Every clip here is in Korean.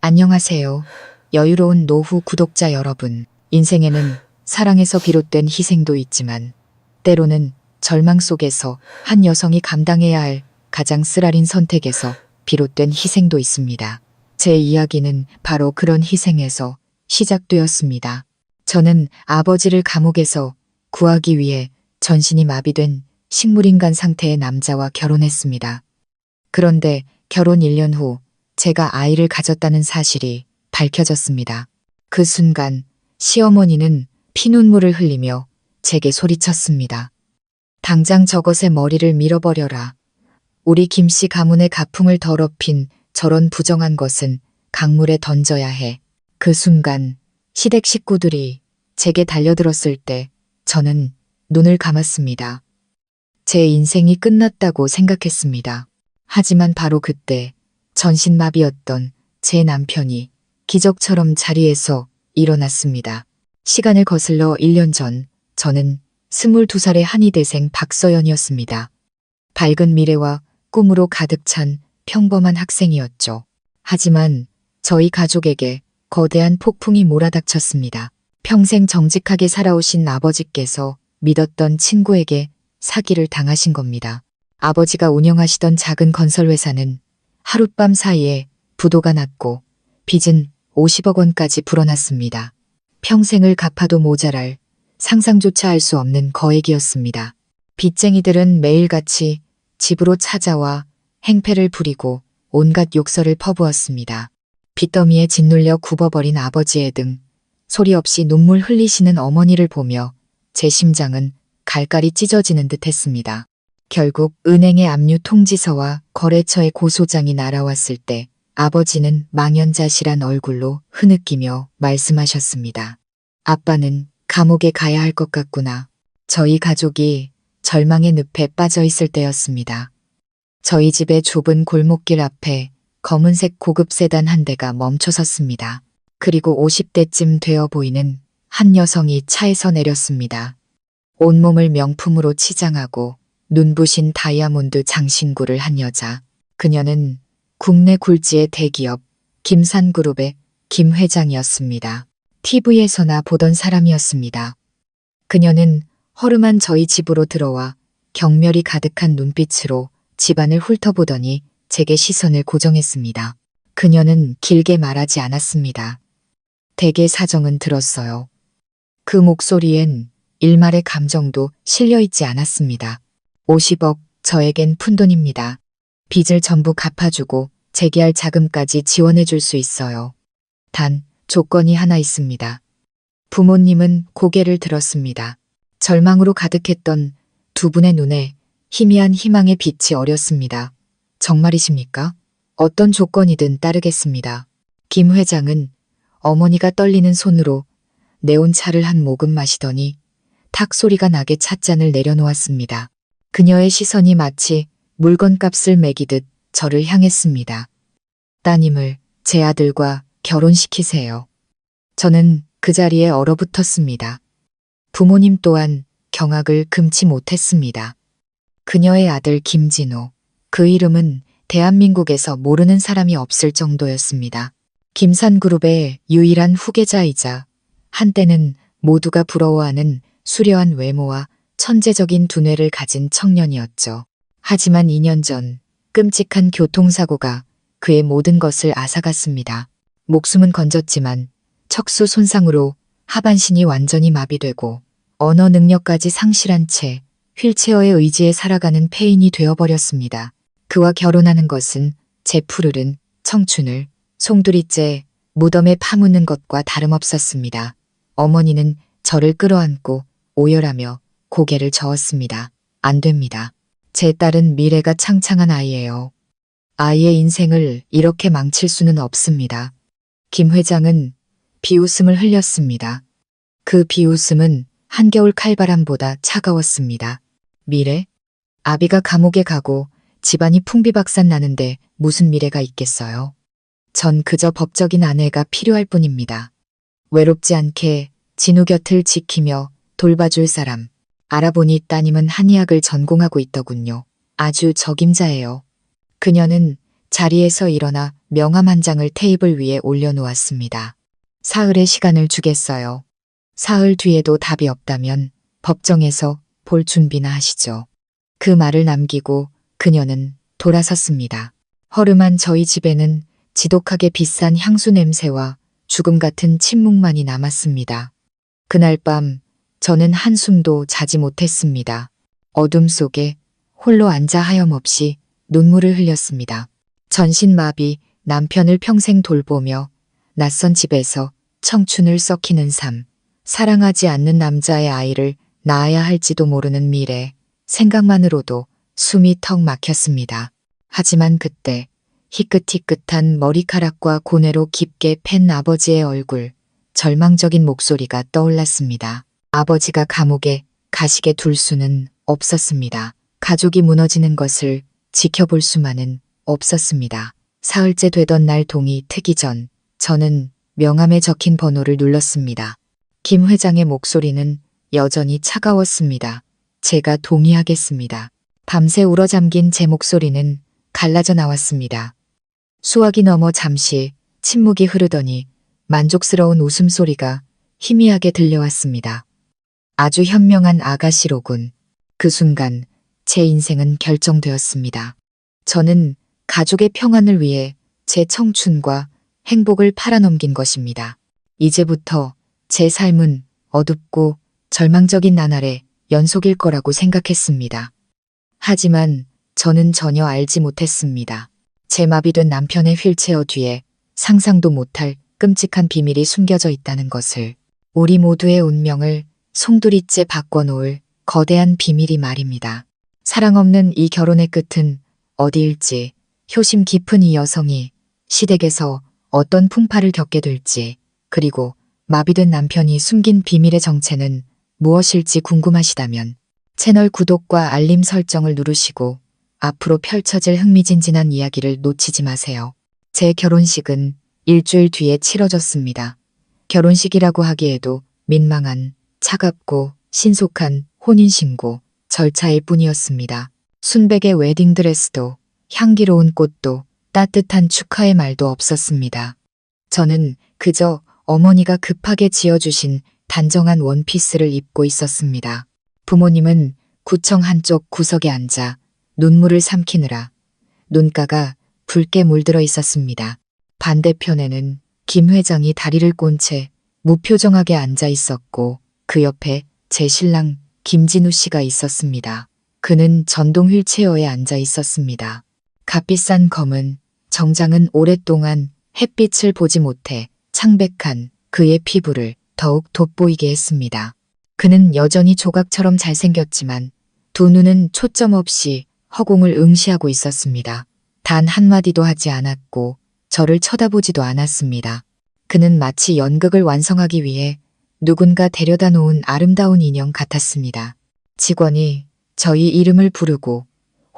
안녕하세요. 여유로운 노후 구독자 여러분. 인생에는 사랑에서 비롯된 희생도 있지만 때로는 절망 속에서 한 여성이 감당해야 할 가장 쓰라린 선택에서 비롯된 희생도 있습니다. 제 이야기는 바로 그런 희생에서 시작되었습니다. 저는 아버지를 감옥에서 구하기 위해 전신이 마비된 식물인간 상태의 남자와 결혼했습니다. 그런데 결혼 1년 후 제가 아이를 가졌다는 사실이 밝혀졌습니다. 그 순간 시어머니는 피눈물을 흘리며 제게 소리쳤습니다. 당장 저것의 머리를 밀어버려라. 우리 김씨 가문의 가풍을 더럽힌 저런 부정한 것은 강물에 던져야 해. 그 순간 시댁 식구들이 제게 달려들었을 때 저는 눈을 감았습니다. 제 인생이 끝났다고 생각했습니다. 하지만 바로 그때 전신마비였던 제 남편이 기적처럼 자리에서 일어났습니다. 시간을 거슬러 1년 전 저는 22살의 한의대생 박서연이었습니다. 밝은 미래와 꿈으로 가득 찬 평범한 학생이었죠. 하지만 저희 가족에게 거대한 폭풍이 몰아닥쳤습니다. 평생 정직하게 살아오신 아버지께서 믿었던 친구에게 사기를 당하신 겁니다. 아버지가 운영하시던 작은 건설회사는 하룻밤 사이에 부도가 났고 빚은 50억 원까지 불어났습니다. 평생을 갚아도 모자랄 상상조차 할 수 없는 거액이었습니다. 빚쟁이들은 매일같이 집으로 찾아와 행패를 부리고 온갖 욕설을 퍼부었습니다. 빚더미에 짓눌려 굽어버린 아버지의 등 소리 없이 눈물 흘리시는 어머니를 보며 제 심장은 갈갈이 찢어지는 듯 했습니다. 결국 은행의 압류 통지서와 거래처의 고소장이 날아왔을 때 아버지는 망연자실한 얼굴로 흐느끼며 말씀하셨습니다. 아빠는 감옥에 가야 할 것 같구나. 저희 가족이 절망의 늪에 빠져 있을 때였습니다. 저희 집의 좁은 골목길 앞에 검은색 고급 세단 한 대가 멈춰 섰습니다. 그리고 50대쯤 되어 보이는 한 여성이 차에서 내렸습니다. 온몸을 명품으로 치장하고 눈부신 다이아몬드 장신구를 한 여자. 그녀는 국내 굴지의 대기업 김산그룹의 김 회장이었습니다. TV에서나 보던 사람이었습니다. 그녀는 허름한 저희 집으로 들어와 경멸이 가득한 눈빛으로 집안을 훑어보더니 제게 시선을 고정했습니다. 그녀는 길게 말하지 않았습니다. 대개 사정은 들었어요. 그 목소리엔 일말의 감정도 실려있지 않았습니다. 50억, 저에겐 푼돈입니다. 빚을 전부 갚아주고 재기할 자금까지 지원해줄 수 있어요. 단, 조건이 하나 있습니다. 부모님은 고개를 들었습니다. 절망으로 가득했던 두 분의 눈에 희미한 희망의 빛이 어렸습니다. 정말이십니까? 어떤 조건이든 따르겠습니다. 김 회장은 어머니가 떨리는 손으로 내온 차를 한 모금 마시더니 탁 소리가 나게 찻잔을 내려놓았습니다. 그녀의 시선이 마치 물건값을 매기듯 저를 향했습니다. 따님을 제 아들과 결혼시키세요. 저는 그 자리에 얼어붙었습니다. 부모님 또한 경악을 금치 못했습니다. 그녀의 아들 김진호, 그 이름은 대한민국에서 모르는 사람이 없을 정도였습니다. 김산그룹의 유일한 후계자이자 한때는 모두가 부러워하는 수려한 외모와 천재적인 두뇌를 가진 청년이었죠. 하지만 2년 전 끔찍한 교통사고가 그의 모든 것을 앗아갔습니다. 목숨은 건졌지만 척수 손상으로 하반신이 완전히 마비되고 언어 능력까지 상실한 채 휠체어에 의지해 살아가는 폐인이 되어버렸습니다. 그와 결혼하는 것은 제 푸르른 청춘을 송두리째 무덤에 파묻는 것과 다름없었습니다. 어머니는 저를 끌어안고 오열하며 고개를 저었습니다. 안 됩니다. 제 딸은 미래가 창창한 아이예요. 아이의 인생을 이렇게 망칠 수는 없습니다. 김 회장은 비웃음을 흘렸습니다. 그 비웃음은 한겨울 칼바람보다 차가웠습니다. 미래? 아비가 감옥에 가고 집안이 풍비박산 나는데 무슨 미래가 있겠어요? 전 그저 법적인 아내가 필요할 뿐입니다. 외롭지 않게 진우 곁을 지키며 돌봐줄 사람. 알아보니 따님은 한의학을 전공하고 있더군요. 아주 적임자예요. 그녀는 자리에서 일어나 명함 한 장을 테이블 위에 올려놓았습니다. 사흘의 시간을 주겠어요. 사흘 뒤에도 답이 없다면 법정에서 볼 준비나 하시죠. 그 말을 남기고 그녀는 돌아섰습니다. 허름한 저희 집에는 지독하게 비싼 향수 냄새와 죽음 같은 침묵만이 남았습니다. 그날 밤 저는 한숨도 자지 못했습니다. 어둠 속에 홀로 앉아 하염없이 눈물을 흘렸습니다. 전신마비 남편을 평생 돌보며 낯선 집에서 청춘을 썩히는 삶, 사랑하지 않는 남자의 아이를 낳아야 할지도 모르는 미래, 생각만으로도 숨이 턱 막혔습니다. 하지만 그때 희끗희끗한 머리카락과 고뇌로 깊게 팬 아버지의 얼굴, 절망적인 목소리가 떠올랐습니다. 아버지가 감옥에 가시게 둘 수는 없었습니다. 가족이 무너지는 것을 지켜볼 수만은 없었습니다. 사흘째 되던 날 동이 트기 전 저는 명함에 적힌 번호를 눌렀습니다. 김 회장의 목소리는 여전히 차가웠습니다. 제가 동의하겠습니다. 밤새 울어잠긴 제 목소리는 갈라져 나왔습니다. 수화기 너머 잠시 침묵이 흐르더니 만족스러운 웃음소리가 희미하게 들려왔습니다. 아주 현명한 아가씨로군. 그 순간 제 인생은 결정되었습니다. 저는 가족의 평안을 위해 제 청춘과 행복을 팔아넘긴 것입니다. 이제부터 제 삶은 어둡고 절망적인 나날의 연속일 거라고 생각했습니다. 하지만 저는 전혀 알지 못했습니다. 제 마비된 남편의 휠체어 뒤에 상상도 못할 끔찍한 비밀이 숨겨져 있다는 것을, 우리 모두의 운명을 송두리째 바꿔놓을 거대한 비밀이 말입니다. 사랑 없는 이 결혼의 끝은 어디일지, 효심 깊은 이 여성이 시댁에서 어떤 풍파를 겪게 될지, 그리고 마비된 남편이 숨긴 비밀의 정체는 무엇일지 궁금하시다면 채널 구독과 알림 설정을 누르시고 앞으로 펼쳐질 흥미진진한 이야기를 놓치지 마세요. 제 결혼식은 일주일 뒤에 치러졌습니다. 결혼식이라고 하기에도 민망한, 차갑고 신속한 혼인신고 절차일 뿐이었습니다. 순백의 웨딩드레스도, 향기로운 꽃도, 따뜻한 축하의 말도 없었습니다. 저는 그저 어머니가 급하게 지어주신 단정한 원피스를 입고 있었습니다. 부모님은 구청 한쪽 구석에 앉아 눈물을 삼키느라 눈가가 붉게 물들어 있었습니다. 반대편에는 김 회장이 다리를 꼰 채 무표정하게 앉아 있었고 그 옆에 제 신랑 김진우 씨가 있었습니다. 그는 전동 휠체어에 앉아 있었습니다. 값비싼 검은 정장은 오랫동안 햇빛을 보지 못해 창백한 그의 피부를 더욱 돋보이게 했습니다. 그는 여전히 조각처럼 잘생겼지만 두 눈은 초점 없이 허공을 응시하고 있었습니다. 단 한마디도 하지 않았고 저를 쳐다보지도 않았습니다. 그는 마치 연극을 완성하기 위해 누군가 데려다 놓은 아름다운 인형 같았습니다. 직원이 저희 이름을 부르고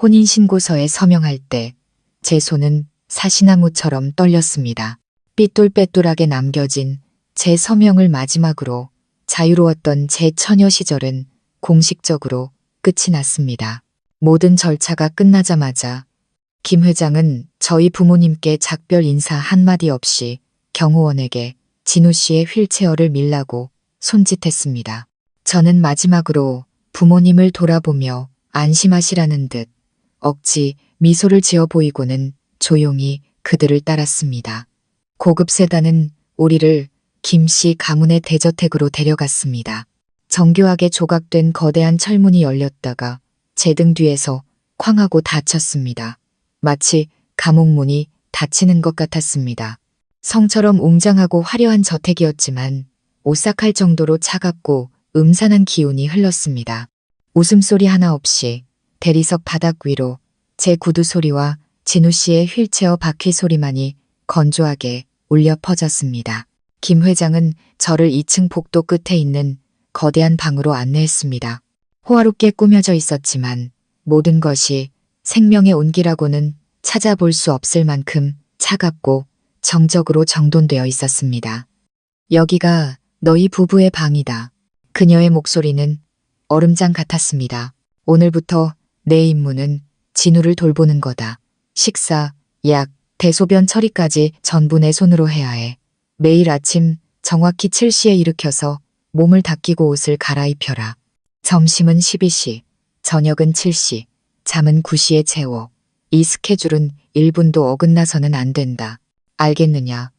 혼인신고서에 서명할 때 제 손은 사시나무처럼 떨렸습니다. 삐뚤빼뚤하게 남겨진 제 서명을 마지막으로 자유로웠던 제 처녀 시절은 공식적으로 끝이 났습니다. 모든 절차가 끝나자마자 김 회장은 저희 부모님께 작별 인사 한마디 없이 경호원에게 진우 씨의 휠체어를 밀라고 손짓했습니다. 저는 마지막으로 부모님을 돌아보며 안심하시라는 듯 억지 미소를 지어 보이고는 조용히 그들을 따랐습니다. 고급 세단은 우리를 김씨 가문의 대저택으로 데려갔습니다. 정교하게 조각된 거대한 철문이 열렸다가 제 등 뒤에서 쾅 하고 닫혔습니다. 마치 감옥문이 닫히는 것 같았습니다. 성처럼 웅장하고 화려한 저택이었지만 오싹할 정도로 차갑고 음산한 기운이 흘렀습니다. 웃음소리 하나 없이 대리석 바닥 위로 제 구두 소리와 진우 씨의 휠체어 바퀴 소리만이 건조하게 울려 퍼졌습니다. 김 회장은 저를 2층 복도 끝에 있는 거대한 방으로 안내했습니다. 호화롭게 꾸며져 있었지만 모든 것이 생명의 온기라고는 찾아볼 수 없을 만큼 차갑고 정적으로 정돈되어 있었습니다. 여기가 너희 부부의 방이다. 그녀의 목소리는 얼음장 같았습니다. 오늘부터 내 임무는 진우를 돌보는 거다. 식사, 약, 대소변 처리까지 전부 내 손으로 해야 해. 매일 아침 정확히 7시에 일으켜서 몸을 닦이고 옷을 갈아입혀라. 점심은 12시, 저녁은 7시, 잠은 9시에 재워. 이 스케줄은 1분도 어긋나서는 안 된다. 알겠느냐?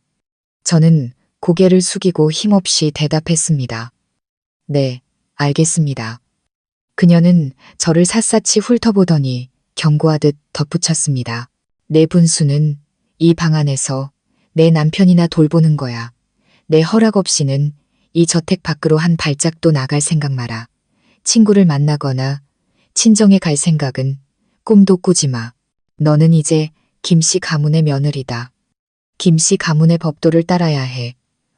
저는 고개를 숙이고 힘없이 대답했습니다. 네, 알겠습니다. 그녀는 저를 샅샅이 훑어보더니 경고하듯 덧붙였습니다. 내 분수는 이 방 안에서 내 남편이나 돌보는 거야. 내 허락 없이는 이 저택 밖으로 한 발짝도 나갈 생각 마라. 친구를 만나거나 친정에 갈 생각은 꿈도 꾸지 마. 너는 이제 김씨 가문의 며느리다. 김씨 가문의 법도를 따라야 해.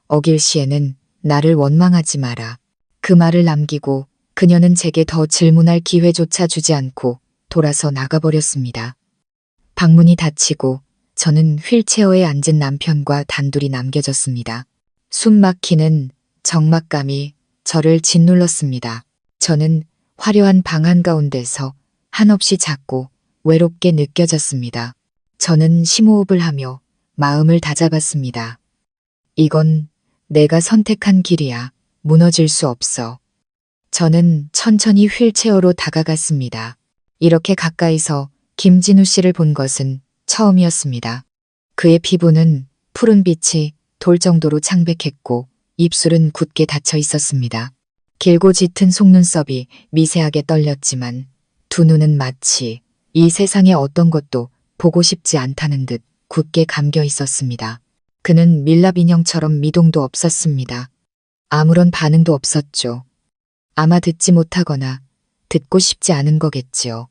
어길 시에는 나를 원망하지 마라. 그 말을 남기고 그녀는 제게 더 질문할 기회조차 주지 않고 돌아서 나가버렸습니다. 방문이 닫히고 저는 휠체어에 앉은 남편과 단둘이 남겨졌습니다. 숨 막히는 적막감이 저를 짓눌렀습니다. 저는 화려한 방 한가운데서 한없이 작고 외롭게 느껴졌습니다. 저는 심호흡을 하며 마음을 다잡았습니다. 이건 내가 선택한 길이야. 무너질 수 없어. 저는 천천히 휠체어로 다가갔습니다. 이렇게 가까이서 김진우 씨를 본 것은 처음이었습니다. 그의 피부는 푸른 빛이 돌 정도로 창백했고 입술은 굳게 닫혀 있었습니다. 길고 짙은 속눈썹이 미세하게 떨렸지만 두 눈은 마치 이 세상의 어떤 것도 보고 싶지 않다는 듯 굳게 감겨 있었습니다. 그는 밀랍 인형처럼 미동도 없었습니다. 아무런 반응도 없었죠. 아마 듣지 못하거나 듣고 싶지 않은 거겠지요.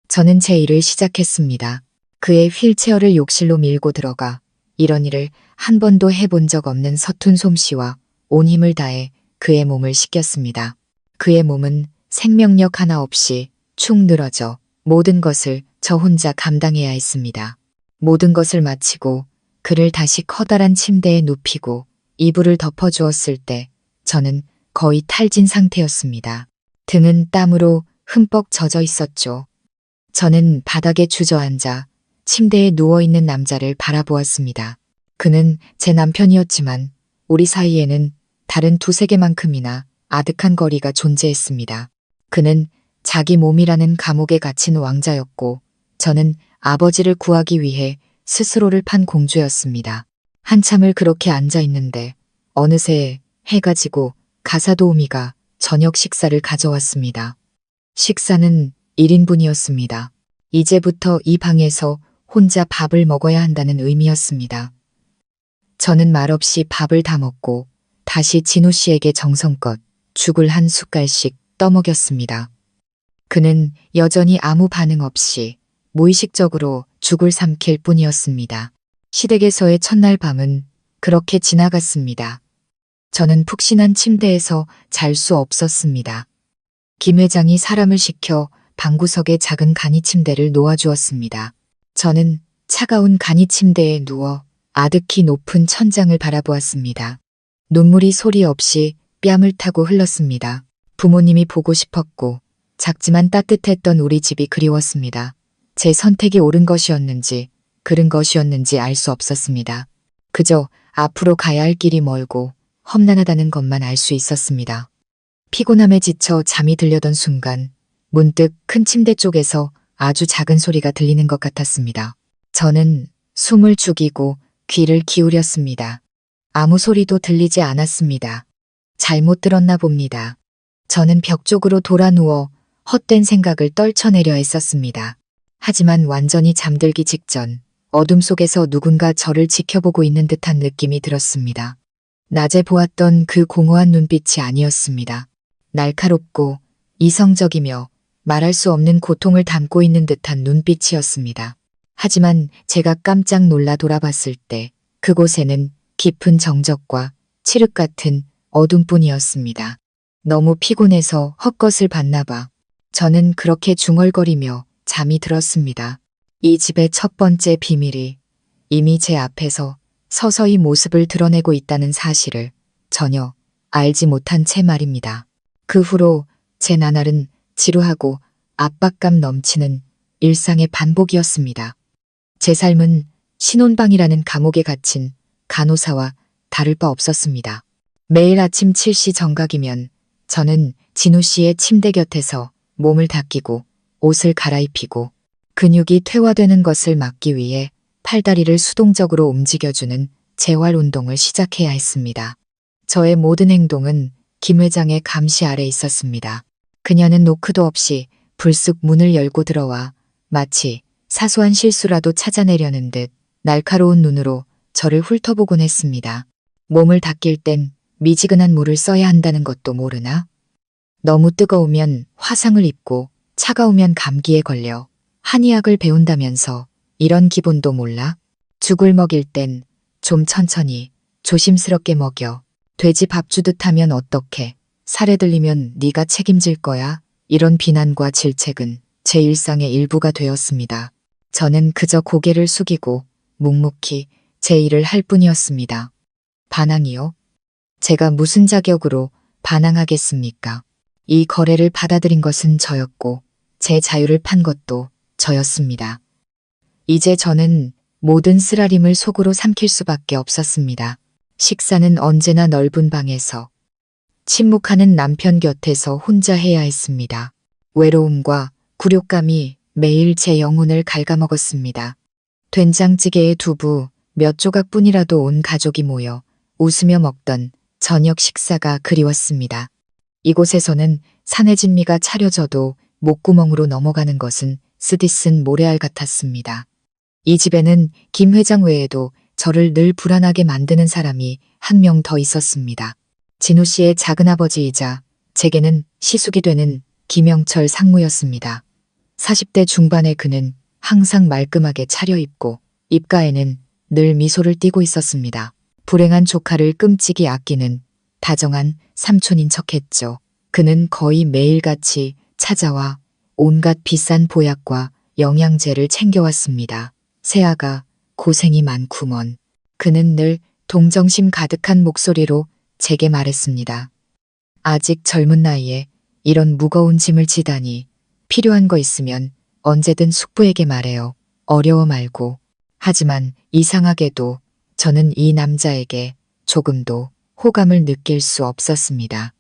저는 제 일을 시작했습니다. 그의 휠체어를 욕실로 밀고 들어가 이런 일을 한 번도 해본 적 없는 서툰 솜씨와 온 힘을 다해 그의 몸을 씻겼습니다. 그의 몸은 생명력 하나 없이 축 늘어져 모든 것을 저 혼자 감당해야 했습니다. 모든 것을 마치고 그를 다시 커다란 침대에 눕히고 이불을 덮어주었을 때 저는 거의 탈진 상태였습니다. 등은 땀으로 흠뻑 젖어 있었죠. 저는 바닥에 주저앉아 침대에 누워있는 남자를 바라보았습니다. 그는 제 남편이었지만 우리 사이에는 다른 두세 개만큼이나 아득한 거리가 존재했습니다. 그는 자기 몸이라는 감옥에 갇힌 왕자였고 저는 아버지를 구하기 위해 스스로를 판 공주였습니다. 한참을 그렇게 앉아 있는데 어느새 해가 지고 가사도우미가 저녁 식사를 가져왔습니다. 식사는 1인분이었습니다. 이제부터 이 방에서 혼자 밥을 먹어야 한다는 의미였습니다. 저는 말없이 밥을 다 먹고 다시 진우 씨에게 정성껏 죽을 한 숟갈씩 떠먹였습니다. 그는 여전히 아무 반응 없이 무의식적으로 죽을 삼킬 뿐이었습니다. 시댁에서의 첫날 밤은 그렇게 지나갔습니다. 저는 푹신한 침대에서 잘 수 없었습니다. 김 회장이 사람을 시켜 방구석에 작은 간이 침대를 놓아주었습니다. 저는 차가운 간이 침대에 누워 아득히 높은 천장을 바라보았습니다. 눈물이 소리 없이 뺨을 타고 흘렀습니다. 부모님이 보고 싶었고 작지만 따뜻했던 우리 집이 그리웠습니다. 제 선택이 옳은 것이었는지 그른 것이었는지 알 수 없었습니다. 그저 앞으로 가야 할 길이 멀고 험난하다는 것만 알 수 있었습니다. 피곤함에 지쳐 잠이 들려던 순간 문득 큰 침대 쪽에서 아주 작은 소리가 들리는 것 같았습니다. 저는 숨을 죽이고 귀를 기울였습니다. 아무 소리도 들리지 않았습니다. 잘못 들었나 봅니다. 저는 벽 쪽으로 돌아 누워 헛된 생각을 떨쳐내려 했었습니다. 하지만 완전히 잠들기 직전 어둠 속에서 누군가 저를 지켜보고 있는 듯한 느낌이 들었습니다. 낮에 보았던 그 공허한 눈빛이 아니었습니다. 날카롭고 이성적이며 말할 수 없는 고통을 담고 있는 듯한 눈빛이었습니다. 하지만 제가 깜짝 놀라 돌아봤을 때 그곳에는 깊은 정적과 칠흑 같은 어둠뿐이었습니다. 너무 피곤해서 헛것을 봤나 봐. 저는 그렇게 중얼거리며 잠이 들었습니다. 이 집의 첫 번째 비밀이 이미 제 앞에서 서서히 모습을 드러내고 있다는 사실을 전혀 알지 못한 채 말입니다. 그 후로 제 나날은 지루하고 압박감 넘치는 일상의 반복이었습니다. 제 삶은 신혼방이라는 감옥에 갇힌 간호사와 다를 바 없었습니다. 매일 아침 7시 정각이면 저는 진우 씨의 침대 곁에서 몸을 닦이고 옷을 갈아입히고 근육이 퇴화되는 것을 막기 위해 팔다리를 수동적으로 움직여주는 재활 운동을 시작해야 했습니다. 저의 모든 행동은 김 회장의 감시 아래 있었습니다. 그녀는 노크도 없이 불쑥 문을 열고 들어와 마치 사소한 실수라도 찾아내려는 듯 날카로운 눈으로 저를 훑어보곤 했습니다. 몸을 닦일 땐 미지근한 물을 써야 한다는 것도 모르나? 너무 뜨거우면 화상을 입고 차가우면 감기에 걸려 한의학을 배운다면서 이런 기본도 몰라? 죽을 먹일 땐 좀 천천히 조심스럽게 먹여. 돼지 밥 주듯 하면 어떡해. 살에 들리면 네가 책임질 거야. 이런 비난과 질책은 제 일상의 일부가 되었습니다. 저는 그저 고개를 숙이고 묵묵히 제 일을 할 뿐이었습니다. 반항이요? 제가 무슨 자격으로 반항하겠습니까? 이 거래를 받아들인 것은 저였고 제 자유를 판 것도 저였습니다. 이제 저는 모든 쓰라림을 속으로 삼킬 수밖에 없었습니다. 식사는 언제나 넓은 방에서, 침묵하는 남편 곁에서 혼자 해야 했습니다. 외로움과 굴욕감이 매일 제 영혼을 갉아먹었습니다. 된장찌개에 두부 몇 조각뿐이라도 온 가족이 모여 웃으며 먹던 저녁 식사가 그리웠습니다. 이곳에서는 산의 진미가 차려져도 목구멍으로 넘어가는 것은 쓰디쓴 모래알 같았습니다. 이 집에는 김 회장 외에도 저를 늘 불안하게 만드는 사람이 한 명 더 있었습니다. 진우 씨의 작은아버지이자 제게는 시숙이 되는 김영철 상무였습니다. 40대 중반의 그는 항상 말끔하게 차려입고 입가에는 늘 미소를 띠고 있었습니다. 불행한 조카를 끔찍이 아끼는 다정한 삼촌인 척했죠. 그는 거의 매일같이 찾아와 온갖 비싼 보약과 영양제를 챙겨왔습니다. 새아가 고생이 많구먼. 그는 늘 동정심 가득한 목소리로 제게 말했습니다. 아직 젊은 나이에 이런 무거운 짐을 지다니. 필요한 거 있으면 언제든 숙부에게 말해요. 어려워 말고. 하지만 이상하게도 저는 이 남자에게 조금도 호감을 느낄 수 없었습니다.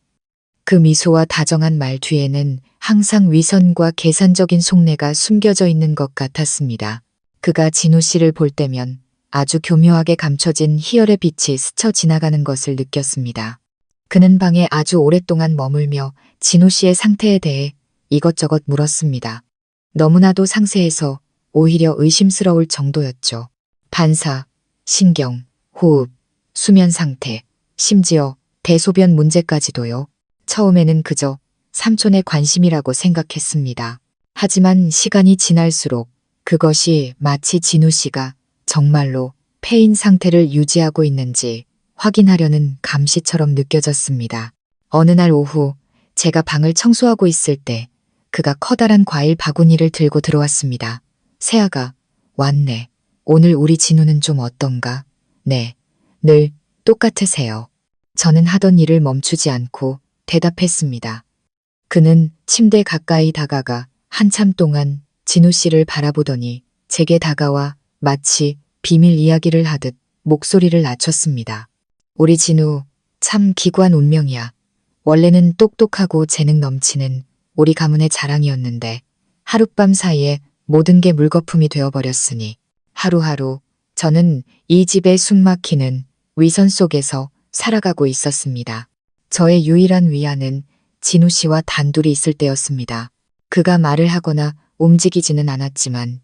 그 미소와 다정한 말 뒤에는 항상 위선과 계산적인 속내가 숨겨져 있는 것 같았습니다. 그가 진우 씨를 볼 때면 아주 교묘하게 감춰진 희열의 빛이 스쳐 지나가는 것을 느꼈습니다. 그는 방에 아주 오랫동안 머물며 진우 씨의 상태에 대해 이것저것 물었습니다. 너무나도 상세해서 오히려 의심스러울 정도였죠. 반사, 신경, 호흡, 수면 상태, 심지어 대소변 문제까지도요. 처음에는 그저 삼촌의 관심이라고 생각했습니다. 하지만 시간이 지날수록 그것이 마치 진우 씨가 정말로 폐인 상태를 유지하고 있는지 확인하려는 감시처럼 느껴졌습니다. 어느 날 오후 제가 방을 청소하고 있을 때 그가 커다란 과일 바구니를 들고 들어왔습니다. 새아가 왔네. 오늘 우리 진우는 좀 어떤가? 네, 늘 똑같으세요. 저는 하던 일을 멈추지 않고 대답했습니다. 그는 침대 가까이 다가가 한참 동안 진우 씨를 바라보더니 제게 다가와 마치 비밀 이야기를 하듯 목소리를 낮췄습니다. 우리 진우 참 기구한 운명이야. 원래는 똑똑하고 재능 넘치는 우리 가문의 자랑이었는데 하룻밤 사이에 모든 게 물거품이 되어버렸으니 하루하루 저는 이 집의 숨막히는 위선 속에서 살아가고 있었습니다. 저의 유일한 위안은 진우 씨와 단둘이 있을 때였습니다. 그가 말을 하거나 움직이지는 않았지만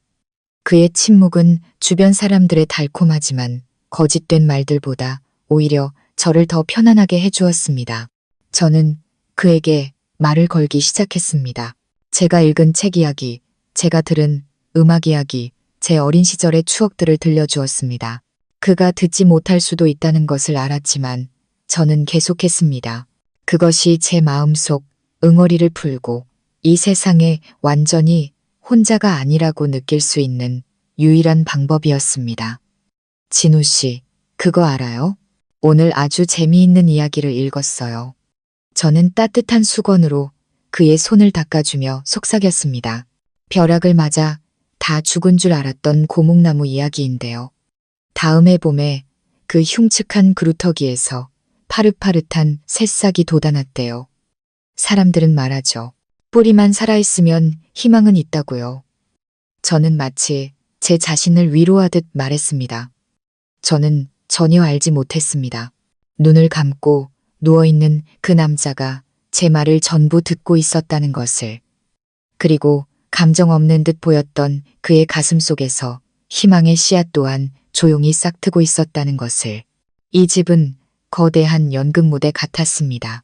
그의 침묵은 주변 사람들의 달콤하지만 거짓된 말들보다 오히려 저를 더 편안하게 해주었습니다. 저는 그에게 말을 걸기 시작했습니다. 제가 읽은 책 이야기, 제가 들은 음악 이야기, 제 어린 시절의 추억들을 들려주었습니다. 그가 듣지 못할 수도 있다는 것을 알았지만 저는 계속했습니다. 그것이 제 마음속 응어리를 풀고 이 세상에 완전히 혼자가 아니라고 느낄 수 있는 유일한 방법이었습니다. 진우 씨, 그거 알아요? 오늘 아주 재미있는 이야기를 읽었어요. 저는 따뜻한 수건으로 그의 손을 닦아주며 속삭였습니다. 벼락을 맞아 다 죽은 줄 알았던 고목나무 이야기인데요. 다음해 봄에 그 흉측한 그루터기에서 파릇파릇한 새싹이 돋아났대요. 사람들은 말하죠. 뿌리만 살아있으면 희망은 있다고요. 저는 마치 제 자신을 위로하듯 말했습니다. 저는 전혀 알지 못했습니다. 눈을 감고 누워있는 그 남자가 제 말을 전부 듣고 있었다는 것을. 그리고 감정 없는 듯 보였던 그의 가슴 속에서 희망의 씨앗 또한 조용히 싹트고 있었다는 것을. 이 집은 거대한 연극 무대 같았습니다.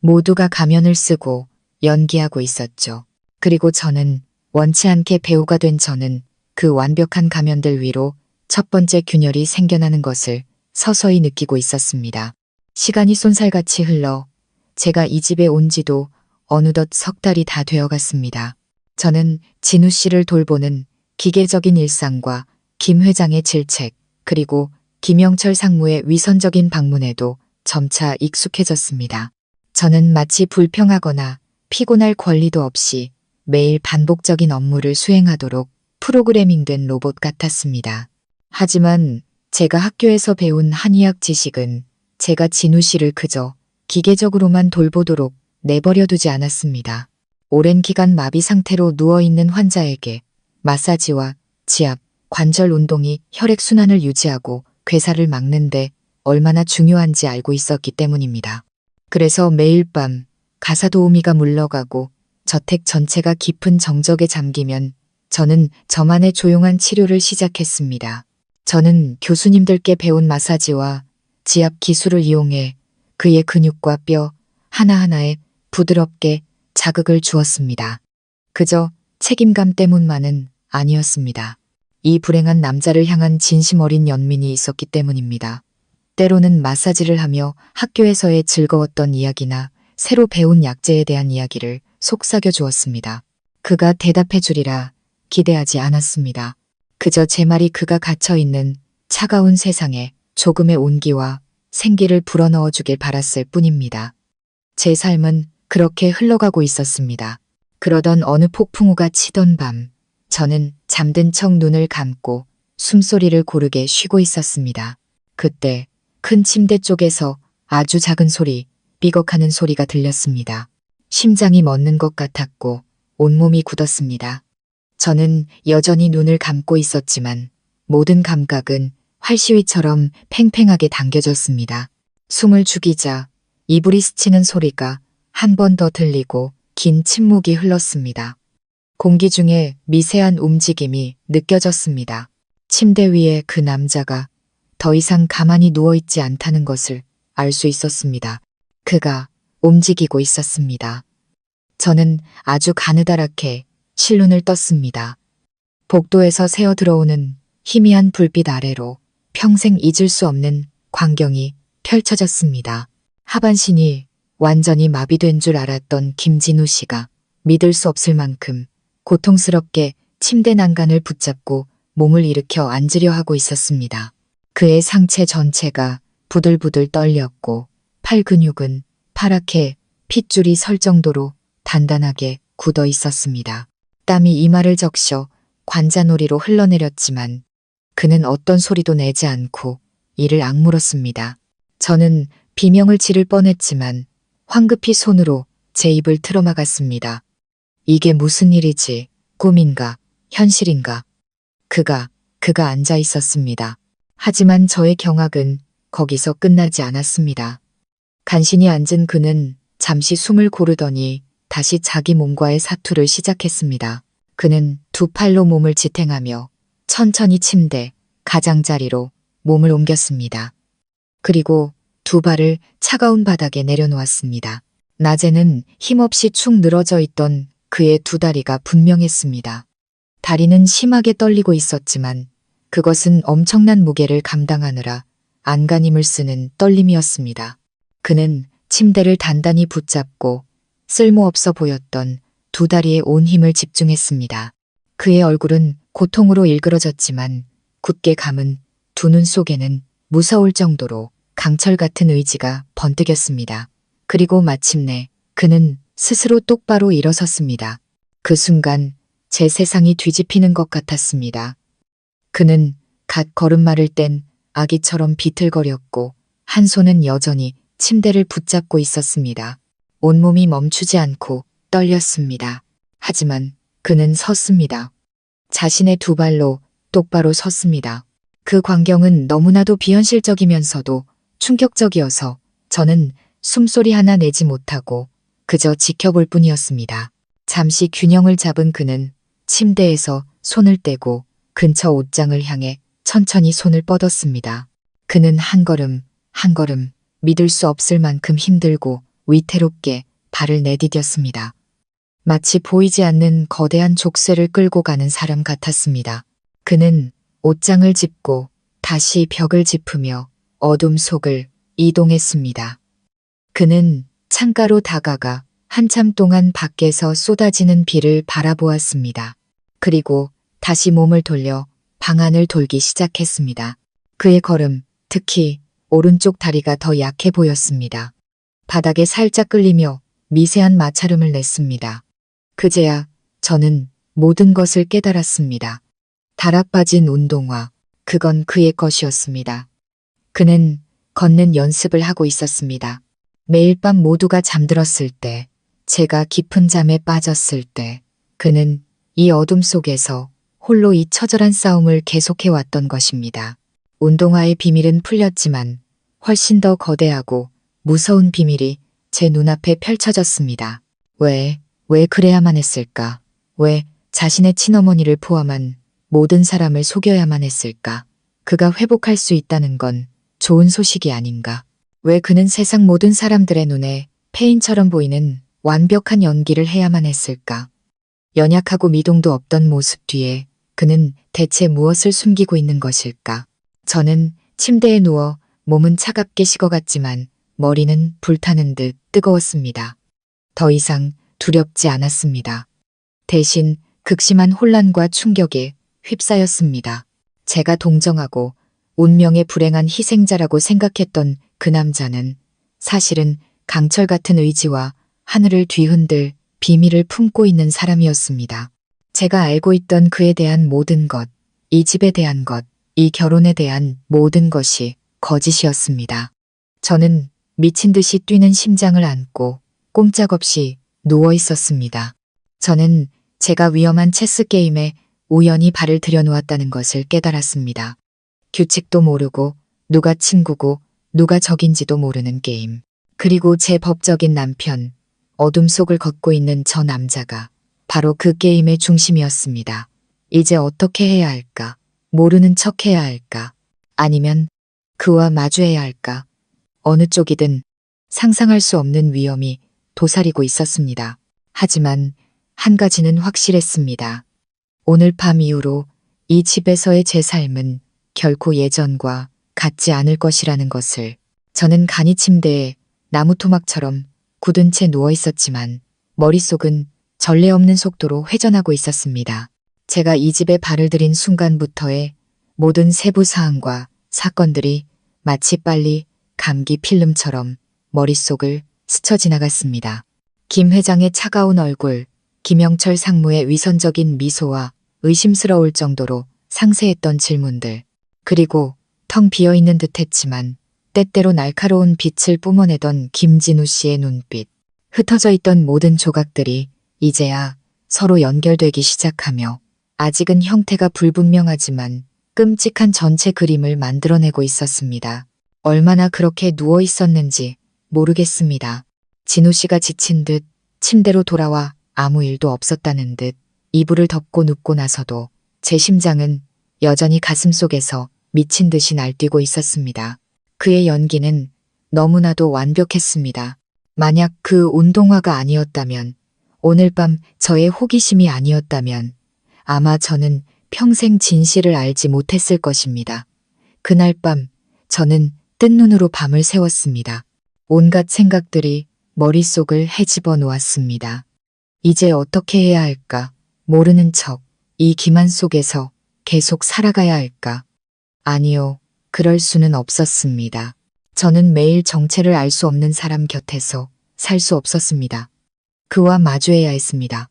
모두가 가면을 쓰고 연기하고 있었죠. 그리고 저는 원치 않게 배우가 된 저는 그 완벽한 가면들 위로 첫 번째 균열이 생겨나는 것을 서서히 느끼고 있었습니다. 시간이 쏜살같이 흘러 제가 이 집에 온 지도 어느덧 석 달이 다 되어갔습니다. 저는 진우 씨를 돌보는 기계적인 일상과 김 회장의 질책, 그리고 김영철 상무의 위선적인 방문에도 점차 익숙해졌습니다. 저는 마치 불평하거나 피곤할 권리도 없이 매일 반복적인 업무를 수행하도록 프로그래밍된 로봇 같았습니다. 하지만 제가 학교에서 배운 한의학 지식은 제가 진우 씨를 그저 기계적으로만 돌보도록 내버려 두지 않았습니다. 오랜 기간 마비 상태로 누워있는 환자에게 마사지와 지압, 관절 운동이 혈액순환을 유지하고 괴사를 막는데 얼마나 중요한지 알고 있었기 때문입니다. 그래서 매일 밤 가사도우미가 물러가고 저택 전체가 깊은 정적에 잠기면 저는 저만의 조용한 치료를 시작했습니다. 저는 교수님들께 배운 마사지와 지압 기술을 이용해 그의 근육과 뼈 하나하나에 부드럽게 자극을 주었습니다. 그저 책임감 때문만은 아니었습니다. 이 불행한 남자를 향한 진심 어린 연민이 있었기 때문입니다. 때로는 마사지를 하며 학교에서의 즐거웠던 이야기나 새로 배운 약재에 대한 이야기를 속삭여 주었습니다. 그가 대답해 주리라 기대하지 않았습니다. 그저 제 말이 그가 갇혀있는 차가운 세상에 조금의 온기와 생기를 불어넣어 주길 바랐을 뿐입니다. 제 삶은 그렇게 흘러가고 있었습니다. 그러던 어느 폭풍우가 치던 밤, 저는 잠든 척 눈을 감고 숨소리를 고르게 쉬고 있었습니다. 그때 큰 침대 쪽에서 아주 작은 소리, 삐걱하는 소리가 들렸습니다. 심장이 멎는 것 같았고 온몸이 굳었습니다. 저는 여전히 눈을 감고 있었지만 모든 감각은 활시위처럼 팽팽하게 당겨졌습니다. 숨을 죽이자 이불이 스치는 소리가 한 번 더 들리고 긴 침묵이 흘렀습니다. 공기 중에 미세한 움직임이 느껴졌습니다. 침대 위에 그 남자가 더 이상 가만히 누워있지 않다는 것을 알 수 있었습니다. 그가 움직이고 있었습니다. 저는 아주 가느다랗게 실눈을 떴습니다. 복도에서 새어 들어오는 희미한 불빛 아래로 평생 잊을 수 없는 광경이 펼쳐졌습니다. 하반신이 완전히 마비된 줄 알았던 김진우 씨가 믿을 수 없을 만큼 고통스럽게 침대 난간을 붙잡고 몸을 일으켜 앉으려 하고 있었습니다. 그의 상체 전체가 부들부들 떨렸고 팔 근육은 파랗게 핏줄이 설 정도로 단단하게 굳어 있었습니다. 땀이 이마를 적셔 관자놀이로 흘러내렸지만 그는 어떤 소리도 내지 않고 이를 악물었습니다. 저는 비명을 지를 뻔했지만 황급히 손으로 제 입을 틀어막았습니다. 이게 무슨 일이지? 꿈인가? 현실인가? 그가 앉아 있었습니다. 하지만 저의 경악은 거기서 끝나지 않았습니다. 간신히 앉은 그는 잠시 숨을 고르더니 다시 자기 몸과의 사투를 시작했습니다. 그는 두 팔로 몸을 지탱하며 천천히 침대, 가장자리로 몸을 옮겼습니다. 그리고 두 발을 차가운 바닥에 내려놓았습니다. 낮에는 힘없이 축 늘어져 있던 그의 두 다리가 분명했습니다. 다리는 심하게 떨리고 있었지만 그것은 엄청난 무게를 감당하느라 안간힘을 쓰는 떨림이었습니다. 그는 침대를 단단히 붙잡고 쓸모없어 보였던 두 다리에 온 힘을 집중했습니다. 그의 얼굴은 고통으로 일그러졌지만 굳게 감은 두 눈 속에는 무서울 정도로 강철 같은 의지가 번뜩였습니다. 그리고 마침내 그는 스스로 똑바로 일어섰습니다. 그 순간 제 세상이 뒤집히는 것 같았습니다. 그는 갓 걸음마를 뗀 아기처럼 비틀거렸고 한 손은 여전히 침대를 붙잡고 있었습니다. 온몸이 멈추지 않고 떨렸습니다. 하지만 그는 섰습니다. 자신의 두 발로 똑바로 섰습니다. 그 광경은 너무나도 비현실적이면서도 충격적이어서 저는 숨소리 하나 내지 못하고 그저 지켜볼 뿐이었습니다. 잠시 균형을 잡은 그는 침대에서 손을 떼고 근처 옷장을 향해 천천히 손을 뻗었습니다. 그는 한 걸음 한 걸음 믿을 수 없을 만큼 힘들고 위태롭게 발을 내디뎠습니다. 마치 보이지 않는 거대한 족쇄를 끌고 가는 사람 같았습니다. 그는 옷장을 짚고 다시 벽을 짚으며 어둠 속을 이동했습니다. 그는 창가로 다가가 한참 동안 밖에서 쏟아지는 비를 바라보았습니다. 그리고 다시 몸을 돌려 방 안을 돌기 시작했습니다. 그의 걸음, 특히 오른쪽 다리가 더 약해 보였습니다. 바닥에 살짝 끌리며 미세한 마찰음을 냈습니다. 그제야 저는 모든 것을 깨달았습니다. 다락빠진 운동화, 그건 그의 것이었습니다. 그는 걷는 연습을 하고 있었습니다. 매일 밤 모두가 잠들었을 때, 제가 깊은 잠에 빠졌을 때, 그는 이 어둠 속에서 홀로 이 처절한 싸움을 계속해왔던 것입니다. 운동화의 비밀은 풀렸지만 훨씬 더 거대하고 무서운 비밀이 제 눈앞에 펼쳐졌습니다. 왜 그래야만 했을까? 왜 자신의 친어머니를 포함한 모든 사람을 속여야만 했을까? 그가 회복할 수 있다는 건 좋은 소식이 아닌가? 왜 그는 세상 모든 사람들의 눈에 폐인처럼 보이는 완벽한 연기를 해야만 했을까? 연약하고 미동도 없던 모습 뒤에 그는 대체 무엇을 숨기고 있는 것일까? 저는 침대에 누워 몸은 차갑게 식어갔지만 머리는 불타는 듯 뜨거웠습니다. 더 이상 두렵지 않았습니다. 대신 극심한 혼란과 충격에 휩싸였습니다. 제가 동정하고 운명의 불행한 희생자라고 생각했던 그 남자는 사실은 강철 같은 의지와 하늘을 뒤흔들 비밀을 품고 있는 사람이었습니다. 제가 알고 있던 그에 대한 모든 것, 이 집에 대한 것, 이 결혼에 대한 모든 것이 거짓이었습니다. 저는 미친 듯이 뛰는 심장을 안고 꼼짝없이 누워 있었습니다. 저는 제가 위험한 체스 게임에 우연히 발을 들여놓았다는 것을 깨달았습니다. 규칙도 모르고 누가 친구고 누가 적인지도 모르는 게임. 그리고 제 법적인 남편, 어둠 속을 걷고 있는 저 남자가 바로 그 게임의 중심이었습니다. 이제 어떻게 해야 할까? 모르는 척 해야 할까? 아니면 그와 마주해야 할까? 어느 쪽이든 상상할 수 없는 위험이 도사리고 있었습니다. 하지만 한 가지는 확실했습니다. 오늘 밤 이후로 이 집에서의 제 삶은 결코 예전과 같지 않을 것이라는 것을. 저는 간이 침대에 나무 토막처럼 굳은 채 누워 있었지만 머릿속은 전례 없는 속도로 회전하고 있었습니다. 제가 이 집에 발을 들인 순간부터의 모든 세부 사항과 사건들이 마치 빨리 감기 필름처럼 머릿속을 스쳐 지나갔습니다. 김 회장의 차가운 얼굴, 김영철 상무의 위선적인 미소와 의심스러울 정도로 상세했던 질문들, 그리고 텅 비어있는 듯했지만 때때로 날카로운 빛을 뿜어내던 김진우 씨의 눈빛, 흩어져 있던 모든 조각들이 이제야 서로 연결되기 시작하며 아직은 형태가 불분명하지만 끔찍한 전체 그림을 만들어내고 있었습니다. 얼마나 그렇게 누워 있었는지 모르겠습니다. 진우 씨가 지친 듯 침대로 돌아와 아무 일도 없었다는 듯 이불을 덮고 눕고 나서도 제 심장은 여전히 가슴속에서 미친 듯이 날뛰고 있었습니다. 그의 연기는 너무나도 완벽했습니다. 만약 그 운동화가 아니었다면, 오늘 밤 저의 호기심이 아니었다면 아마 저는 평생 진실을 알지 못했을 것입니다. 그날 밤 저는 뜬 눈으로 밤을 새웠습니다. 온갖 생각들이 머릿속을 헤집어 놓았습니다. 이제 어떻게 해야 할까? 모르는 척 이 기만 속에서 계속 살아가야 할까? 아니요, 그럴 수는 없었습니다. 저는 매일 정체를 알 수 없는 사람 곁에서 살 수 없었습니다. 그와 마주해야 했습니다.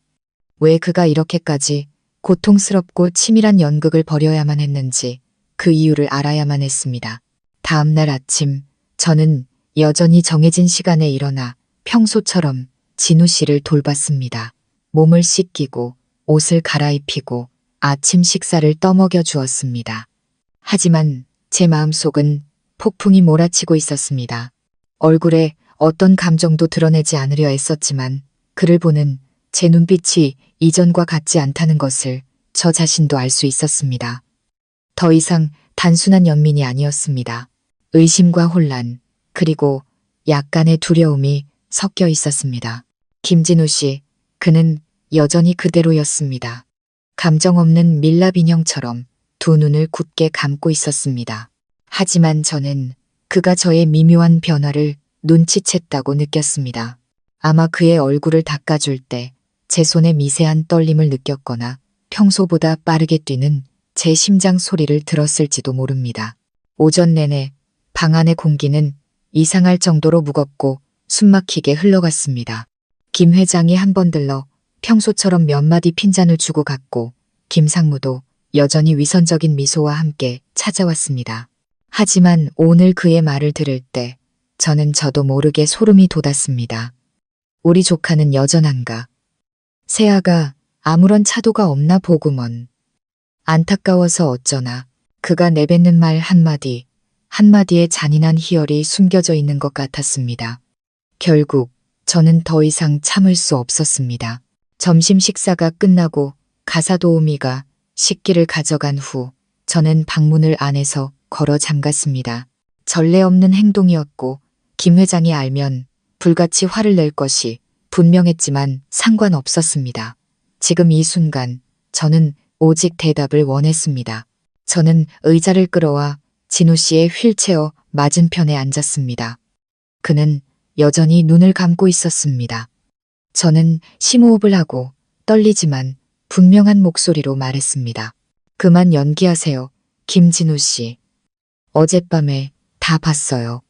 왜 그가 이렇게까지 고통스럽고 치밀한 연극을 벌여야만 했는지, 그 이유를 알아야만 했습니다. 다음 날 아침 저는 여전히 정해진 시간에 일어나 평소처럼 진우 씨를 돌봤습니다. 몸을 씻기고 옷을 갈아입히고 아침 식사를 떠먹여 주었습니다. 하지만 제 마음속은 폭풍이 몰아치고 있었습니다. 얼굴에 어떤 감정도 드러내지 않으려 애썼지만 그를 보는 제 눈빛이 이전과 같지 않다는 것을 저 자신도 알 수 있었습니다. 더 이상 단순한 연민이 아니었습니다. 의심과 혼란, 그리고 약간의 두려움이 섞여 있었습니다. 김진우 씨, 그는 여전히 그대로였습니다. 감정 없는 밀랍 인형처럼 두 눈을 굳게 감고 있었습니다. 하지만 저는 그가 저의 미묘한 변화를 눈치챘다고 느꼈습니다. 아마 그의 얼굴을 닦아줄 때 제 손의 미세한 떨림을 느꼈거나 평소보다 빠르게 뛰는 제 심장 소리를 들었을지도 모릅니다. 오전 내내 방 안의 공기는 이상할 정도로 무겁고 숨막히게 흘러갔습니다. 김 회장이 한 번 들러 평소처럼 몇 마디 핀잔을 주고 갔고 김 상무도 여전히 위선적인 미소와 함께 찾아왔습니다. 하지만 오늘 그의 말을 들을 때 저는 저도 모르게 소름이 돋았습니다. 우리 조카는 여전한가? 세아가 아무런 차도가 없나 보구먼. 안타까워서 어쩌나. 그가 내뱉는 말 한마디, 한마디에 잔인한 희열이 숨겨져 있는 것 같았습니다. 결국 저는 더 이상 참을 수 없었습니다. 점심 식사가 끝나고 가사 도우미가 식기를 가져간 후 저는 방문을 안에서 걸어 잠갔습니다. 전례 없는 행동이었고 김 회장이 알면 불같이 화를 낼 것이 분명했지만 상관없었습니다. 지금 이 순간 저는 오직 대답을 원했습니다. 저는 의자를 끌어와 진우 씨의 휠체어 맞은편에 앉았습니다. 그는 여전히 눈을 감고 있었습니다. 저는 심호흡을 하고 떨리지만 분명한 목소리로 말했습니다. 그만 연기하세요, 김진우 씨. 어젯밤에 다 봤어요.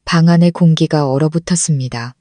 방 안의 공기가 얼어붙었습니다.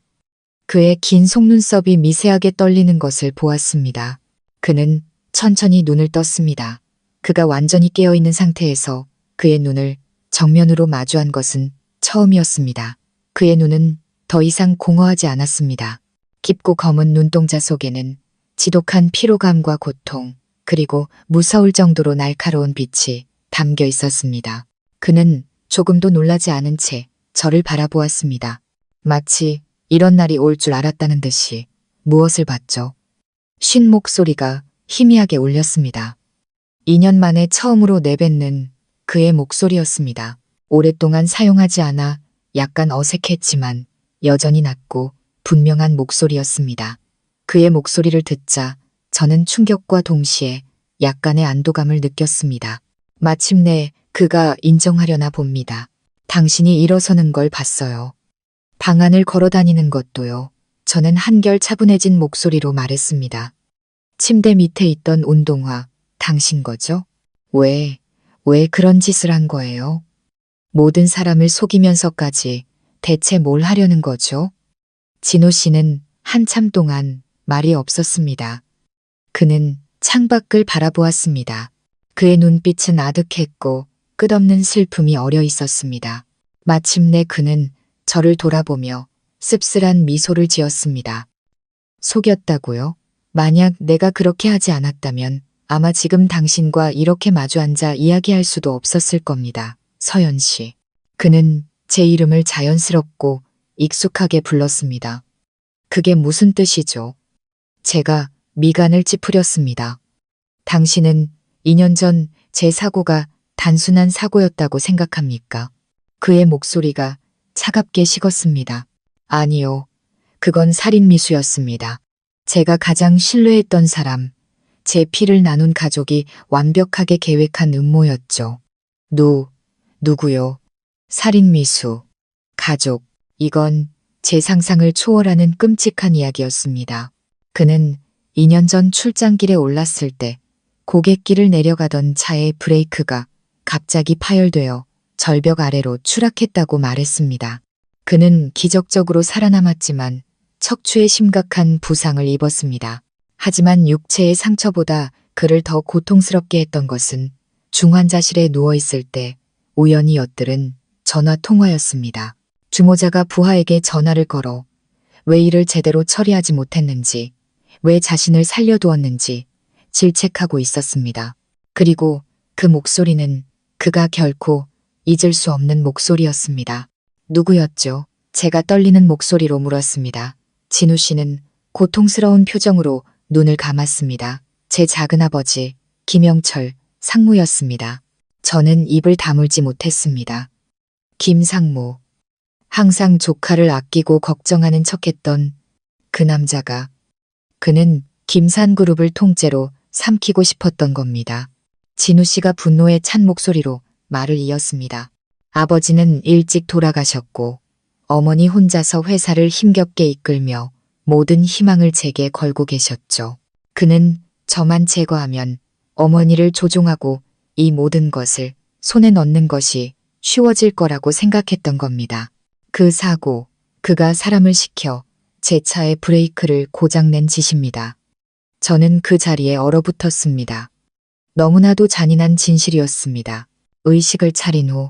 그의 긴 속눈썹이 미세하게 떨리는 것을 보았습니다. 그는 천천히 눈을 떴습니다. 그가 완전히 깨어있는 상태에서 그의 눈을 정면으로 마주한 것은 처음이었습니다. 그의 눈은 더 이상 공허하지 않았습니다. 깊고 검은 눈동자 속에는 지독한 피로감과 고통, 그리고 무서울 정도로 날카로운 빛이 담겨 있었습니다. 그는 조금도 놀라지 않은 채 저를 바라보았습니다. 마치 이런 날이 올 줄 알았다는 듯이. 무엇을 봤죠? 쉰 목소리가 희미하게 울렸습니다. 2년 만에 처음으로 내뱉는 그의 목소리였습니다. 오랫동안 사용하지 않아 약간 어색했지만 여전히 낮고 분명한 목소리였습니다. 그의 목소리를 듣자 저는 충격과 동시에 약간의 안도감을 느꼈습니다. 마침내 그가 인정하려나 봅니다. 당신이 일어서는 걸 봤어요. 방 안을 걸어 다니는 것도요. 저는 한결 차분해진 목소리로 말했습니다. 침대 밑에 있던 운동화, 당신 거죠? 왜 그런 짓을 한 거예요? 모든 사람을 속이면서까지 대체 뭘 하려는 거죠? 진호 씨는 한참 동안 말이 없었습니다. 그는 창밖을 바라보았습니다. 그의 눈빛은 아득했고 끝없는 슬픔이 어려 있었습니다. 마침내 그는 저를 돌아보며 씁쓸한 미소를 지었습니다. 속였다고요? 만약 내가 그렇게 하지 않았다면 아마 지금 당신과 이렇게 마주 앉아 이야기할 수도 없었을 겁니다. 서연 씨. 그는 제 이름을 자연스럽고 익숙하게 불렀습니다. 그게 무슨 뜻이죠? 제가 미간을 찌푸렸습니다. 당신은 2년 전 제 사고가 단순한 사고였다고 생각합니까? 그의 목소리가 차갑게 식었습니다. 아니요. 그건 살인미수였습니다. 제가 가장 신뢰했던 사람, 제 피를 나눈 가족이 완벽하게 계획한 음모였죠. 누구요? 살인미수, 가족, 이건 제 상상을 초월하는 끔찍한 이야기였습니다. 그는 2년 전 출장길에 올랐을 때 고갯길을 내려가던 차의 브레이크가 갑자기 파열되어 절벽 아래로 추락했다고 말했습니다. 그는 기적적으로 살아남았지만 척추에 심각한 부상을 입었습니다. 하지만 육체의 상처보다 그를 더 고통스럽게 했던 것은 중환자실에 누워있을 때 우연히 엿들은 전화 통화였습니다. 주모자가 부하에게 전화를 걸어 왜 일을 제대로 처리하지 못했는지, 왜 자신을 살려두었는지 질책하고 있었습니다. 그리고 그 목소리는 그가 결코 잊을 수 없는 목소리였습니다. 누구였죠? 제가 떨리는 목소리로 물었습니다. 진우 씨는 고통스러운 표정으로 눈을 감았습니다. 제 작은아버지 김영철 상무였습니다. 저는 입을 다물지 못했습니다. 김상무. 항상 조카를 아끼고 걱정하는 척했던 그 남자가, 그는 김산그룹을 통째로 삼키고 싶었던 겁니다. 진우 씨가 분노에 찬 목소리로 말을 이었습니다. 아버지는 일찍 돌아가셨고 어머니 혼자서 회사를 힘겹게 이끌며 모든 희망을 제게 걸고 계셨죠. 그는 저만 제거하면 어머니를 조종하고 이 모든 것을 손에 넣는 것이 쉬워질 거라고 생각했던 겁니다. 그 사고, 그가 사람을 시켜 제 차의 브레이크를 고장낸 짓입니다. 저는 그 자리에 얼어붙었습니다. 너무나도 잔인한 진실이었습니다. 의식을 차린 후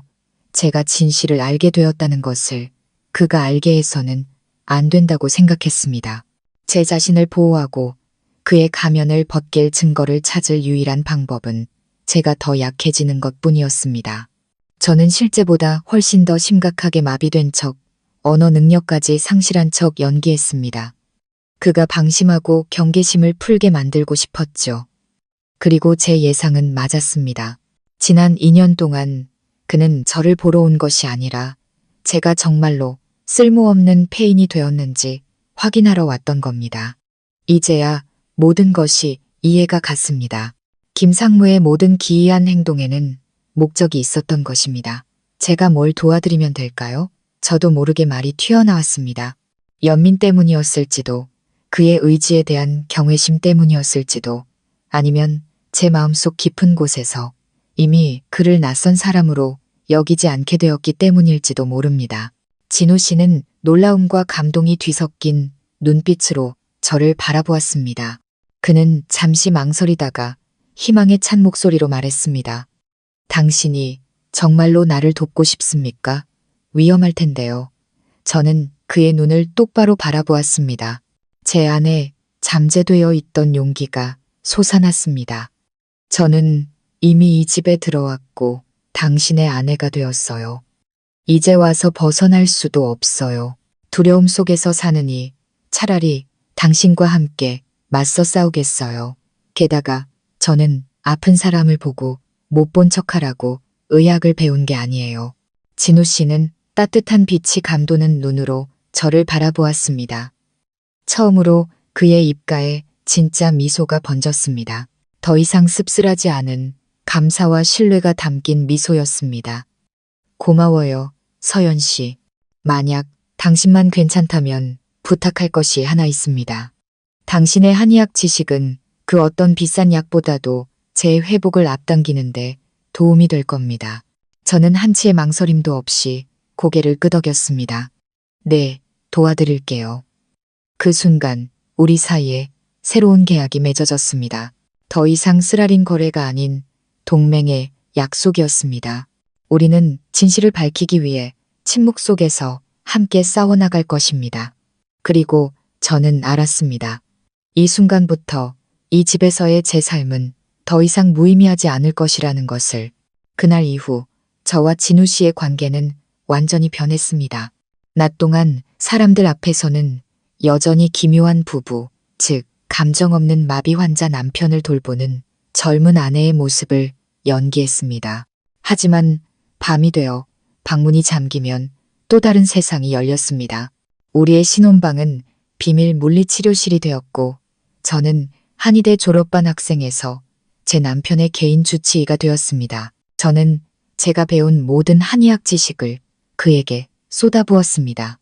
제가 진실을 알게 되었다는 것을 그가 알게 해서는 안 된다고 생각했습니다. 제 자신을 보호하고 그의 가면을 벗길 증거를 찾을 유일한 방법은 제가 더 약해지는 것뿐이었습니다. 저는 실제보다 훨씬 더 심각하게 마비된 척, 언어 능력까지 상실한 척 연기했습니다. 그가 방심하고 경계심을 풀게 만들고 싶었죠. 그리고 제 예상은 맞았습니다. 지난 2년 동안 그는 저를 보러 온 것이 아니라 제가 정말로 쓸모없는 폐인이 되었는지 확인하러 왔던 겁니다. 이제야 모든 것이 이해가 갔습니다. 김상무의 모든 기이한 행동에는 목적이 있었던 것입니다. 제가 뭘 도와드리면 될까요? 저도 모르게 말이 튀어나왔습니다. 연민 때문이었을지도, 그의 의지에 대한 경외심 때문이었을지도, 아니면 제 마음속 깊은 곳에서 이미 그를 낯선 사람으로 여기지 않게 되었기 때문일지도 모릅니다. 진우 씨는 놀라움과 감동이 뒤섞인 눈빛으로 저를 바라보았습니다. 그는 잠시 망설이다가 희망에 찬 목소리로 말했습니다. 당신이 정말로 나를 돕고 싶습니까? 위험할 텐데요. 저는 그의 눈을 똑바로 바라보았습니다. 제 안에 잠재되어 있던 용기가 솟아났습니다. 저는 이미 이 집에 들어왔고 당신의 아내가 되었어요. 이제 와서 벗어날 수도 없어요. 두려움 속에서 사느니 차라리 당신과 함께 맞서 싸우겠어요. 게다가 저는 아픈 사람을 보고 못 본 척하라고 의학을 배운 게 아니에요. 진우 씨는 따뜻한 빛이 감도는 눈으로 저를 바라보았습니다. 처음으로 그의 입가에 진짜 미소가 번졌습니다. 더 이상 씁쓸하지 않은 감사와 신뢰가 담긴 미소였습니다. 고마워요, 서연 씨. 만약 당신만 괜찮다면 부탁할 것이 하나 있습니다. 당신의 한의학 지식은 그 어떤 비싼 약보다도 제 회복을 앞당기는데 도움이 될 겁니다. 저는 한치의 망설임도 없이 고개를 끄덕였습니다. 네, 도와드릴게요. 그 순간 우리 사이에 새로운 계약이 맺어졌습니다. 더 이상 쓰라린 거래가 아닌 동맹의 약속이었습니다. 우리는 진실을 밝히기 위해 침묵 속에서 함께 싸워나갈 것입니다. 그리고 저는 알았습니다. 이 순간부터 이 집에서의 제 삶은 더 이상 무의미하지 않을 것이라는 것을. 그날 이후 저와 진우 씨의 관계는 완전히 변했습니다. 낮 동안 사람들 앞에서는 여전히 기묘한 부부, 즉 감정 없는 마비 환자 남편을 돌보는 젊은 아내의 모습을 연기했습니다. 하지만 밤이 되어 방문이 잠기면 또 다른 세상이 열렸습니다. 우리의 신혼방은 비밀 물리치료실이 되었고 저는 한의대 졸업반 학생에서 제 남편의 개인 주치의가 되었습니다. 저는 제가 배운 모든 한의학 지식을 그에게 쏟아부었습니다.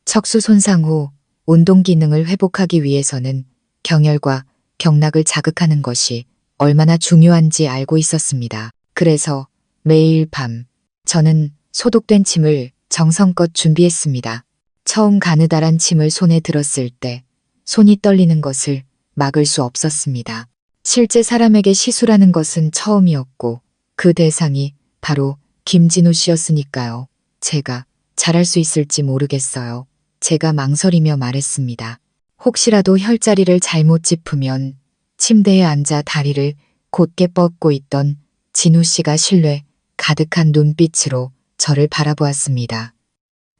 척수 손상 후 운동 기능을 회복하기 위해서는 경혈과 경락을 자극하는 것이 얼마나 중요한지 알고 있었습니다. 그래서 매일 밤 저는 소독된 침을 정성껏 준비했습니다. 처음 가느다란 침을 손에 들었을 때 손이 떨리는 것을 막을 수 없었습니다. 실제 사람에게 시술하는 것은 처음이었고 그 대상이 바로 김진우 씨였으니까요. 제가 잘할 수 있을지 모르겠어요. 제가 망설이며 말했습니다. 혹시라도 혈자리를 잘못 짚으면 침대에 앉아 다리를 곧게 뻗고 있던 진우 씨가 신뢰 가득한 눈빛으로 저를 바라보았습니다.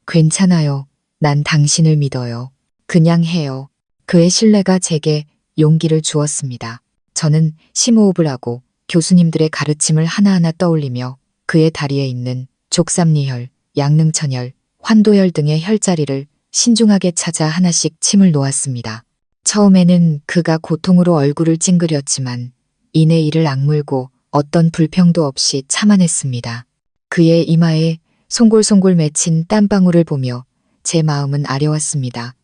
괜찮아요. 난 당신을 믿어요. 그냥 해요. 그의 신뢰가 제게 용기를 주었습니다. 저는 심호흡을 하고 교수님들의 가르침을 하나하나 떠올리며 그의 다리에 있는 족삼리혈, 양릉천혈, 환도혈 등의 혈자리를 신중하게 찾아 하나씩 침을 놓았습니다. 처음에는 그가 고통으로 얼굴을 찡그렸지만 이내 이를 악물고 어떤 불평도 없이 참아냈습니다. 그의 이마에 송골송골 맺힌 땀방울을 보며 제 마음은 아려왔습니다.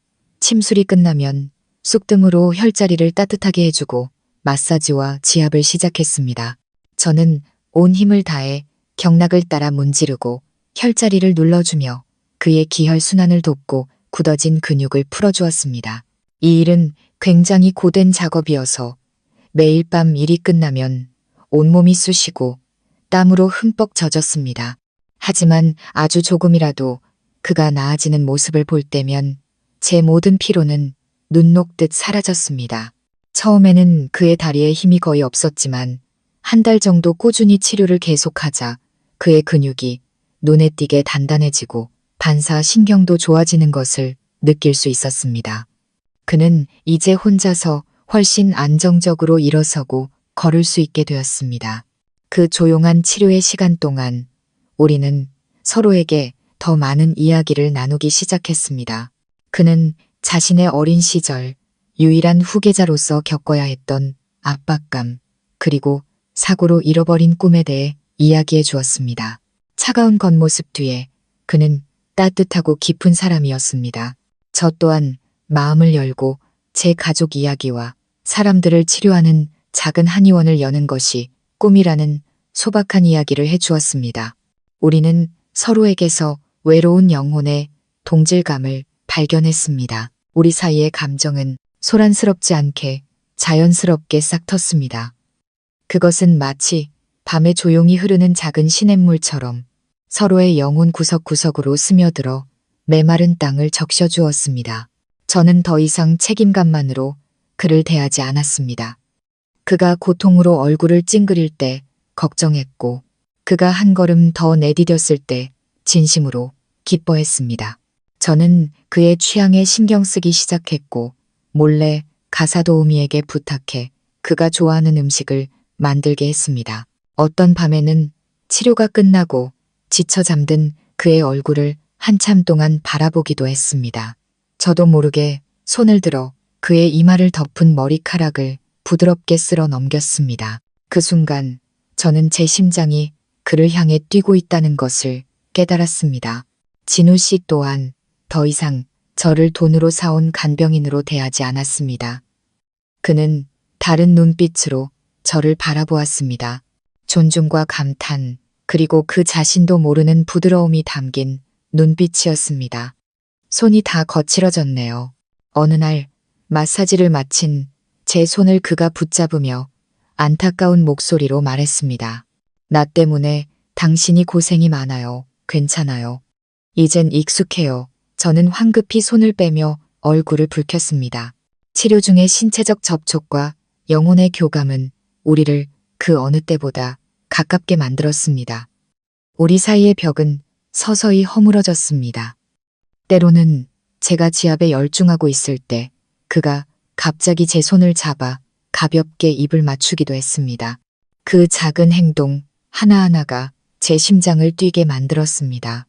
침술이 끝나면 쑥뜸으로 혈자리를 따뜻하게 해주고 마사지와 지압을 시작했습니다. 저는 온 힘을 다해 경락을 따라 문지르고 혈자리를 눌러주며 그의 기혈 순환을 돕고 굳어진 근육을 풀어주었습니다. 이 일은 굉장히 고된 작업이어서 매일 밤 일이 끝나면 온몸이 쑤시고 땀으로 흠뻑 젖었습니다. 하지만 아주 조금이라도 그가 나아지는 모습을 볼 때면 제 모든 피로는 눈 녹듯 사라졌습니다. 처음에는 그의 다리에 힘이 거의 없었지만 한 달 정도 꾸준히 치료를 계속하자 그의 근육이 눈에 띄게 단단해지고 반사 신경도 좋아지는 것을 느낄 수 있었습니다. 그는 이제 혼자서 훨씬 안정적으로 일어서고 걸을 수 있게 되었습니다. 그 조용한 치료의 시간 동안 우리는 서로에게 더 많은 이야기를 나누기 시작했습니다. 그는 자신의 어린 시절 유일한 후계자로서 겪어야 했던 압박감, 그리고 사고로 잃어버린 꿈에 대해 이야기해 주었습니다. 차가운 겉모습 뒤에 그는 따뜻하고 깊은 사람이었습니다. 저 또한 마음을 열고 제 가족 이야기와 사람들을 치료하는 작은 한의원을 여는 것이 꿈이라는 소박한 이야기를 해주었습니다. 우리는 서로에게서 외로운 영혼의 동질감을 발견했습니다. 우리 사이의 감정은 소란스럽지 않게 자연스럽게 싹 텄습니다. 그것은 마치 밤에 조용히 흐르는 작은 시냇물처럼 서로의 영혼 구석구석으로 스며들어 메마른 땅을 적셔주었습니다. 저는 더 이상 책임감만으로 그를 대하지 않았습니다. 그가 고통으로 얼굴을 찡그릴 때 걱정했고, 그가 한 걸음 더 내디뎠을 때 진심으로 기뻐했습니다. 저는 그의 취향에 신경 쓰기 시작했고, 몰래 가사 도우미에게 부탁해 그가 좋아하는 음식을 만들게 했습니다. 어떤 밤에는 치료가 끝나고 지쳐 잠든 그의 얼굴을 한참 동안 바라보기도 했습니다. 저도 모르게 손을 들어 그의 이마를 덮은 머리카락을 부드럽게 쓸어 넘겼습니다. 그 순간 저는 제 심장이 그를 향해 뛰고 있다는 것을 깨달았습니다. 진우 씨 또한 더 이상 저를 돈으로 사온 간병인으로 대하지 않았습니다. 그는 다른 눈빛으로 저를 바라보았습니다. 존중과 감탄, 그리고 그 자신도 모르는 부드러움이 담긴 눈빛이었습니다. 손이 다 거칠어졌네요. 어느 날 마사지를 마친 제 손을 그가 붙잡으며 안타까운 목소리로 말했습니다. 나 때문에 당신이 고생이 많아요. 괜찮아요. 이젠 익숙해요. 저는 황급히 손을 빼며 얼굴을 붉혔습니다. 치료 중의 신체적 접촉과 영혼의 교감은 우리를 그 어느 때보다 가깝게 만들었습니다. 우리 사이의 벽은 서서히 허물어졌습니다. 때로는 제가 지압에 열중하고 있을 때 그가 갑자기 제 손을 잡아 가볍게 입을 맞추기도 했습니다. 그 작은 행동 하나하나가 제 심장을 뛰게 만들었습니다.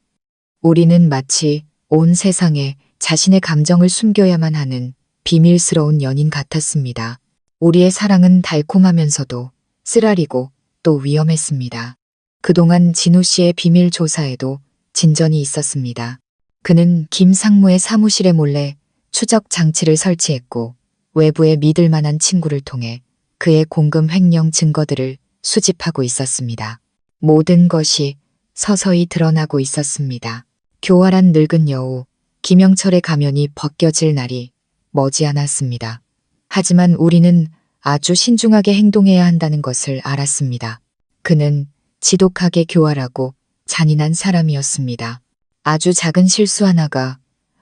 우리는 마치 온 세상에 자신의 감정을 숨겨야만 하는 비밀스러운 연인 같았습니다. 우리의 사랑은 달콤하면서도 쓰라리고 또 위험했습니다. 그동안 진우 씨의 비밀 조사에도 진전이 있었습니다. 그는 김 상무의 사무실에 몰래 추적 장치를 설치했고 외부의 믿을 만한 친구를 통해 그의 공금 횡령 증거들을 수집하고 있었습니다. 모든 것이 서서히 드러나고 있었습니다. 교활한 늙은 여우 김영철의 가면이 벗겨질 날이 머지않았습니다. 하지만 우리는 아주 신중하게 행동해야 한다는 것을 알았습니다. 그는 지독하게 교활하고 잔인한 사람이었습니다. 아주 작은 실수 하나가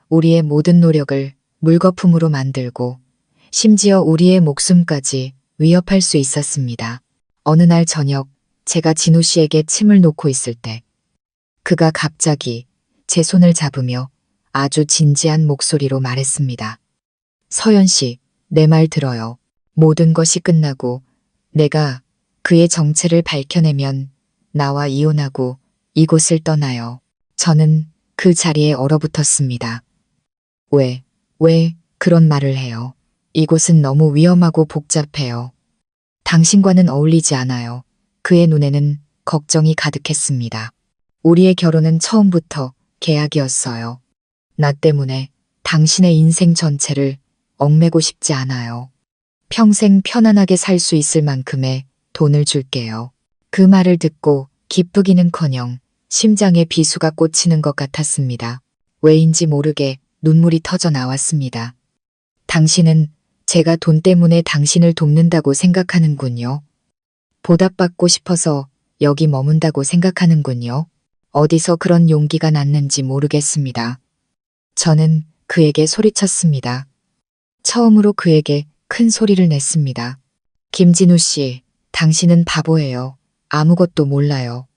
우리의 모든 노력을 물거품으로 만들고 심지어 우리의 목숨까지 위협할 수 있었습니다. 어느 날 저녁 제가 진우 씨에게 침을 놓고 있을 때 그가 갑자기 제 손을 잡으며 아주 진지한 목소리로 말했습니다. 서연 씨, 내 말 들어요. 모든 것이 끝나고 내가 그의 정체를 밝혀내면 나와 이혼하고 이곳을 떠나요. 저는 그 자리에 얼어붙었습니다. 왜 그런 말을 해요? 이곳은 너무 위험하고 복잡해요. 당신과는 어울리지 않아요. 그의 눈에는 걱정이 가득했습니다. 우리의 결혼은 처음부터 계약이었어요. 나 때문에 당신의 인생 전체를 얽매고 싶지 않아요. 평생 편안하게 살 수 있을 만큼의 돈을 줄게요. 그 말을 듣고 기쁘기는커녕 심장에 비수가 꽂히는 것 같았습니다. 왜인지 모르게 눈물이 터져 나왔습니다. 당신은 제가 돈 때문에 당신을 돕는다고 생각하는군요. 보답받고 싶어서 여기 머문다고 생각하는군요. 어디서 그런 용기가 났는지 모르겠습니다. 저는 그에게 소리쳤습니다. 처음으로 그에게 큰 소리를 냈습니다. 김진우 씨, 당신은 바보예요. 아무것도 몰라요.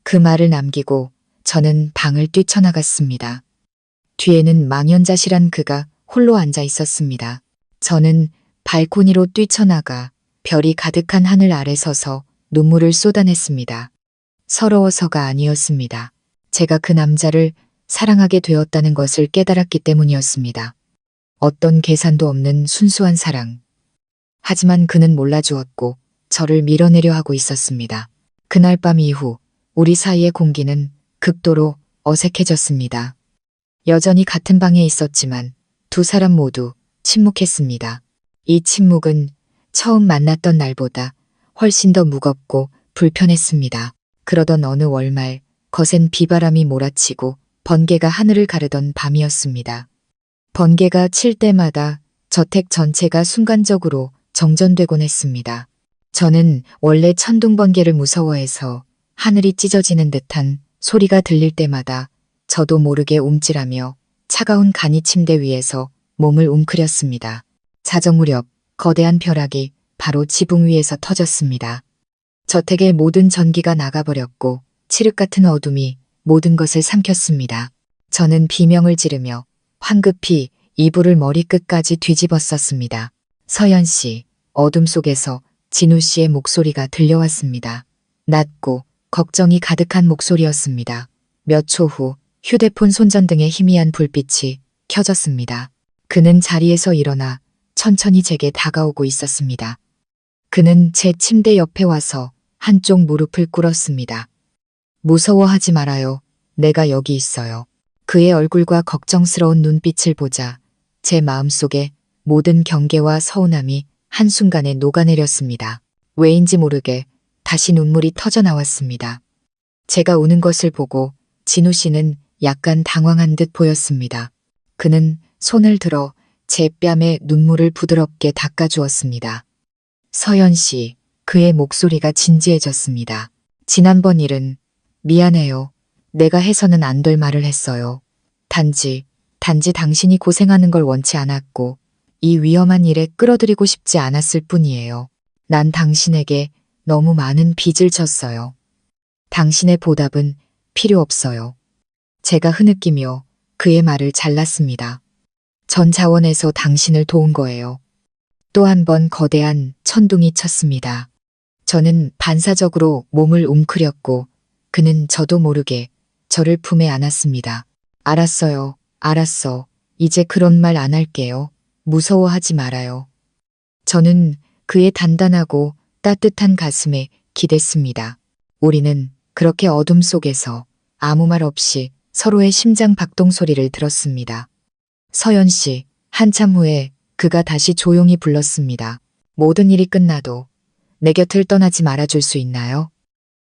그 말을 남기고 저는 방을 뛰쳐나갔습니다. 뒤에는 망연자실한 그가 홀로 앉아 있었습니다. 저는 발코니로 뛰쳐나가 별이 가득한 하늘 아래 서서 눈물을 쏟아냈습니다. 서러워서가 아니었습니다. 제가 그 남자를 사랑하게 되었다는 것을 깨달았기 때문이었습니다. 어떤 계산도 없는 순수한 사랑. 하지만 그는 몰라주었고 저를 밀어내려 하고 있었습니다. 그날 밤 이후 우리 사이의 공기는 극도로 어색해졌습니다. 여전히 같은 방에 있었지만 두 사람 모두 침묵했습니다. 이 침묵은 처음 만났던 날보다 훨씬 더 무겁고 불편했습니다. 그러던 어느 월말 거센 비바람이 몰아치고 번개가 하늘을 가르던 밤이었습니다. 번개가 칠 때마다 저택 전체가 순간적으로 정전되곤 했습니다. 저는 원래 천둥번개를 무서워해서 하늘이 찢어지는 듯한 소리가 들릴 때마다 저도 모르게 움찔하며 차가운 간이 침대 위에서 몸을 웅크렸습니다. 자정 무렵 거대한 벼락이 바로 지붕 위에서 터졌습니다. 저택의 모든 전기가 나가버렸고 칠흑 같은 어둠이 모든 것을 삼켰습니다. 저는 비명을 지르며 황급히 이불을 머리끝까지 뒤집었었습니다. 서연 씨, 어둠 속에서 진우 씨의 목소리가 들려왔습니다. 낮고 걱정이 가득한 목소리였습니다. 몇 초 후 휴대폰 손전등의 희미한 불빛이 켜졌습니다. 그는 자리에서 일어나 천천히 제게 다가오고 있었습니다. 그는 제 침대 옆에 와서 한쪽 무릎을 꿇었습니다. 무서워하지 말아요. 내가 여기 있어요. 그의 얼굴과 걱정스러운 눈빛을 보자 제 마음속에 모든 경계와 서운함이 한순간에 녹아내렸습니다. 왜인지 모르게 다시 눈물이 터져 나왔습니다. 제가 우는 것을 보고 진우 씨는 약간 당황한 듯 보였습니다. 그는 손을 들어 제 뺨에 눈물을 부드럽게 닦아주었습니다. 서연 씨, 그의 목소리가 진지해졌습니다. 지난번 일은 미안해요. 내가 해서는 안 될 말을 했어요. 단지 당신이 고생하는 걸 원치 않았고 이 위험한 일에 끌어들이고 싶지 않았을 뿐이에요. 난 당신에게 너무 많은 빚을 졌어요. 당신의 보답은 필요 없어요. 제가 흐느끼며 그의 말을 잘랐습니다. 전 자원에서 당신을 도운 거예요. 또 한 번 거대한 천둥이 쳤습니다. 저는 반사적으로 몸을 웅크렸고 그는 저도 모르게 저를 품에 안았습니다. 알았어요. 알았어. 이제 그런 말 안 할게요. 무서워하지 말아요. 저는 그의 단단하고 따뜻한 가슴에 기댔습니다. 우리는 그렇게 어둠 속에서 아무 말 없이 서로의 심장 박동 소리를 들었습니다. 서연 씨, 한참 후에 그가 다시 조용히 불렀습니다. 모든 일이 끝나도 내 곁을 떠나지 말아줄 수 있나요?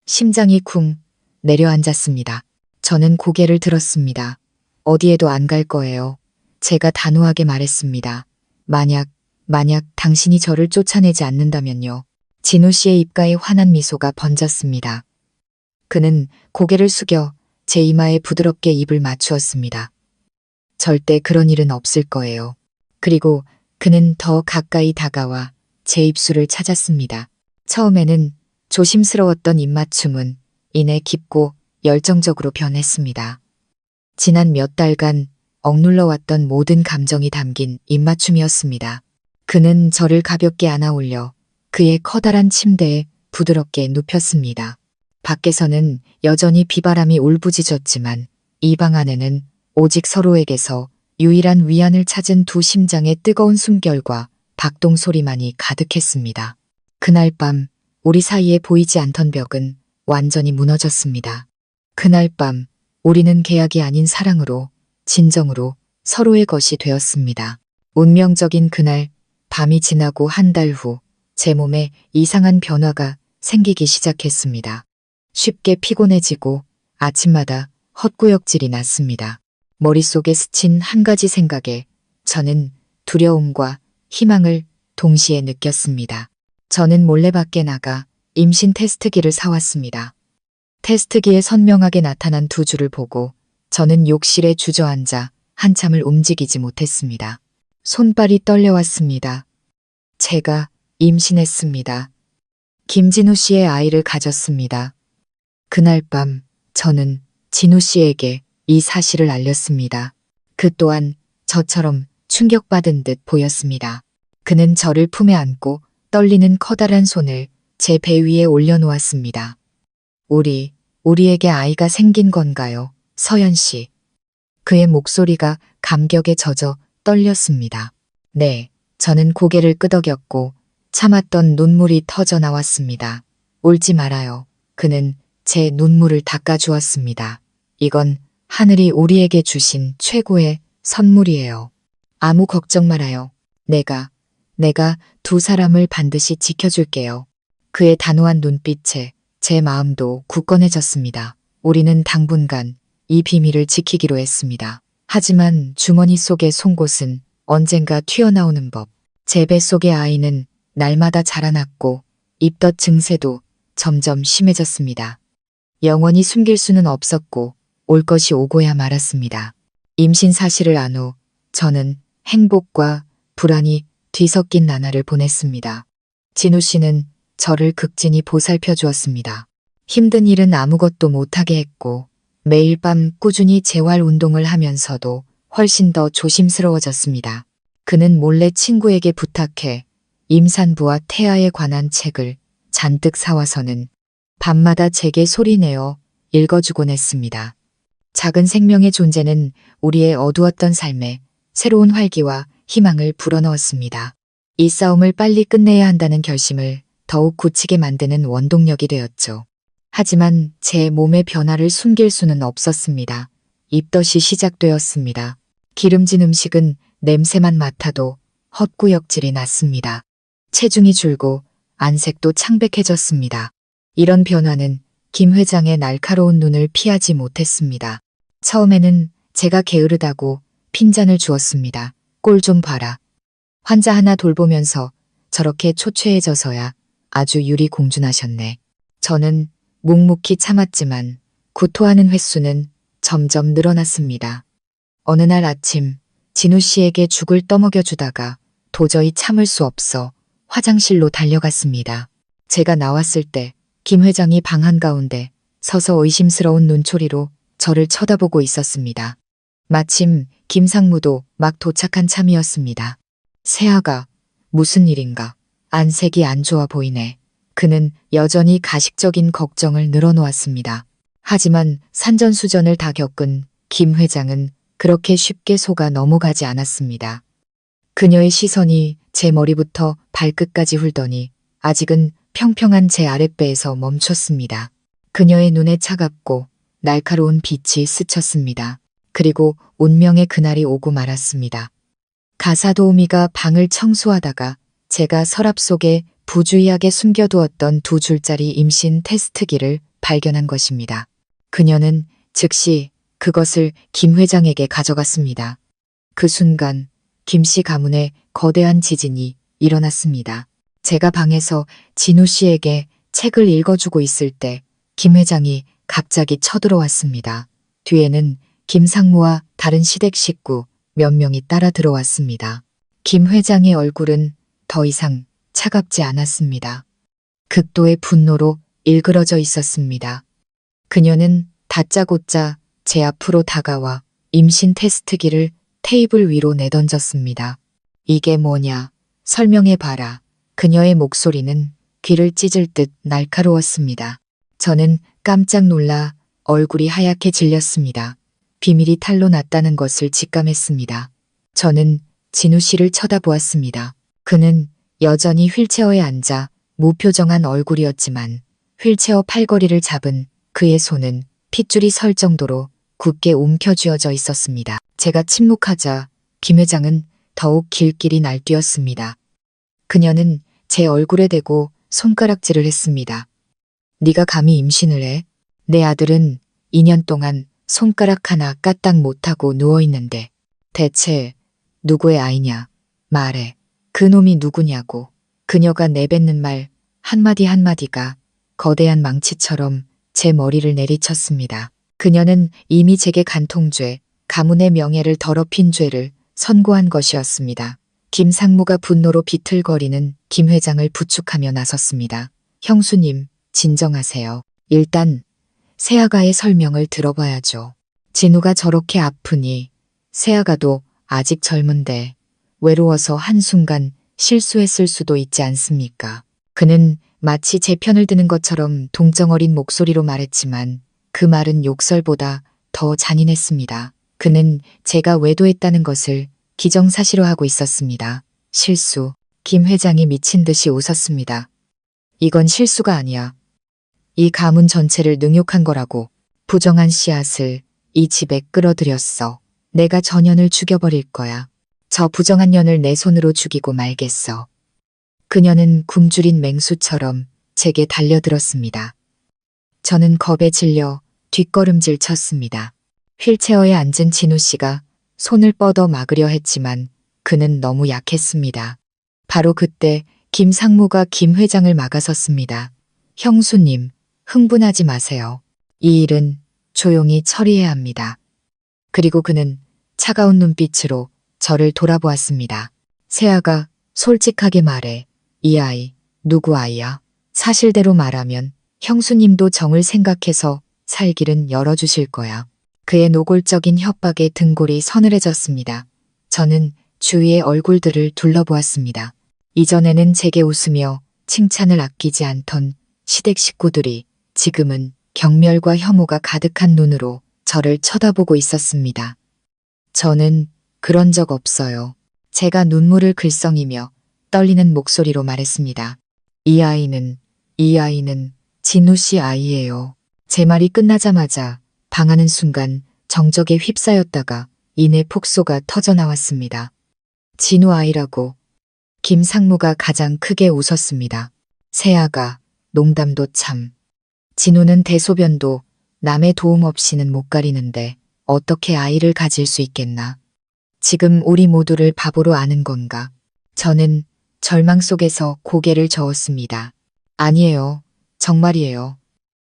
심장이 쿵 내려앉았습니다. 저는 고개를 들었습니다. 어디에도 안 갈 거예요. 제가 단호하게 말했습니다. 만약 당신이 저를 쫓아내지 않는다면요. 진우 씨의 입가에 환한 미소가 번졌습니다. 그는 고개를 숙여 제 이마에 부드럽게 입을 맞추었습니다. 절대 그런 일은 없을 거예요. 그리고 그는 더 가까이 다가와 제 입술을 찾았습니다. 처음에는 조심스러웠던 입맞춤은 이내 깊고 열정적으로 변했습니다. 지난 몇 달간 억눌러왔던 모든 감정이 담긴 입맞춤이었습니다. 그는 저를 가볍게 안아 올려 그의 커다란 침대에 부드럽게 눕혔습니다. 밖에서는 여전히 비바람이 울부짖었지만 이 방 안에는 오직 서로에게서 유일한 위안을 찾은 두 심장의 뜨거운 숨결과 박동 소리만이 가득했습니다. 그날 밤 우리 사이에 보이지 않던 벽은 완전히 무너졌습니다. 그날 밤 우리는 계약이 아닌 사랑으로, 진정으로 서로의 것이 되었습니다. 운명적인 그날 밤이 지나고 한 달 후 제 몸에 이상한 변화가 생기기 시작했습니다. 쉽게 피곤해지고 아침마다 헛구역질이 났습니다. 머릿속에 스친 한 가지 생각에 저는 두려움과 희망을 동시에 느꼈습니다. 저는 몰래 밖에 나가 임신 테스트기를 사왔습니다. 테스트기에 선명하게 나타난 두 줄을 보고 저는 욕실에 주저앉아 한참을 움직이지 못했습니다. 손발이 떨려왔습니다. 제가 임신했습니다. 김진우 씨의 아이를 가졌습니다. 그날 밤 저는 진우 씨에게 이 사실을 알렸습니다. 그 또한 저처럼 충격받은 듯 보였습니다. 그는 저를 품에 안고 떨리는 커다란 손을 제 배 위에 올려놓았습니다. 우리에게 아이가 생긴 건가요? 서연 씨. 그의 목소리가 감격에 젖어 떨렸습니다. 네, 저는 고개를 끄덕였고 참았던 눈물이 터져 나왔습니다. 울지 말아요. 그는 제 눈물을 닦아주었습니다. 이건 하늘이 우리에게 주신 최고의 선물이에요. 아무 걱정 말아요. 내가 두 사람을 반드시 지켜줄게요. 그의 단호한 눈빛에 제 마음도 굳건해졌습니다. 우리는 당분간 이 비밀을 지키기로 했습니다. 하지만 주머니 속의 송곳은 언젠가 튀어나오는 법. 제 뱃속의 아이는 날마다 자라났고 입덧 증세도 점점 심해졌습니다. 영원히 숨길 수는 없었고 올 것이 오고야 말았습니다. 임신 사실을 안 후 저는 행복과 불안이 뒤섞인 나날을 보냈습니다. 진우 씨는 저를 극진히 보살펴 주었습니다. 힘든 일은 아무것도 못하게 했고 매일 밤 꾸준히 재활 운동을 하면서도 훨씬 더 조심스러워졌습니다. 그는 몰래 친구에게 부탁해 임산부와 태아에 관한 책을 잔뜩 사와서는 밤마다 제게 소리내어 읽어주곤 했습니다. 작은 생명의 존재는 우리의 어두웠던 삶에 새로운 활기와 희망을 불어넣었습니다. 이 싸움을 빨리 끝내야 한다는 결심을 더욱 굳히게 만드는 원동력이 되었죠. 하지만 제 몸의 변화를 숨길 수는 없었습니다. 입덧이 시작되었습니다. 기름진 음식은 냄새만 맡아도 헛구역질이 났습니다. 체중이 줄고 안색도 창백해졌습니다. 이런 변화는 김 회장의 날카로운 눈을 피하지 못했습니다. 처음에는 제가 게으르다고 핀잔을 주었습니다. 꼴 좀 봐라. 환자 하나 돌보면서 저렇게 초췌해져서야 아주 유리공준하셨네. 저는 묵묵히 참았지만 구토하는 횟수는 점점 늘어났습니다. 어느 날 아침 진우 씨에게 죽을 떠먹여 주다가 도저히 참을 수 없어 화장실로 달려갔습니다. 제가 나왔을 때 김 회장이 방 한가운데 서서 의심스러운 눈초리로 저를 쳐다보고 있었습니다. 마침 김상무도 막 도착한 참이었습니다. 세아가 무슨 일인가? 안색이 안 좋아 보이네. 그는 여전히 가식적인 걱정을 늘어놓았습니다. 하지만 산전수전을 다 겪은 김 회장은 그렇게 쉽게 속아 넘어가지 않았습니다. 그녀의 시선이 제 머리부터 발끝까지 훑더니 아직은 평평한 제 아랫배에서 멈췄습니다. 그녀의 눈에 차갑고 날카로운 빛이 스쳤습니다. 그리고 운명의 그날이 오고 말았습니다. 가사 도우미가 방을 청소하다가 제가 서랍 속에 부주의하게 숨겨두었던 두 줄짜리 임신 테스트기를 발견한 것입니다. 그녀는 즉시 그것을 김 회장에게 가져갔습니다. 그 순간 김 씨 가문에 거대한 지진이 일어났습니다. 제가 방에서 진우 씨에게 책을 읽어주고 있을 때 김 회장이 갑자기 쳐들어왔습니다. 뒤에는 김상무와 다른 시댁 식구 몇 명이 따라 들어왔습니다. 김 회장의 얼굴은 더 이상 차갑지 않았습니다. 극도의 분노로 일그러져 있었습니다. 그녀는 다짜고짜 제 앞으로 다가와 임신 테스트기를 테이블 위로 내던졌습니다. 이게 뭐냐? 설명해봐라. 그녀의 목소리는 귀를 찢을 듯 날카로웠습니다. 저는 깜짝 놀라 얼굴이 하얗게 질렸습니다. 비밀이 탄로났다는 것을 직감했습니다. 저는 진우 씨를 쳐다보았습니다. 그는 여전히 휠체어에 앉아 무표정한 얼굴이었지만 휠체어 팔걸이를 잡은 그의 손은 핏줄이 설 정도로 굳게 움켜쥐어져 있었습니다. 제가 침묵하자 김 회장은 더욱 길길이 날뛰었습니다. 그녀는 제 얼굴에 대고 손가락질을 했습니다. 네가 감히 임신을 해? 내 아들은 2년 동안 손가락 하나 까딱 못하고 누워있는데 대체 누구의 아이냐? 말해. 그 놈이 누구냐고. 그녀가 내뱉는 말 한마디 한마디가 거대한 망치처럼 제 머리를 내리쳤습니다. 그녀는 이미 제게 간통죄, 가문의 명예를 더럽힌 죄를 선고한 것이었습니다. 김상무가 분노로 비틀거리는 김 회장을 부축하며 나섰습니다. 형수님, 진정하세요. 일단 세아가의 설명을 들어봐야죠. 진우가 저렇게 아프니 세아가도 아직 젊은데 외로워서 한순간 실수했을 수도 있지 않습니까? 그는 마치 제 편을 드는 것처럼 동정어린 목소리로 말했지만 그 말은 욕설보다 더 잔인했습니다. 그는 제가 외도했다는 것을 기정사실화하고 있었습니다. 실수. 김 회장이 미친 듯이 웃었습니다. 이건 실수가 아니야. 이 가문 전체를 능욕한 거라고. 부정한 씨앗을 이 집에 끌어들였어. 내가 저 년을 죽여버릴 거야. 저 부정한 년을 내 손으로 죽이고 말겠어. 그녀는 굶주린 맹수처럼 제게 달려들었습니다. 저는 겁에 질려 뒷걸음질 쳤습니다. 휠체어에 앉은 진우 씨가 손을 뻗어 막으려 했지만 그는 너무 약했습니다. 바로 그때 김상무가 김 회장을 막아섰습니다. 형수님, 흥분하지 마세요. 이 일은 조용히 처리해야 합니다. 그리고 그는 차가운 눈빛으로 저를 돌아보았습니다. 세아가 솔직하게 말해. 이 아이, 누구 아이야? 사실대로 말하면 형수님도 정을 생각해서 살 길은 열어주실 거야. 그의 노골적인 협박에 등골이 서늘해졌습니다. 저는 주위의 얼굴들을 둘러보았습니다. 이전에는 제게 웃으며 칭찬을 아끼지 않던 시댁 식구들이 지금은 경멸과 혐오가 가득한 눈으로 저를 쳐다보고 있었습니다. 저는 그런 적 없어요. 제가 눈물을 글썽이며 떨리는 목소리로 말했습니다. 이 아이는 진우 씨 아이예요. 제 말이 끝나자마자 방하는 순간 정적에 휩싸였다가 이내 폭소가 터져나왔습니다. 진우 아이라고. 김상무가 가장 크게 웃었습니다. 세아가 농담도 참. 진우는 대소변도 남의 도움 없이는 못 가리는데 어떻게 아이를 가질 수 있겠나. 지금 우리 모두를 바보로 아는 건가. 저는 절망 속에서 고개를 저었습니다. 아니에요. 정말이에요.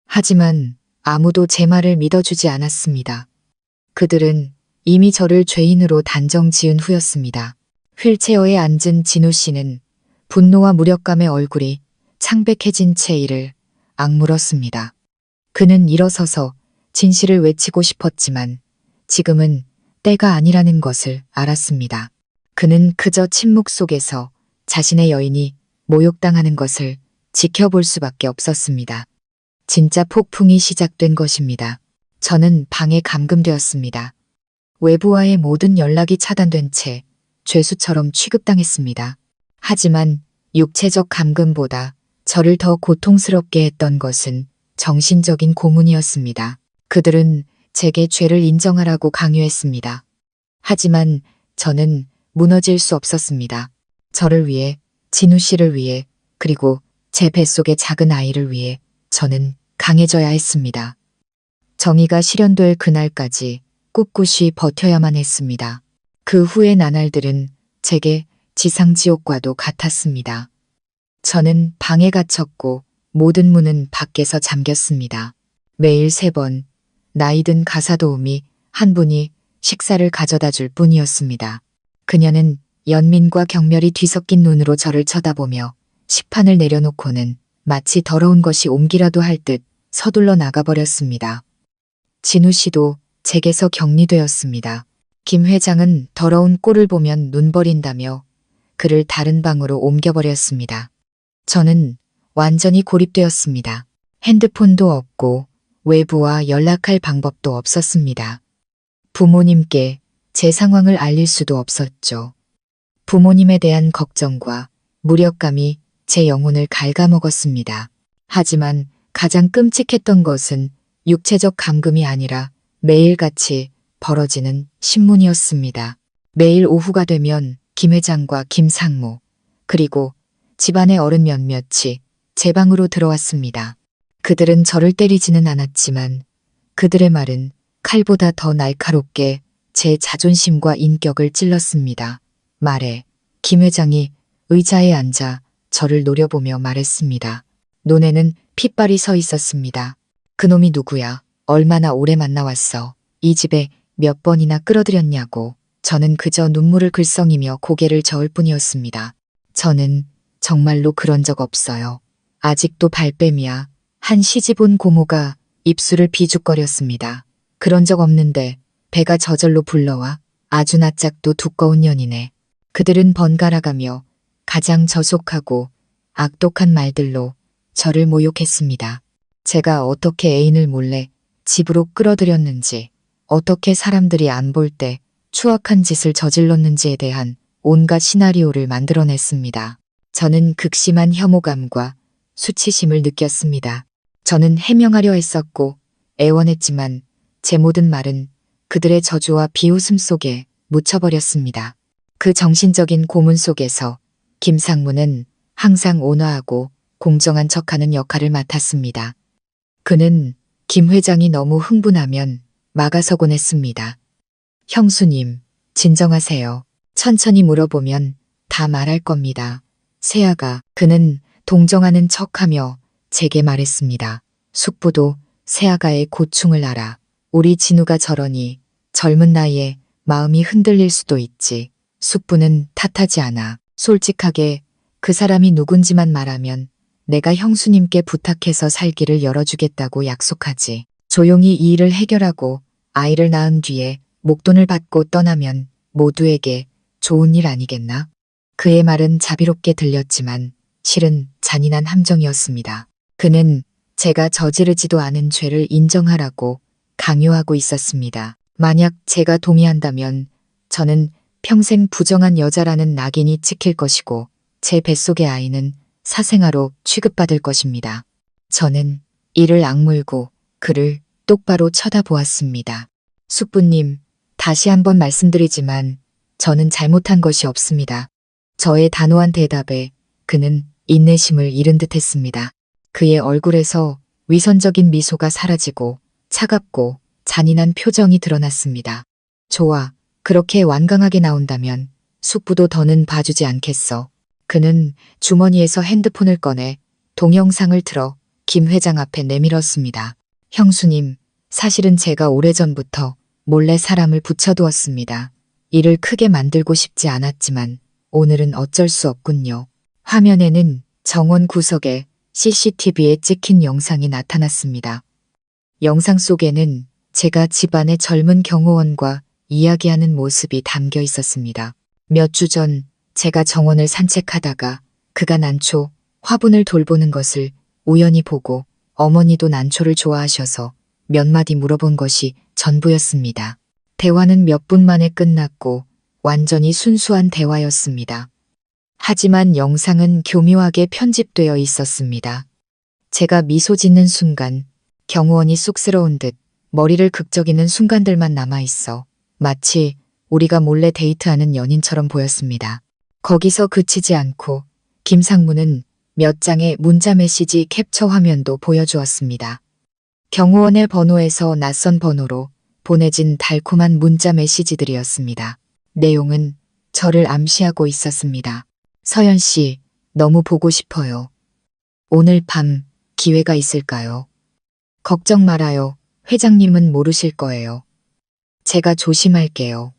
하지만 아무도 제 말을 믿어주지 않았습니다. 그들은 이미 저를 죄인으로 단정 지은 후였습니다. 휠체어에 앉은 진우 씨는 분노와 무력감의 얼굴이 창백해진 채 이를 악물었습니다. 그는 일어서서 진실을 외치고 싶었지만 지금은 때가 아니라는 것을 알았습니다. 그는 그저 침묵 속에서 자신의 여인이 모욕당하는 것을 지켜볼 수밖에 없었습니다. 진짜 폭풍이 시작된 것입니다. 저는 방에 감금되었습니다. 외부와의 모든 연락이 차단된 채 죄수처럼 취급당했습니다. 하지만 육체적 감금보다 저를 더 고통스럽게 했던 것은 정신적인 고문이었습니다. 그들은 제게 죄를 인정하라고 강요했습니다. 하지만 저는 무너질 수 없었습니다. 저를 위해, 진우 씨를 위해, 그리고 제 뱃속의 작은 아이를 위해 저는 강해져야 했습니다. 정의가 실현될 그날까지 꿋꿋이 버텨야만 했습니다. 그 후의 나날들은 제게 지상지옥과도 같았습니다. 저는 방에 갇혔고 모든 문은 밖에서 잠겼습니다. 매일 3번, 나이든 가사 도우미 한 분이 식사를 가져다 줄 뿐이었습니다. 그녀는 연민과 경멸이 뒤섞인 눈으로 저를 쳐다보며 식판을 내려놓고는 마치 더러운 것이 옮기라도 할 듯 서둘러 나가버렸습니다. 진우 씨도 제게서 격리되었습니다. 김 회장은 더러운 꼴을 보면 눈 버린다며 그를 다른 방으로 옮겨버렸습니다. 저는 완전히 고립되었습니다. 핸드폰도 없고 외부와 연락할 방법도 없었습니다. 부모님께 제 상황을 알릴 수도 없었죠. 부모님에 대한 걱정과 무력감이 제 영혼을 갉아먹었습니다. 하지만 가장 끔찍했던 것은 육체적 감금이 아니라 매일같이 벌어지는 신문이었습니다. 매일 오후가 되면 김 회장과 김 상무, 그리고 집안의 어른 몇몇이 제 방으로 들어왔습니다. 그들은 저를 때리지는 않았지만 그들의 말은 칼보다 더 날카롭게 제 자존심과 인격을 찔렀습니다. 말해 김 회장이 의자에 앉아 저를 노려보며 말했습니다. 눈에는 핏발이 서 있었습니다. 그놈이 누구야? 얼마나 오래 만나왔어? 이 집에 몇 번이나 끌어들였냐고. 저는 그저 눈물을 글썽이며 고개를 저을 뿐이었습니다. 저는 정말로 그런 적 없어요. 아직도 발뺌이야. 한 시집온 고모가 입술을 비죽거렸습니다. 그런 적 없는데 배가 저절로 불러와. 아주 낯짝도 두꺼운 년이네. 그들은 번갈아가며 가장 저속하고 악독한 말들로 저를 모욕했습니다. 제가 어떻게 애인을 몰래 집으로 끌어들였는지, 어떻게 사람들이 안 볼 때 추악한 짓을 저질렀는지에 대한 온갖 시나리오를 만들어냈습니다. 저는 극심한 혐오감과 수치심을 느꼈습니다. 저는 해명하려 했었고 애원했지만 제 모든 말은 그들의 저주와 비웃음 속에 묻혀버렸습니다. 그 정신적인 고문 속에서 김상무는 항상 온화하고 공정한 척하는 역할을 맡았습니다. 그는 김 회장이 너무 흥분하면 막아서곤 했습니다. 형수님, 진정하세요. 천천히 물어보면 다 말할 겁니다. 세아가, 그는 동정하는 척하며 제게 말했습니다. 숙부도 세아가의 고충을 알아. 우리 진우가 저러니 젊은 나이에 마음이 흔들릴 수도 있지. 숙부는 탓하지 않아. 솔직하게 그 사람이 누군지만 말하면 내가 형수님께 부탁해서 살기를 열어주겠다고 약속하지. 조용히 이 일을 해결하고 아이를 낳은 뒤에 목돈을 받고 떠나면 모두에게 좋은 일 아니겠나? 그의 말은 자비롭게 들렸지만 실은 잔인한 함정이었습니다. 그는 제가 저지르지도 않은 죄를 인정하라고 강요하고 있었습니다. 만약 제가 동의한다면 저는 평생 부정한 여자라는 낙인이 찍힐 것이고 제 뱃속의 아이는 사생아로 취급받을 것입니다. 저는 이를 악물고 그를 똑바로 쳐다보았습니다. 숙부님, 다시 한번 말씀드리지만 저는 잘못한 것이 없습니다. 저의 단호한 대답에 그는 인내심을 잃은 듯 했습니다. 그의 얼굴에서 위선적인 미소가 사라지고 차갑고 잔인한 표정이 드러났습니다. 좋아, 그렇게 완강하게 나온다면 숙부도 더는 봐주지 않겠어. 그는 주머니에서 핸드폰을 꺼내 동영상을 틀어 김 회장 앞에 내밀었습니다. 형수님, 사실은 제가 오래전부터 몰래 사람을 붙여두었습니다. 일을 크게 만들고 싶지 않았지만 오늘은 어쩔 수 없군요. 화면에는 정원 구석에 CCTV에 찍힌 영상이 나타났습니다. 영상 속에는 제가 집안의 젊은 경호원과 이야기하는 모습이 담겨 있었습니다. 몇 주 전 제가 정원을 산책하다가 그가 난초, 화분을 돌보는 것을 우연히 보고 어머니도 난초를 좋아하셔서 몇 마디 물어본 것이 전부였습니다. 대화는 몇 분 만에 끝났고 완전히 순수한 대화였습니다. 하지만 영상은 교묘하게 편집되어 있었습니다. 제가 미소 짓는 순간 경호원이 쑥스러운 듯 머리를 극적이는 순간들만 남아있어 마치 우리가 몰래 데이트하는 연인처럼 보였습니다. 거기서 그치지 않고 김상무는 몇 장의 문자 메시지 캡처 화면도 보여주었습니다. 경호원의 번호에서 낯선 번호로 보내진 달콤한 문자 메시지들이었습니다. 내용은 저를 암시하고 있었습니다. 서연 씨, 너무 보고 싶어요. 오늘 밤 기회가 있을까요? 걱정 말아요. 회장님은 모르실 거예요. 제가 조심할게요.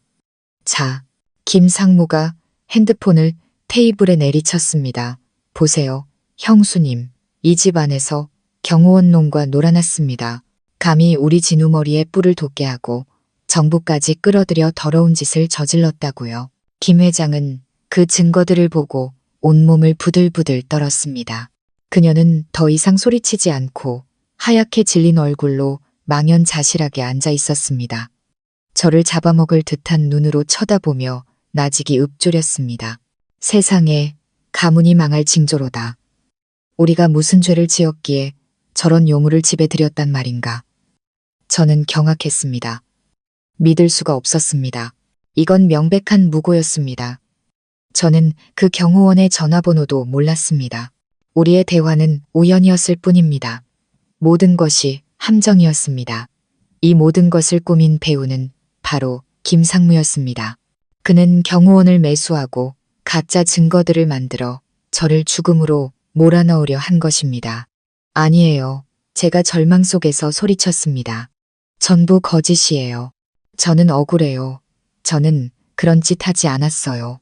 자, 김상무가 핸드폰을 테이블에 내리쳤습니다. 보세요. 형수님, 이 집 안에서 경호원 놈과 놀아났습니다. 감히 우리 진우 머리에 뿔을 돋게 하고 정부까지 끌어들여 더러운 짓을 저질렀다고요. 김 회장은 그 증거들을 보고 온몸을 부들부들 떨었습니다. 그녀는 더 이상 소리치지 않고 하얗게 질린 얼굴로 망연자실하게 앉아 있었습니다. 저를 잡아먹을 듯한 눈으로 쳐다보며 나직이 읊조렸습니다. 세상에 가문이 망할 징조로다. 우리가 무슨 죄를 지었기에 저런 요물을 집에 들였단 말인가. 저는 경악했습니다. 믿을 수가 없었습니다. 이건 명백한 무고였습니다. 저는 그 경호원의 전화번호도 몰랐습니다. 우리의 대화는 우연이었을 뿐입니다. 모든 것이 함정이었습니다. 이 모든 것을 꾸민 배우는 바로 김상무였습니다. 그는 경호원을 매수하고 가짜 증거들을 만들어 저를 죽음으로 몰아넣으려 한 것입니다. 아니에요. 제가 절망 속에서 소리쳤습니다. 전부 거짓이에요. 저는 억울해요. 저는 그런 짓 하지 않았어요.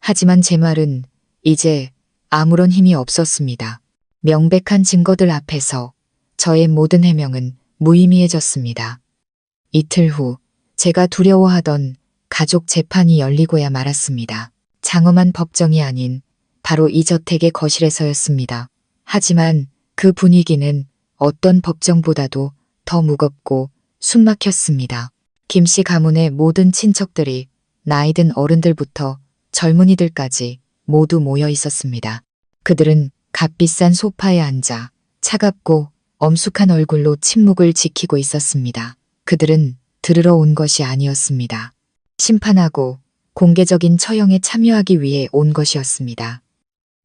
하지만 제 말은 이제 아무런 힘이 없었습니다. 명백한 증거들 앞에서 저의 모든 해명은 무의미해졌습니다. 이틀 후 제가 두려워하던 가족 재판이 열리고야 말았습니다. 장엄한 법정이 아닌 바로 이 저택의 거실에서였습니다. 하지만 그 분위기는 어떤 법정보다도 더 무겁고 숨막혔습니다. 김씨 가문의 모든 친척들이 나이든 어른들부터 젊은이들까지 모두 모여 있었습니다. 그들은 값비싼 소파에 앉아 차갑고 엄숙한 얼굴로 침묵을 지키고 있었습니다. 그들은 들으러 온 것이 아니었습니다. 심판하고 공개적인 처형에 참여하기 위해 온 것이었습니다.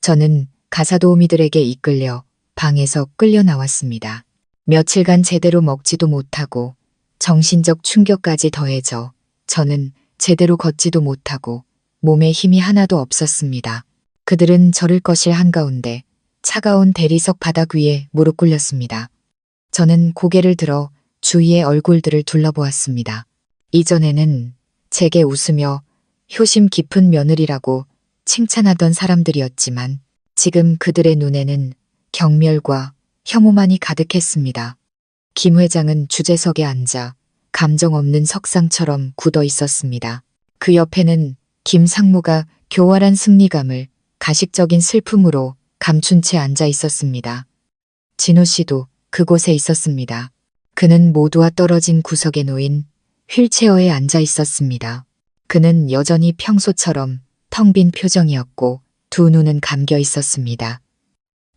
저는 가사도우미들에게 이끌려 방에서 끌려 나왔습니다. 며칠간 제대로 먹지도 못하고 정신적 충격까지 더해져 저는 제대로 걷지도 못하고 몸에 힘이 하나도 없었습니다. 그들은 저를 거실 한가운데 차가운 대리석 바닥 위에 무릎 꿇렸습니다. 저는 고개를 들어 주위의 얼굴들을 둘러보았습니다. 이전에는 제게 웃으며 효심 깊은 며느리라고 칭찬하던 사람들이었지만 지금 그들의 눈에는 경멸과 혐오만이 가득했습니다. 김 회장은 주재석에 앉아 감정 없는 석상처럼 굳어 있었습니다. 그 옆에는 김상무가 교활한 승리감을 가식적인 슬픔으로 감춘 채 앉아 있었습니다. 진우 씨도 그곳에 있었습니다. 그는 모두와 떨어진 구석에 놓인 휠체어에 앉아 있었습니다. 그는 여전히 평소처럼 텅 빈 표정이었고 두 눈은 감겨 있었습니다.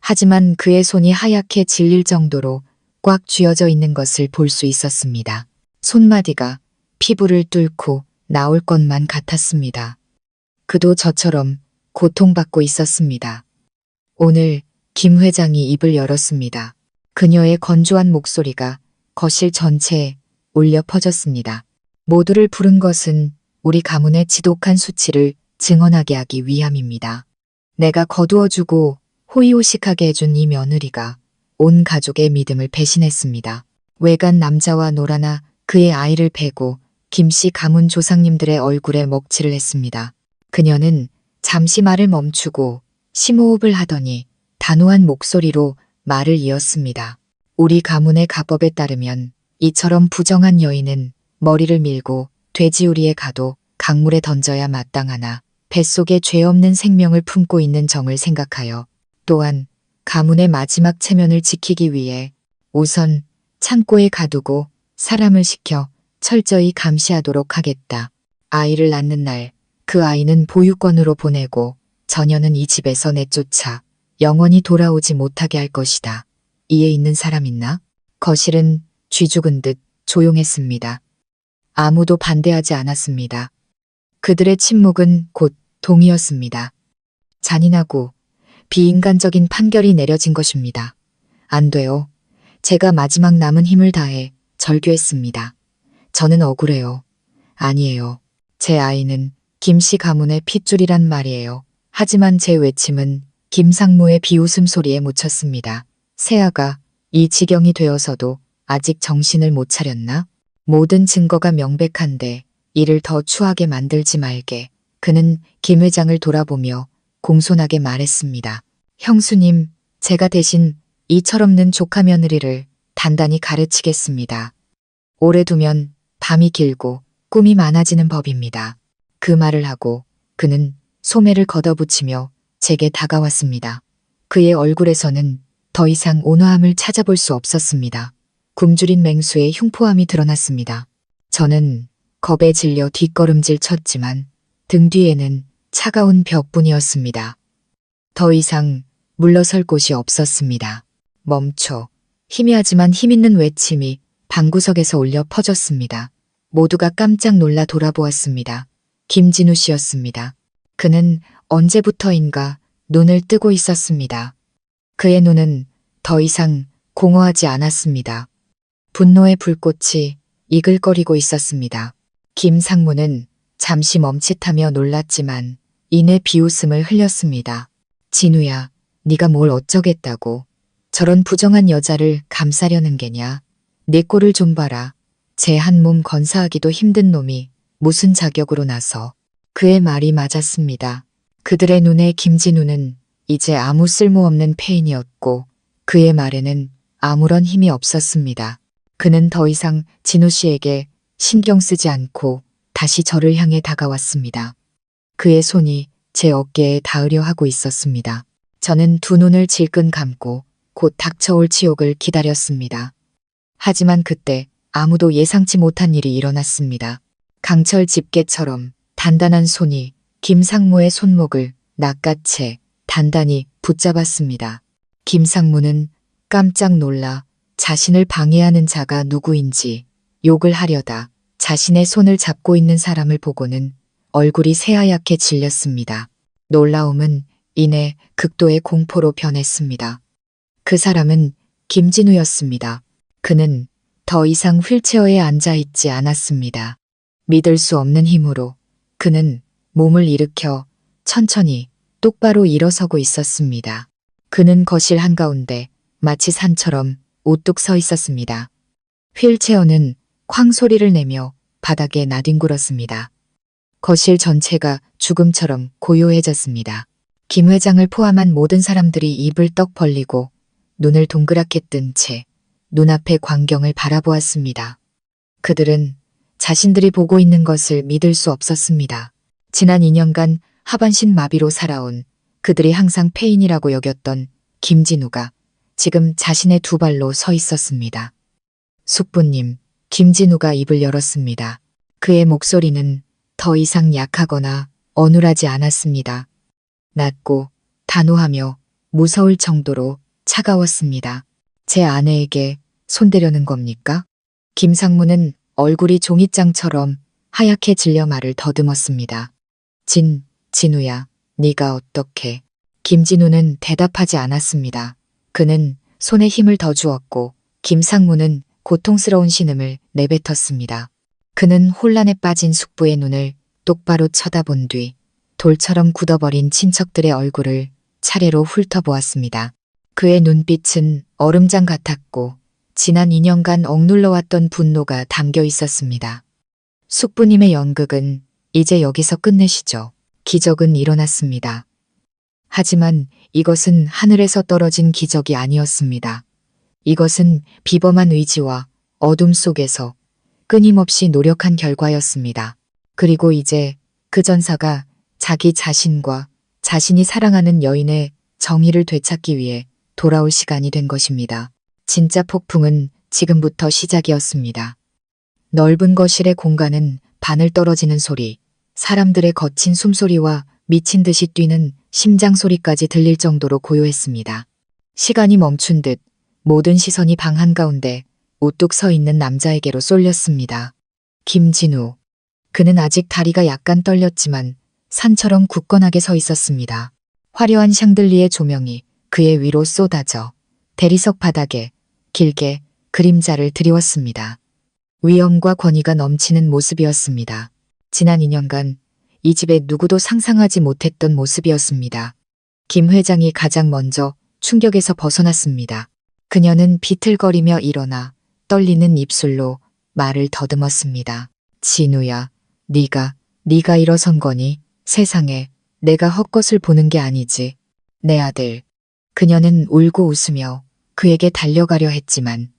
하지만 그의 손이 하얗게 질릴 정도로 꽉 쥐어져 있는 것을 볼 수 있었습니다. 손마디가 피부를 뚫고 나올 것만 같았습니다. 그도 저처럼 고통받고 있었습니다. 오늘 김 회장이 입을 열었습니다. 그녀의 건조한 목소리가 거실 전체에 울려 퍼졌습니다. 모두를 부른 것은 우리 가문의 지독한 수치를 증언하게 하기 위함입니다. 내가 거두어주고 호의호식하게 해준 이 며느리가 온 가족의 믿음을 배신했습니다. 외간 남자와 놀아나 그의 아이를 베고 김씨 가문 조상님들의 얼굴에 먹칠을 했습니다. 그녀는 잠시 말을 멈추고 심호흡을 하더니 단호한 목소리로 말을 이었습니다. 우리 가문의 가법에 따르면 이처럼 부정한 여인은 머리를 밀고 돼지우리에 가도 강물에 던져야 마땅하나 뱃속에 죄 없는 생명을 품고 있는 정을 생각하여 또한 가문의 마지막 체면을 지키기 위해 우선 창고에 가두고 사람을 시켜 철저히 감시하도록 하겠다. 아이를 낳는 날 그 아이는 보육원으로 보내고 저녀는 이 집에서 내쫓아 영원히 돌아오지 못하게 할 것이다. 이에 있는 사람 있나? 거실은 쥐 죽은 듯 조용했습니다. 아무도 반대하지 않았습니다. 그들의 침묵은 곧 동의였습니다. 잔인하고 비인간적인 판결이 내려진 것입니다. 안 돼요. 제가 마지막 남은 힘을 다해 절규했습니다. 저는 억울해요. 아니에요. 제 아이는 김씨 가문의 핏줄이란 말이에요. 하지만 제 외침은 김상무의 비웃음 소리에 묻혔습니다. 세아가 이 지경이 되어서도 아직 정신을 못 차렸나? 모든 증거가 명백한데 이를 더 추하게 만들지 말게. 그는 김 회장을 돌아보며 공손하게 말했습니다. 형수님, 제가 대신 이 철없는 조카 며느리를 단단히 가르치겠습니다. 오래 두면 밤이 길고 꿈이 많아지는 법입니다. 그 말을 하고 그는 소매를 걷어붙이며 제게 다가왔습니다. 그의 얼굴에서는 더 이상 온화함을 찾아볼 수 없었습니다. 굶주린 맹수의 흉포함이 드러났습니다. 저는 겁에 질려 뒷걸음질 쳤지만 등 뒤에는 차가운 벽뿐이었습니다. 더 이상 물러설 곳이 없었습니다. 멈춰. 희미하지만 힘있는 외침이 방구석에서 울려 퍼졌습니다. 모두가 깜짝 놀라 돌아보았습니다. 김진우 씨였습니다. 그는 언제부터인가 눈을 뜨고 있었습니다. 그의 눈은 더 이상 공허하지 않았습니다. 분노의 불꽃이 이글거리고 있었습니다. 김상무는 잠시 멈칫하며 놀랐지만 이내 비웃음을 흘렸습니다. 진우야, 네가 뭘 어쩌겠다고. 저런 부정한 여자를 감싸려는 게냐. 네 꼴을 좀 봐라. 제 한 몸 건사하기도 힘든 놈이 무슨 자격으로 나서. 그의 말이 맞았습니다. 그들의 눈에 김진우는 이제 아무 쓸모없는 폐인이었고 그의 말에는 아무런 힘이 없었습니다. 그는 더 이상 진우 씨에게 신경 쓰지 않고 다시 저를 향해 다가왔습니다. 그의 손이 제 어깨에 닿으려 하고 있었습니다. 저는 두 눈을 질끈 감고 곧 닥쳐올 치욕을 기다렸습니다. 하지만 그때 아무도 예상치 못한 일이 일어났습니다. 강철 집게처럼 단단한 손이 김상무의 손목을 낚아채 단단히 붙잡았습니다. 김상무는 깜짝 놀라 자신을 방해하는 자가 누구인지 욕을 하려다 자신의 손을 잡고 있는 사람을 보고는 얼굴이 새하얗게 질렸습니다. 놀라움은 이내 극도의 공포로 변했습니다. 그 사람은 김진우였습니다. 그는 더 이상 휠체어에 앉아 있지 않았습니다. 믿을 수 없는 힘으로 그는 몸을 일으켜 천천히 똑바로 일어서고 있었습니다. 그는 거실 한가운데 마치 산처럼 우뚝 서 있었습니다. 휠체어는 쾅 소리를 내며 바닥에 나뒹굴었습니다. 거실 전체가 죽음처럼 고요해졌습니다. 김 회장을 포함한 모든 사람들이 입을 떡 벌리고 눈을 동그랗게 뜬 채 눈앞의 광경을 바라보았습니다. 그들은 자신들이 보고 있는 것을 믿을 수 없었습니다. 지난 2년간 하반신 마비로 살아온 그들이 항상 폐인이라고 여겼던 김진우가 지금 자신의 두 발로 서 있었습니다. 숙부님, 김진우가 입을 열었습니다. 그의 목소리는 더 이상 약하거나 어눌하지 않았습니다. 낮고 단호하며 무서울 정도로 차가웠습니다. 제 아내에게 손대려는 겁니까? 김상무는 얼굴이 종이장처럼 하얗게 질려 말을 더듬었습니다. 진우야, 네가 어떻게? 김진우는 대답하지 않았습니다. 그는 손에 힘을 더 주었고 김상무는 고통스러운 신음을 내뱉었습니다. 그는 혼란에 빠진 숙부의 눈을 똑바로 쳐다본 뒤 돌처럼 굳어버린 친척들의 얼굴을 차례로 훑어보았습니다. 그의 눈빛은 얼음장 같았고 지난 2년간 억눌러왔던 분노가 담겨 있었습니다. 숙부님의 연극은 이제 여기서 끝내시죠. 기적은 일어났습니다. 하지만 이것은 하늘에서 떨어진 기적이 아니었습니다. 이것은 비범한 의지와 어둠 속에서 끊임없이 노력한 결과였습니다. 그리고 이제 그 전사가 자기 자신과 자신이 사랑하는 여인의 정의를 되찾기 위해 돌아올 시간이 된 것입니다. 진짜 폭풍은 지금부터 시작이었습니다. 넓은 거실의 공간은 바늘 떨어지는 소리, 사람들의 거친 숨소리와 미친 듯이 뛰는 심장 소리까지 들릴 정도로 고요했습니다. 시간이 멈춘 듯 모든 시선이 방 한가운데 우뚝 서 있는 남자에게로 쏠렸습니다. 김진우. 그는 아직 다리가 약간 떨렸지만 산처럼 굳건하게 서 있었습니다. 화려한 샹들리의 조명이 그의 위로 쏟아져 대리석 바닥에 길게 그림자를 드리웠습니다. 위엄과 권위가 넘치는 모습이었습니다. 지난 2년간 이 집에 누구도 상상하지 못했던 모습이었습니다. 김 회장이 가장 먼저 충격에서 벗어났습니다. 그녀는 비틀거리며 일어나 떨리는 입술로 말을 더듬었습니다. 진우야, 네가 일어선 거니? 세상에, 내가 헛것을 보는 게 아니지. 내 아들. 그녀는 울고 웃으며 그에게 달려가려 했지만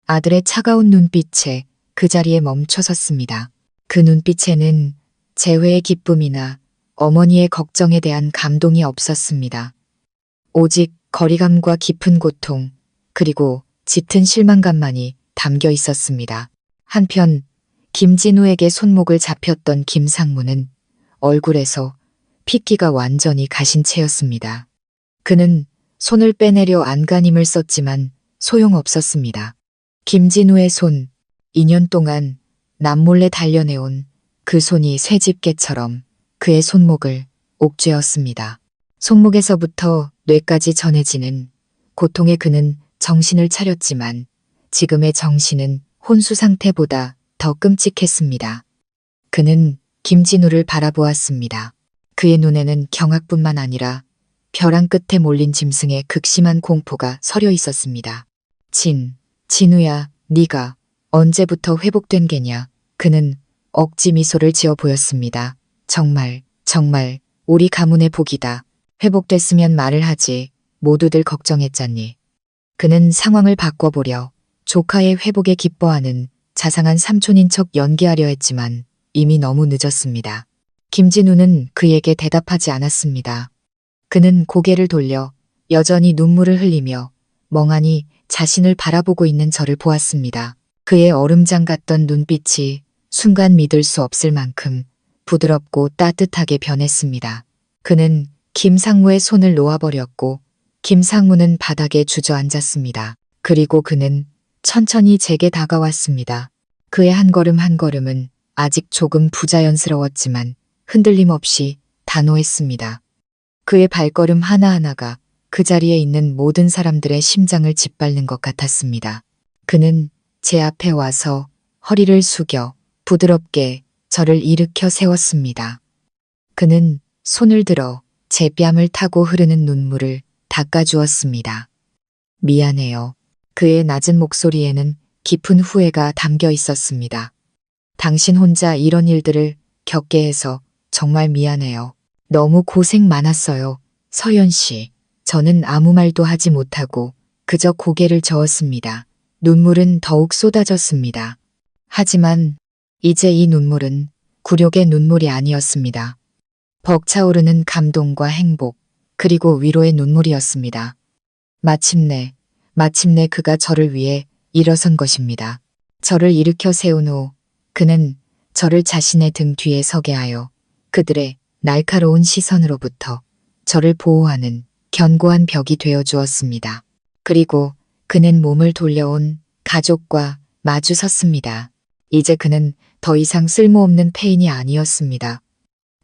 아들의 차가운 눈빛에 그 자리에 멈춰섰습니다. 그 눈빛에는 재회의 기쁨이나 어머니의 걱정에 대한 감동이 없었습니다. 오직 거리감과 깊은 고통, 그리고 짙은 실망감만이 담겨 있었습니다. 한편 김진우에게 손목을 잡혔던 김상무는 얼굴에서 핏기가 완전히 가신 채였습니다. 그는 손을 빼내려 안간힘을 썼지만 소용없었습니다. 김진우의 손, 2년 동안 남몰래 단련해온 그 손이 쇠집게처럼 그의 손목을 옥죄었습니다. 손목에서부터 뇌까지 전해지는 고통에 그는 정신을 차렸지만 지금의 정신은 혼수 상태보다 더 끔찍했습니다. 그는 김진우를 바라보았습니다. 그의 눈에는 경악뿐만 아니라 벼랑 끝에 몰린 짐승의 극심한 공포가 서려 있었습니다. 진우야, 네가 언제부터 회복된 게냐? 그는 억지 미소를 지어 보였습니다. 정말 우리 가문의 복이다. 회복됐으면 말을 하지. 모두들 걱정했잖니. 그는 상황을 바꿔보려 조카의 회복에 기뻐하는 자상한 삼촌인 척 연기하려 했지만 이미 너무 늦었습니다. 김진우는 그에게 대답하지 않았습니다. 그는 고개를 돌려 여전히 눈물을 흘리며 멍하니 자신을 바라보고 있는 저를 보았습니다. 그의 얼음장 같던 눈빛이 순간 믿을 수 없을 만큼 부드럽고 따뜻하게 변했습니다. 그는 김상무의 손을 놓아버렸고 김상무는 바닥에 주저앉았습니다. 그리고 그는 천천히 제게 다가왔습니다. 그의 한 걸음 한 걸음은 아직 조금 부자연스러웠지만 흔들림 없이 단호했습니다. 그의 발걸음 하나하나가 그 자리에 있는 모든 사람들의 심장을 짓밟는 것 같았습니다. 그는 제 앞에 와서 허리를 숙여 부드럽게 저를 일으켜 세웠습니다. 그는 손을 들어 제 뺨을 타고 흐르는 눈물을 닦아주었습니다. 미안해요. 그의 낮은 목소리에는 깊은 후회가 담겨 있었습니다. 당신 혼자 이런 일들을 겪게 해서 정말 미안해요. 너무 고생 많았어요. 서연 씨. 저는 아무 말도 하지 못하고 그저 고개를 저었습니다. 눈물은 더욱 쏟아졌습니다. 하지만 이제 이 눈물은 굴욕의 눈물이 아니었습니다. 벅차오르는 감동과 행복, 그리고 위로의 눈물이었습니다. 마침내 그가 저를 위해 일어선 것입니다. 저를 일으켜 세운 후 그는 저를 자신의 등 뒤에 서게 하여 그들의 날카로운 시선으로부터 저를 보호하는 견고한 벽이 되어 주었습니다. 그리고 그는 몸을 돌려온 가족과 마주 섰습니다. 이제 그는 더 이상 쓸모없는 폐인이 아니었습니다.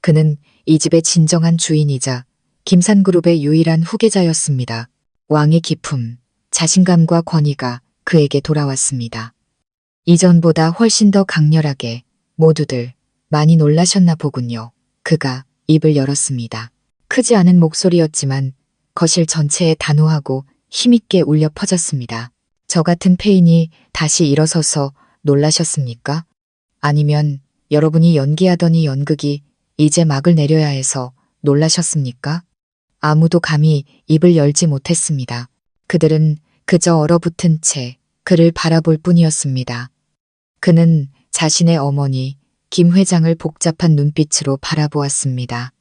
그는 이 집의 진정한 주인이자 김산그룹의 유일한 후계자였습니다. 왕의 기품, 자신감과 권위가 그에게 돌아왔습니다. 이전보다 훨씬 더 강렬하게 모두들 많이 놀라셨나 보군요. 그가 입을 열었습니다. 크지 않은 목소리였지만 거실 전체에 단호하고 힘있게 울려 퍼졌습니다. 저 같은 폐인이 다시 일어서서 놀라셨습니까? 아니면 여러분이 연기하던 이 연극이 이제 막을 내려야 해서 놀라셨습니까? 아무도 감히 입을 열지 못했습니다. 그들은 그저 얼어붙은 채 그를 바라볼 뿐이었습니다. 그는 자신의 어머니 김 회장을 복잡한 눈빛으로 바라보았습니다.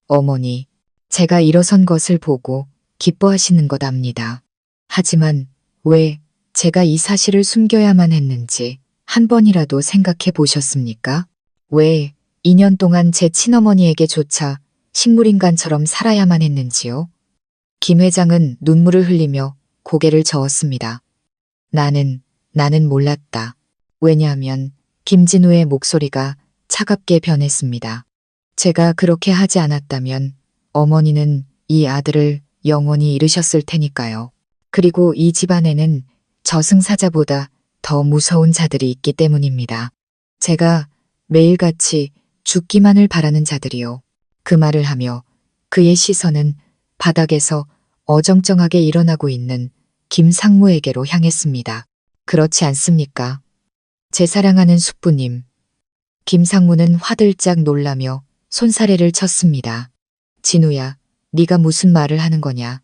어머니, 제가 일어선 것을 보고 기뻐하시는 것 압니다. 하지만 왜 제가 이 사실을 숨겨야만 했는지 한 번이라도 생각해 보셨습니까? 왜 2년 동안 제 친어머니에게조차 식물인간처럼 살아야만 했는지요? 김 회장은 눈물을 흘리며 고개를 저었습니다. 나는 몰랐다. 왜냐하면 김진우의 목소리가 차갑게 변했습니다. 제가 그렇게 하지 않았다면 어머니는 이 아들을 영원히 잃으셨을 테니까요. 그리고 이 집안에는 저승사자보다 더 무서운 자들이 있기 때문입니다. 제가 매일같이 죽기만을 바라는 자들이요. 그 말을 하며 그의 시선은 바닥에서 어정쩡하게 일어나고 있는 김상무에게로 향했습니다. 그렇지 않습니까? 제 사랑하는 숙부님. 김상무는 화들짝 놀라며 손사래를 쳤습니다. 진우야, 네가 무슨 말을 하는 거냐?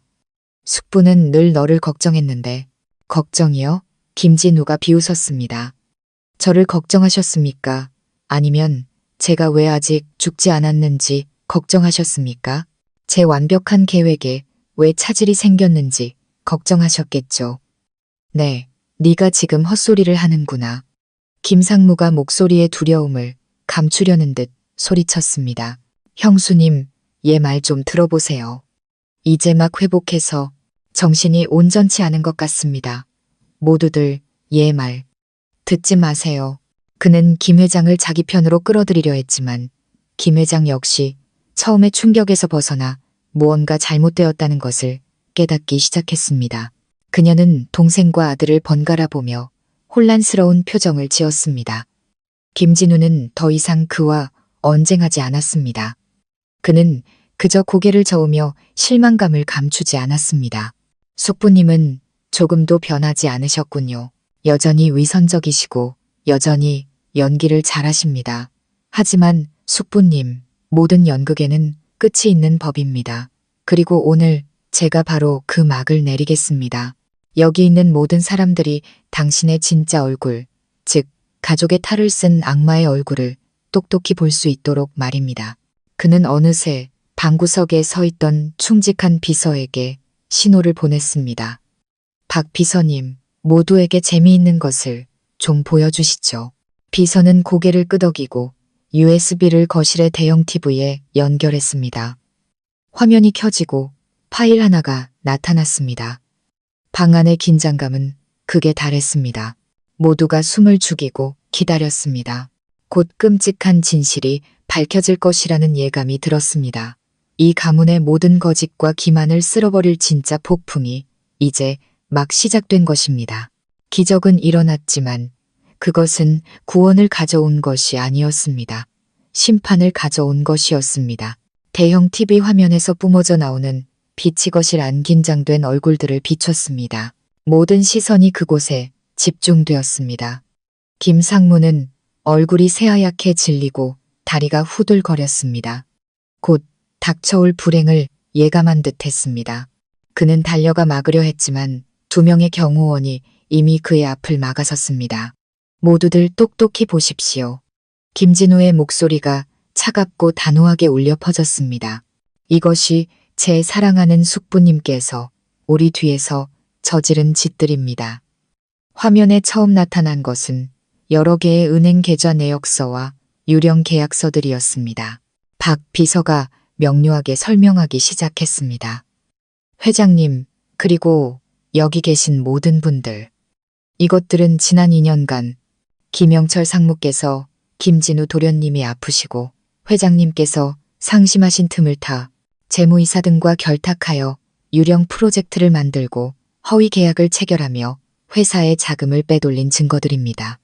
숙부는 늘 너를 걱정했는데. 걱정이요? 김진우가 비웃었습니다. 저를 걱정하셨습니까? 아니면 제가 왜 아직 죽지 않았는지 걱정하셨습니까? 제 완벽한 계획에 왜 차질이 생겼는지 걱정하셨겠죠. 네, 네가 지금 헛소리를 하는구나. 김상무가 목소리의 두려움을 감추려는 듯 소리쳤습니다. 형수님, 얘 말 좀 들어보세요. 이제 막 회복해서 정신이 온전치 않은 것 같습니다. 모두들 얘 말 듣지 마세요. 그는 김 회장을 자기 편으로 끌어들이려 했지만 김 회장 역시 처음의 충격에서 벗어나 무언가 잘못되었다는 것을 깨닫기 시작했습니다. 그녀는 동생과 아들을 번갈아 보며 혼란스러운 표정을 지었습니다. 김진우는 더 이상 그와 언쟁하지 않았습니다. 그는 그저 고개를 저으며 실망감을 감추지 않았습니다. 숙부님은 조금도 변하지 않으셨군요. 여전히 위선적이시고 여전히 연기를 잘하십니다. 하지만 숙부님, 모든 연극에는 끝이 있는 법입니다. 그리고 오늘 제가 바로 그 막을 내리겠습니다. 여기 있는 모든 사람들이 당신의 진짜 얼굴, 즉 가족의 탈을 쓴 악마의 얼굴을 똑똑히 볼 수 있도록 말입니다. 그는 어느새 방구석에 서 있던 충직한 비서에게 신호를 보냈습니다. 박 비서님, 모두에게 재미있는 것을 좀 보여주시죠. 비서는 고개를 끄덕이고 USB를 거실의 대형 TV에 연결했습니다. 화면이 켜지고 파일 하나가 나타났습니다. 방 안의 긴장감은 극에 달했습니다. 모두가 숨을 죽이고 기다렸습니다. 곧 끔찍한 진실이 밝혀질 것이라는 예감이 들었습니다. 이 가문의 모든 거짓과 기만을 쓸어버릴 진짜 폭풍이 이제 막 시작된 것입니다. 기적은 일어났지만 그것은 구원을 가져온 것이 아니었습니다. 심판을 가져온 것이었습니다. 대형 TV 화면에서 뿜어져 나오는 빛이 거실 안 긴장된 얼굴들을 비췄습니다. 모든 시선이 그곳에 집중되었습니다. 김상무는 얼굴이 새하얗게 질리고 다리가 후들거렸습니다. 곧 닥쳐올 불행을 예감한 듯 했습니다. 그는 달려가 막으려 했지만 2명의 경호원이 이미 그의 앞을 막아섰습니다. 모두들 똑똑히 보십시오. 김진우의 목소리가 차갑고 단호하게 울려 퍼졌습니다. 이것이 제 사랑하는 숙부님께서 우리 뒤에서 저지른 짓들입니다. 화면에 처음 나타난 것은 여러 개의 은행 계좌 내역서와 유령 계약서들이었습니다. 박 비서가 명료하게 설명하기 시작했습니다. 회장님, 그리고 여기 계신 모든 분들. 이것들은 지난 2년간 김영철 상무께서 김진우 도련님이 아프시고 회장님께서 상심하신 틈을 타 재무이사 등과 결탁하여 유령 프로젝트를 만들고 허위 계약을 체결하며 회사의 자금을 빼돌린 증거들입니다.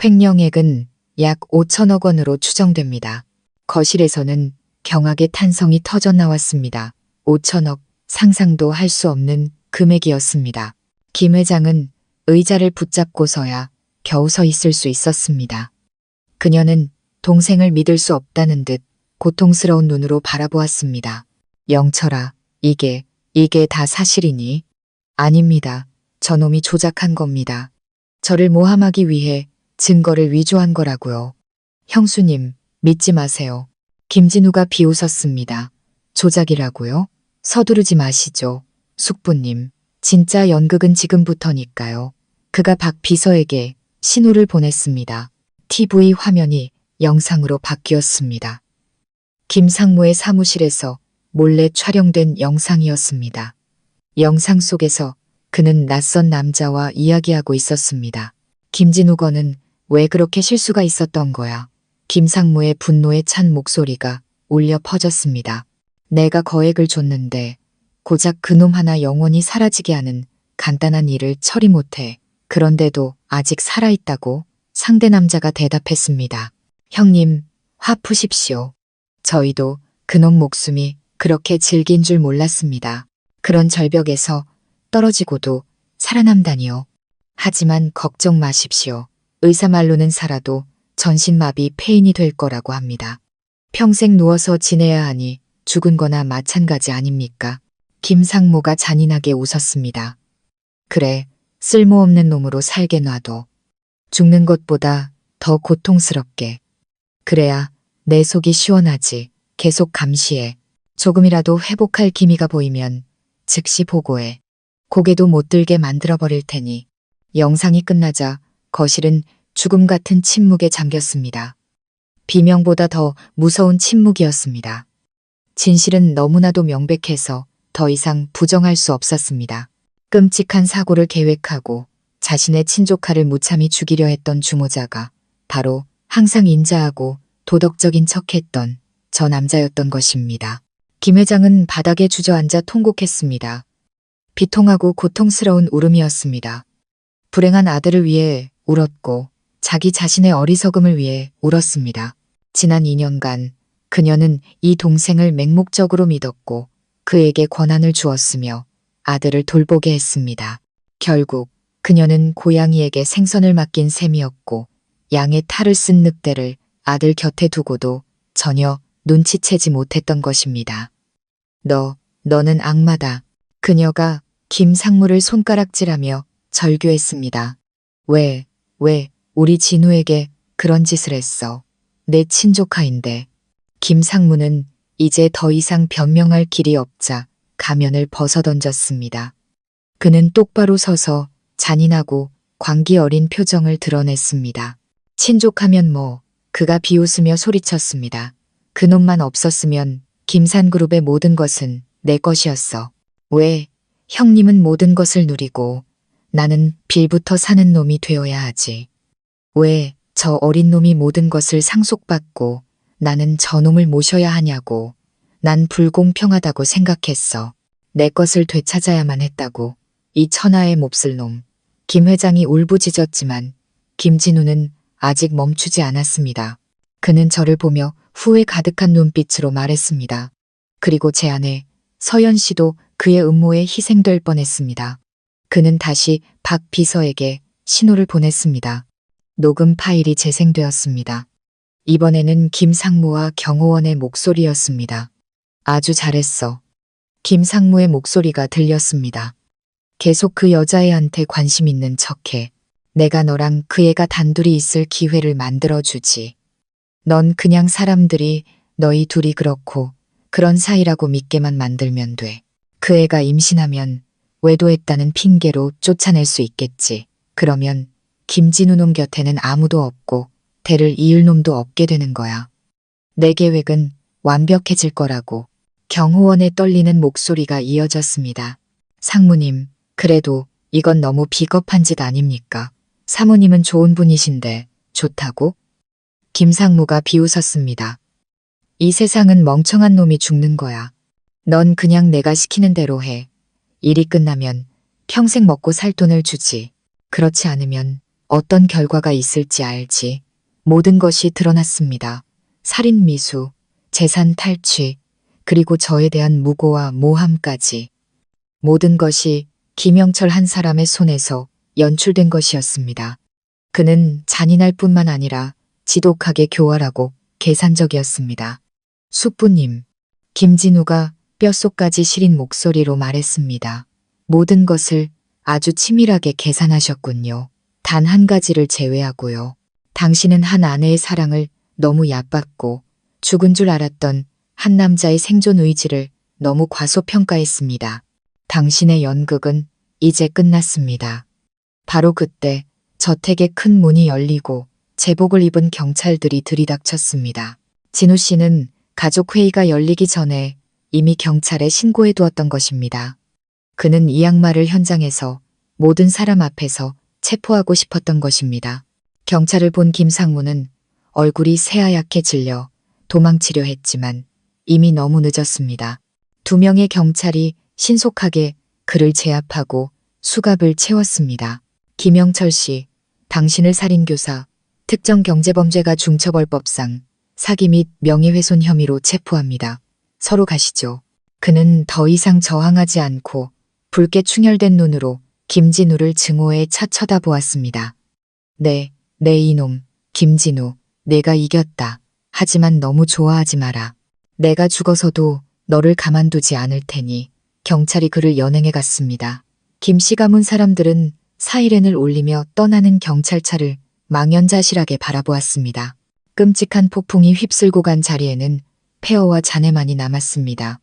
횡령액은 약 5천억 원으로 추정됩니다. 거실에서는 경악의 탄성이 터져 나왔습니다. 5천억, 상상도 할 수 없는 금액이었습니다. 김 회장은 의자를 붙잡고서야 겨우 서 있을 수 있었습니다. 그녀는 동생을 믿을 수 없다는 듯 고통스러운 눈으로 바라보았습니다. 영철아, 이게 다 사실이니? 아닙니다. 저놈이 조작한 겁니다. 저를 모함하기 위해 증거를 위조한 거라고요. 형수님, 믿지 마세요. 김진우가 비웃었습니다. 조작이라고요? 서두르지 마시죠. 숙부님, 진짜 연극은 지금부터니까요. 그가 박 비서에게 신호를 보냈습니다. TV 화면이 영상으로 바뀌었습니다. 김상무의 사무실에서 몰래 촬영된 영상이었습니다. 영상 속에서 그는 낯선 남자와 이야기하고 있었습니다. 김진우 거는 왜 그렇게 실수가 있었던 거야? 김상무의 분노에 찬 목소리가 울려 퍼졌습니다. 내가 거액을 줬는데 고작 그놈 하나 영원히 사라지게 하는 간단한 일을 처리 못해. 그런데도 아직 살아있다고 상대 남자가 대답했습니다. 형님, 화 푸십시오. 저희도 그놈 목숨이 그렇게 질긴 줄 몰랐습니다. 그런 절벽에서 떨어지고도 살아남다니요. 하지만 걱정 마십시오. 의사 말로는 살아도 전신마비 폐인이 될 거라고 합니다. 평생 누워서 지내야 하니 죽은 거나 마찬가지 아닙니까? 김상무가 잔인하게 웃었습니다. 그래, 쓸모없는 놈으로 살게 놔둬. 죽는 것보다 더 고통스럽게. 그래야 내 속이 시원하지. 계속 감시해. 조금이라도 회복할 기미가 보이면 즉시 보고해. 고개도 못 들게 만들어버릴 테니. 영상이 끝나자 거실은 죽음 같은 침묵에 잠겼습니다. 비명보다 더 무서운 침묵이었습니다. 진실은 너무나도 명백해서 더 이상 부정할 수 없었습니다. 끔찍한 사고를 계획하고 자신의 친조카를 무참히 죽이려 했던 주모자가 바로 항상 인자하고 도덕적인 척했던 저 남자였던 것입니다. 김 회장은 바닥에 주저앉아 통곡했습니다. 비통하고 고통스러운 울음이었습니다. 불행한 아들을 위해 울었고 자기 자신의 어리석음을 위해 울었습니다. 지난 2년간 그녀는 이 동생을 맹목적으로 믿었고 그에게 권한을 주었으며 아들을 돌보게 했습니다. 결국 그녀는 고양이에게 생선을 맡긴 셈이었고 양의 탈을 쓴 늑대를 아들 곁에 두고도 전혀 눈치채지 못했던 것입니다. 너는 악마다. 그녀가 김상무를 손가락질하며 절규했습니다. 왜 우리 진우에게 그런 짓을 했어. 내 친조카인데. 김상무는 이제 더 이상 변명할 길이 없자 가면을 벗어던졌습니다. 그는 똑바로 서서 잔인하고 광기 어린 표정을 드러냈습니다. 친족하면 뭐, 그가 비웃으며 소리쳤습니다. 그놈만 없었으면 김산그룹의 모든 것은 내 것이었어. 왜 형님은 모든 것을 누리고 나는 빌부터 사는 놈이 되어야 하지. 왜 저 어린 놈이 모든 것을 상속받고 나는 저놈을 모셔야 하냐고. 난 불공평하다고 생각했어. 내 것을 되찾아야만 했다고. 이 천하의 몹쓸 놈. 김 회장이 울부짖었지만 김진우는 아직 멈추지 않았습니다. 그는 저를 보며 후회 가득한 눈빛으로 말했습니다. 그리고 제 아내 서연 씨도 그의 음모에 희생될 뻔했습니다. 그는 다시 박 비서에게 신호를 보냈습니다. 녹음 파일이 재생되었습니다. 이번에는 김상무와 경호원의 목소리였습니다. 아주 잘했어. 김상무의 목소리가 들렸습니다. 계속 그 여자애한테 관심 있는 척해. 내가 너랑 그 애가 단둘이 있을 기회를 만들어주지. 넌 그냥 사람들이 너희 둘이 그렇고 그런 사이라고 믿게만 만들면 돼. 그 애가 임신하면 외도했다는 핑계로 쫓아낼 수 있겠지. 그러면 김진우 놈 곁에는 아무도 없고 대를 이을 놈도 없게 되는 거야. 내 계획은 완벽해질 거라고. 경호원의 떨리는 목소리가 이어졌습니다. 상무님, 그래도 이건 너무 비겁한 짓 아닙니까? 사모님은 좋은 분이신데 좋다고? 김상무가 비웃었습니다. 이 세상은 멍청한 놈이 죽는 거야. 넌 그냥 내가 시키는 대로 해. 일이 끝나면 평생 먹고 살 돈을 주지. 그렇지 않으면 어떤 결과가 있을지 알지. 모든 것이 드러났습니다. 살인 미수, 재산 탈취, 그리고 저에 대한 무고와 모함까지. 모든 것이 김영철 한 사람의 손에서 연출된 것이었습니다. 그는 잔인할 뿐만 아니라 지독하게 교활하고 계산적이었습니다. 숙부님, 김진우가 뼛속까지 시린 목소리로 말했습니다. 모든 것을 아주 치밀하게 계산하셨군요. 단 한 가지를 제외하고요. 당신은 한 아내의 사랑을 너무 얕봤고 죽은 줄 알았던 한 남자의 생존 의지를 너무 과소평가했습니다. 당신의 연극은 이제 끝났습니다. 바로 그때 저택의 큰 문이 열리고 제복을 입은 경찰들이 들이닥쳤습니다. 진우 씨는 가족회의가 열리기 전에 이미 경찰에 신고해 두었던 것입니다. 그는 이 악마를 현장에서 모든 사람 앞에서 체포하고 싶었던 것입니다. 경찰을 본 김상무는 얼굴이 새하얗게 질려 도망치려 했지만 이미 너무 늦었습니다. 2명의 경찰이 신속하게 그를 제압하고 수갑을 채웠습니다. 김영철 씨, 당신을 살인교사, 특정경제범죄가 중처벌법상 사기 및 명예훼손 혐의로 체포합니다. 서로 가시죠. 그는 더 이상 저항하지 않고 붉게 충혈된 눈으로 김진우를 증오에 차 쳐다보았습니다. 네, 이놈, 김진우, 내가 이겼다. 하지만 너무 좋아하지 마라. 내가 죽어서도 너를 가만두지 않을 테니. 경찰이 그를 연행해 갔습니다. 김씨 가문 사람들은 사이렌을 울리며 떠나는 경찰차를 망연자실하게 바라보았습니다. 끔찍한 폭풍이 휩쓸고 간 자리에는 폐허와 잔해만이 남았습니다.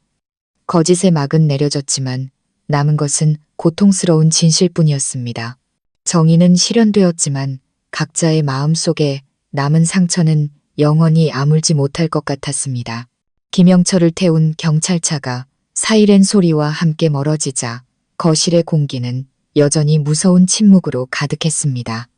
거짓의 막은 내려졌지만 남은 것은 고통스러운 진실뿐이었습니다. 정의는 실현되었지만 각자의 마음 속에 남은 상처는 영원히 아물지 못할 것 같았습니다. 김영철을 태운 경찰차가 사이렌 소리와 함께 멀어지자 거실의 공기는 여전히 무서운 침묵으로 가득했습니다.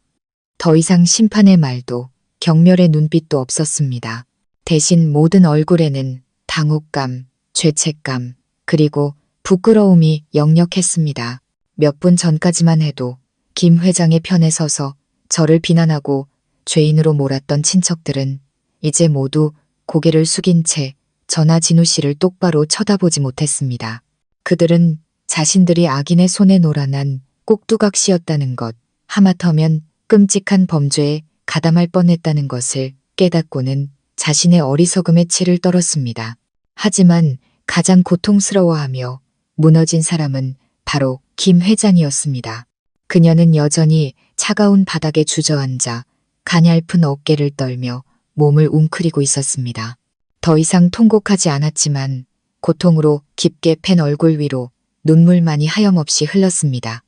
더 이상 심판의 말도 경멸의 눈빛도 없었습니다. 대신 모든 얼굴에는 당혹감, 죄책감, 그리고 부끄러움이 역력했습니다. 몇 분 전까지만 해도 김 회장의 편에 서서 저를 비난하고 죄인으로 몰았던 친척들은 이제 모두 고개를 숙인 채 저나 진우 씨를 똑바로 쳐다보지 못했습니다. 그들은 자신들이 악인의 손에 놀아난 꼭두각시였다는 것, 하마터면 끔찍한 범죄에 가담할 뻔했다는 것을 깨닫고는 자신의 어리석음에 치를 떨었습니다. 하지만 가장 고통스러워하며 무너진 사람은 바로 김 회장이었습니다. 그녀는 여전히 차가운 바닥에 주저앉아 가냘픈 어깨를 떨며 몸을 웅크리고 있었습니다. 더 이상 통곡하지 않았지만 고통으로 깊게 팬 얼굴 위로 눈물만이 하염없이 흘렀습니다.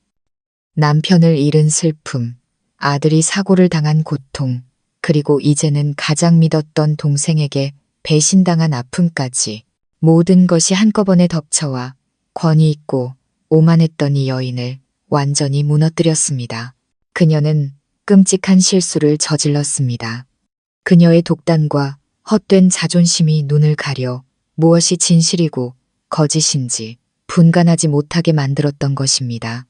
남편을 잃은 슬픔, 아들이 사고를 당한 고통, 그리고 이제는 가장 믿었던 동생에게 배신당한 아픔까지 모든 것이 한꺼번에 덮쳐와 권위 있고 오만했던 이 여인을 완전히 무너뜨렸습니다. 그녀는 끔찍한 실수를 저질렀습니다. 그녀의 독단과 헛된 자존심이 눈을 가려 무엇이 진실이고 거짓인지 분간하지 못하게 만들었던 것입니다.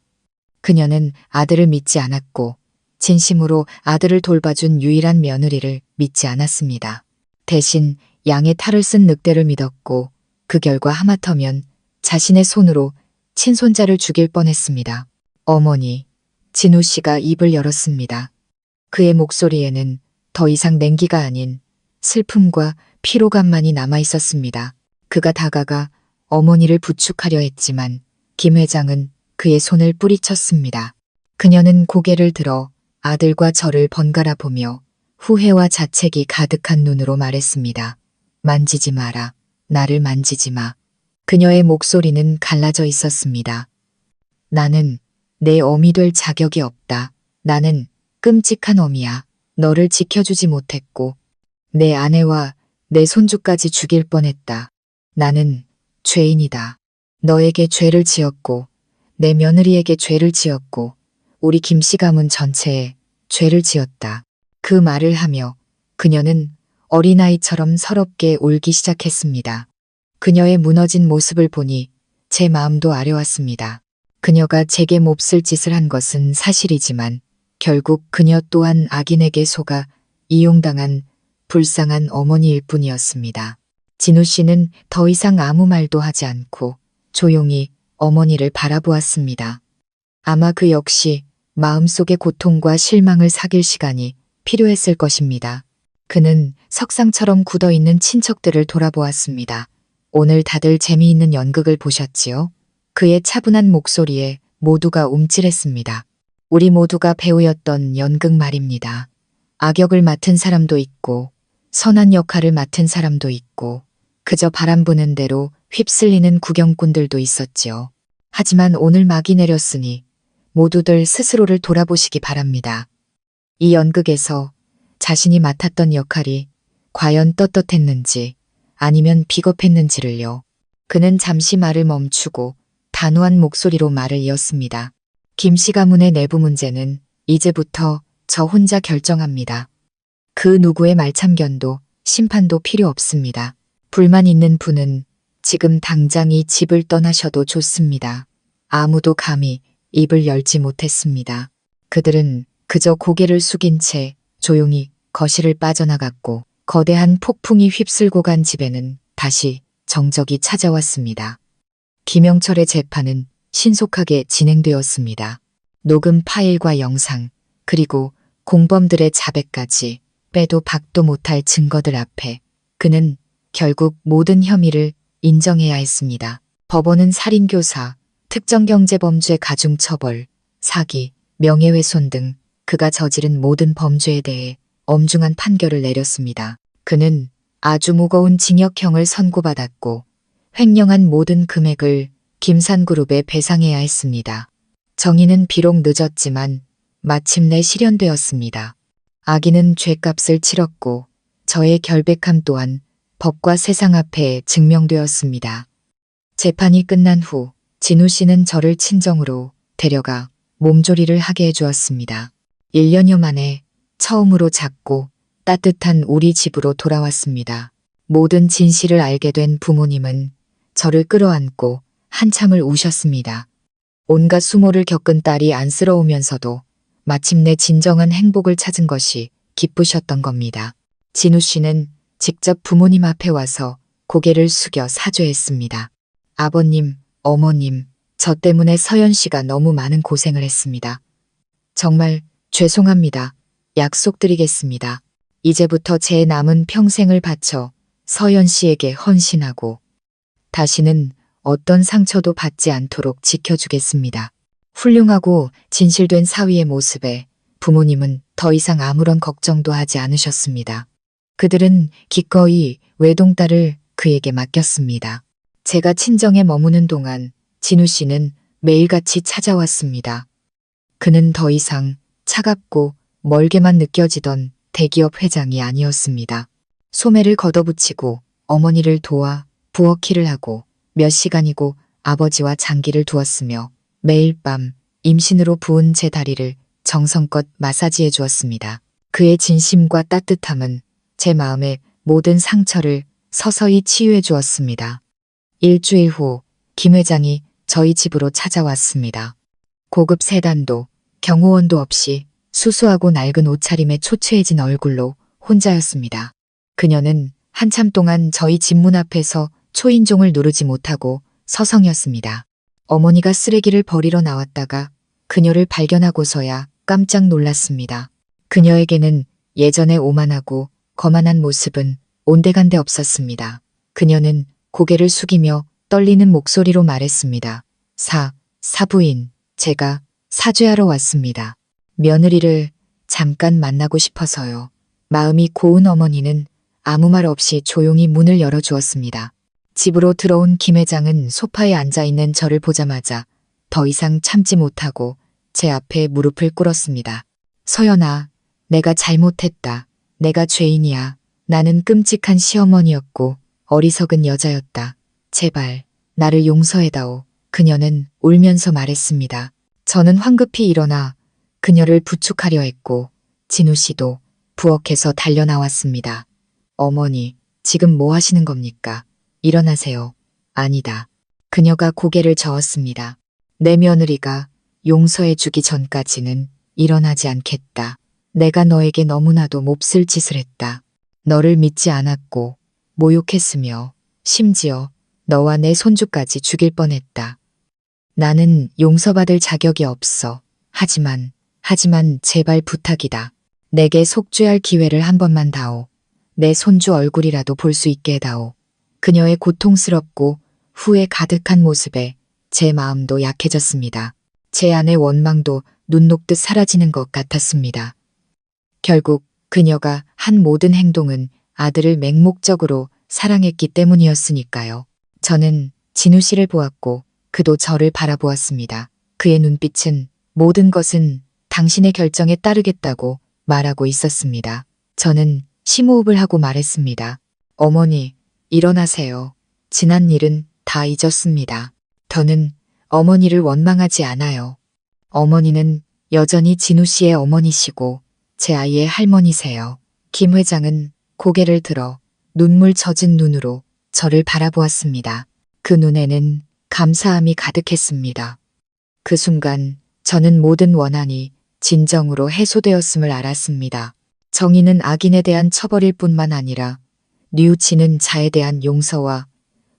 그녀는 아들을 믿지 않았고 진심으로 아들을 돌봐준 유일한 며느리를 믿지 않았습니다. 대신 양의 탈을 쓴 늑대를 믿었고 그 결과 하마터면 자신의 손으로 친손자를 죽일 뻔했습니다. 어머니, 진우 씨가 입을 열었습니다. 그의 목소리에는 더 이상 냉기가 아닌 슬픔과 피로감만이 남아 있었습니다. 그가 다가가 어머니를 부축하려 했지만 김 회장은 그의 손을 뿌리쳤습니다. 그녀는 고개를 들어 아들과 저를 번갈아 보며 후회와 자책이 가득한 눈으로 말했습니다. 만지지 마라. 나를 만지지 마. 그녀의 목소리는 갈라져 있었습니다. 나는 내 어미 될 자격이 없다. 나는 끔찍한 어미야. 너를 지켜주지 못했고 내 아내와 내 손주까지 죽일 뻔했다. 나는 죄인이다. 너에게 죄를 지었고 내 며느리에게 죄를 지었고 우리 김씨 가문 전체에 죄를 지었다. 그 말을 하며 그녀는 어린아이처럼 서럽게 울기 시작했습니다. 그녀의 무너진 모습을 보니 제 마음도 아려왔습니다. 그녀가 제게 몹쓸 짓을 한 것은 사실이지만 결국 그녀 또한 악인에게 속아 이용당한 불쌍한 어머니일 뿐이었습니다. 진우 씨는 더 이상 아무 말도 하지 않고 조용히 어머니를 바라보았습니다. 아마 그 역시 마음속의 고통과 실망을 삭일 시간이 필요했을 것입니다. 그는 석상처럼 굳어있는 친척들을 돌아보았습니다. 오늘 다들 재미있는 연극을 보셨지요? 그의 차분한 목소리에 모두가 움찔했습니다. 우리 모두가 배우였던 연극 말입니다. 악역을 맡은 사람도 있고 선한 역할을 맡은 사람도 있고 그저 바람 부는 대로 휩쓸리는 구경꾼들도 있었지요. 하지만 오늘 막이 내렸으니 모두들 스스로를 돌아보시기 바랍니다. 이 연극에서 자신이 맡았던 역할이 과연 떳떳했는지 아니면 비겁했는지를요. 그는 잠시 말을 멈추고 단호한 목소리로 말을 이었습니다. 김씨 가문의 내부 문제는 이제부터 저 혼자 결정합니다. 그 누구의 말참견도 심판도 필요 없습니다. 불만 있는 분은 지금 당장 이 집을 떠나셔도 좋습니다. 아무도 감히 입을 열지 못했습니다. 그들은 그저 고개를 숙인 채 조용히 거실을 빠져나갔고 거대한 폭풍이 휩쓸고 간 집에는 다시 정적이 찾아왔습니다. 김영철의 재판은 신속하게 진행되었습니다. 녹음 파일과 영상, 그리고 공범들의 자백까지 빼도 박도 못할 증거들 앞에 그는 결국 모든 혐의를 인정해야 했습니다. 법원은 살인교사, 특정경제범죄 가중처벌, 사기, 명예훼손 등 그가 저지른 모든 범죄에 대해 엄중한 판결을 내렸습니다. 그는 아주 무거운 징역형을 선고받았고 횡령한 모든 금액을 김산그룹에 배상해야 했습니다. 정의는 비록 늦었지만 마침내 실현되었습니다. 아기는 죗값을 치렀고 저의 결백함 또한 법과 세상 앞에 증명되었습니다. 재판이 끝난 후 진우 씨는 저를 친정으로 데려가 몸조리를 하게 해주었습니다. 1년여 만에 처음으로 작고 따뜻한 우리 집으로 돌아왔습니다. 모든 진실을 알게 된 부모님은 저를 끌어안고 한참을 우셨습니다. 온갖 수모를 겪은 딸이 안쓰러우면서도 마침내 진정한 행복을 찾은 것이 기쁘셨던 겁니다. 진우 씨는 직접 부모님 앞에 와서 고개를 숙여 사죄했습니다. 아버님, 어머님, 저 때문에 서연 씨가 너무 많은 고생을 했습니다. 정말 죄송합니다. 약속드리겠습니다. 이제부터 제 남은 평생을 바쳐 서연 씨에게 헌신하고 다시는 어떤 상처도 받지 않도록 지켜주겠습니다. 훌륭하고 진실된 사위의 모습에 부모님은 더 이상 아무런 걱정도 하지 않으셨습니다. 그들은 기꺼이 외동딸을 그에게 맡겼습니다. 제가 친정에 머무는 동안 진우 씨는 매일같이 찾아왔습니다. 그는 더 이상 차갑고 멀게만 느껴지던 대기업 회장이 아니었습니다. 소매를 걷어붙이고 어머니를 도와 부엌일을 하고 몇 시간이고 아버지와 장기를 두었으며 매일 밤 임신으로 부은 제 다리를 정성껏 마사지해 주었습니다. 그의 진심과 따뜻함은 제 마음의 모든 상처를 서서히 치유해 주었습니다. 일주일 후 김 회장이 저희 집으로 찾아왔습니다. 고급 세단도 경호원도 없이 수수하고 낡은 옷차림에 초췌해진 얼굴로 혼자였습니다. 그녀는 한참 동안 저희 집 문 앞에서 초인종을 누르지 못하고 서성였습니다. 어머니가 쓰레기를 버리러 나왔다가 그녀를 발견하고서야 깜짝 놀랐습니다. 그녀에게는 예전의 오만하고 거만한 모습은 온데간데 없었습니다. 그녀는 고개를 숙이며 떨리는 목소리로 말했습니다. 사부인, 제가 사죄하러 왔습니다. 며느리를 잠깐 만나고 싶어서요. 마음이 고운 어머니는 아무 말 없이 조용히 문을 열어주었습니다. 집으로 들어온 김 회장은 소파에 앉아있는 저를 보자마자 더 이상 참지 못하고 제 앞에 무릎을 꿇었습니다. 서연아, 내가 잘못했다. 내가 죄인이야. 나는 끔찍한 시어머니였고 어리석은 여자였다. 제발 나를 용서해다오. 그녀는 울면서 말했습니다. 저는 황급히 일어나 그녀를 부축하려 했고 진우 씨도 부엌에서 달려나왔습니다. 어머니, 지금 뭐 하시는 겁니까? 일어나세요. 아니다. 그녀가 고개를 저었습니다. 내 며느리가 용서해 주기 전까지는 일어나지 않겠다. 내가 너에게 너무나도 몹쓸 짓을 했다. 너를 믿지 않았고 모욕했으며 심지어 너와 내 손주까지 죽일 뻔했다. 나는 용서받을 자격이 없어. 하지만 제발 부탁이다. 내게 속죄할 기회를 한 번만 다오. 내 손주 얼굴이라도 볼 수 있게 해다오. 그녀의 고통스럽고 후회 가득한 모습에 제 마음도 약해졌습니다. 제 안의 원망도 눈 녹듯 사라지는 것 같았습니다. 결국 그녀가 한 모든 행동은 아들을 맹목적으로 사랑했기 때문이었으니까요. 저는 진우 씨를 보았고 그도 저를 바라보았습니다. 그의 눈빛은 모든 것은 당신의 결정에 따르겠다고 말하고 있었습니다. 저는 심호흡을 하고 말했습니다. 어머니, 일어나세요. 지난 일은 다 잊었습니다. 저는 어머니를 원망하지 않아요. 어머니는 여전히 진우 씨의 어머니시고 제 아이의 할머니세요. 김 회장은 고개를 들어 눈물 젖은 눈으로 저를 바라보았습니다. 그 눈에는 감사함이 가득했습니다. 그 순간 저는 모든 원한이 진정으로 해소되었음을 알았습니다. 정의는 악인에 대한 처벌일 뿐만 아니라 뉘우치는 자에 대한 용서와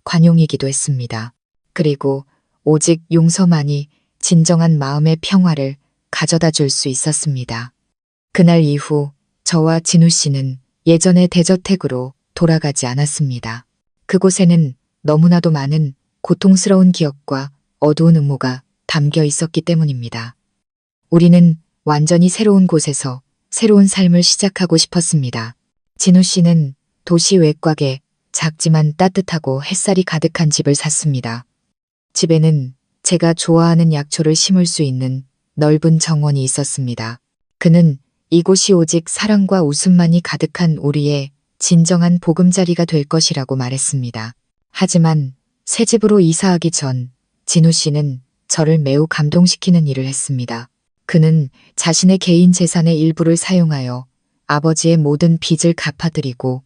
관용이기도 했습니다. 그리고 오직 용서만이 진정한 마음의 평화를 가져다 줄 수 있었습니다. 그날 이후 저와 진우 씨는 예전의 대저택으로 돌아가지 않았습니다. 그곳에는 너무나도 많은 고통스러운 기억과 어두운 음모가 담겨 있었기 때문입니다. 우리는 완전히 새로운 곳에서 새로운 삶을 시작하고 싶었습니다. 진우 씨는 도시 외곽에 작지만 따뜻하고 햇살이 가득한 집을 샀습니다. 집에는 제가 좋아하는 약초를 심을 수 있는 넓은 정원이 있었습니다. 그는 이곳이 오직 사랑과 웃음만이 가득한 우리의 진정한 보금자리가 될 것이라고 말했습니다. 하지만 새 집으로 이사하기 전 진우 씨는 저를 매우 감동시키는 일을 했습니다. 그는 자신의 개인 재산의 일부를 사용하여 아버지의 모든 빚을 갚아드리고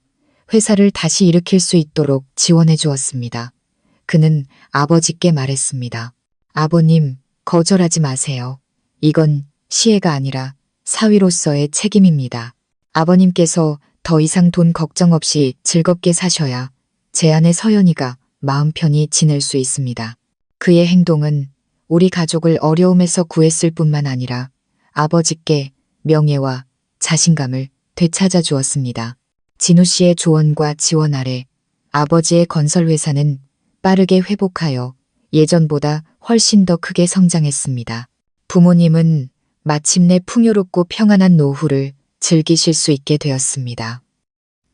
회사를 다시 일으킬 수 있도록 지원해 주었습니다. 그는 아버지께 말했습니다. 아버님, 거절하지 마세요. 이건 시혜가 아니라 사위로서의 책임입니다. 아버님께서 더 이상 돈 걱정 없이 즐겁게 사셔야 제 아내 서연이가 마음 편히 지낼 수 있습니다. 그의 행동은 우리 가족을 어려움에서 구했을 뿐만 아니라 아버지께 명예와 자신감을 되찾아 주었습니다. 진우 씨의 조언과 지원 아래 아버지의 건설회사는 빠르게 회복하여 예전보다 훨씬 더 크게 성장했습니다. 부모님은 마침내 풍요롭고 평안한 노후를 즐기실 수 있게 되었습니다.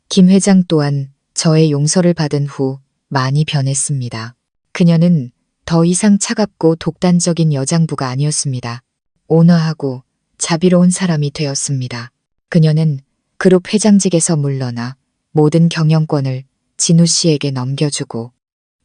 김 회장 또한 저의 용서를 받은 후 많이 변했습니다. 그녀는 더 이상 차갑고 독단적인 여장부가 아니었습니다. 온화하고 자비로운 사람이 되었습니다. 그녀는 그룹 회장직에서 물러나 모든 경영권을 진우 씨에게 넘겨주고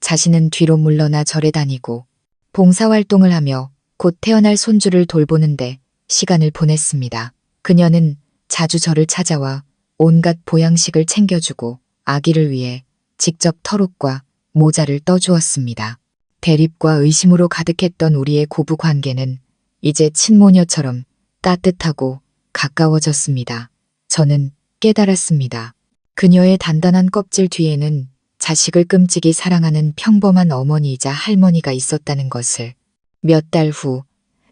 자신은 뒤로 물러나 절에 다니고 봉사활동을 하며 곧 태어날 손주를 돌보는데 시간을 보냈습니다. 그녀는 자주 저를 찾아와 온갖 보양식을 챙겨주고 아기를 위해 직접 털옷과 모자를 떠주었습니다. 대립과 의심으로 가득했던 우리의 고부 관계는 이제 친모녀처럼 따뜻하고 가까워졌습니다. 저는 깨달았습니다. 그녀의 단단한 껍질 뒤에는 자식을 끔찍이 사랑하는 평범한 어머니이자 할머니가 있었다는 것을. 몇 달 후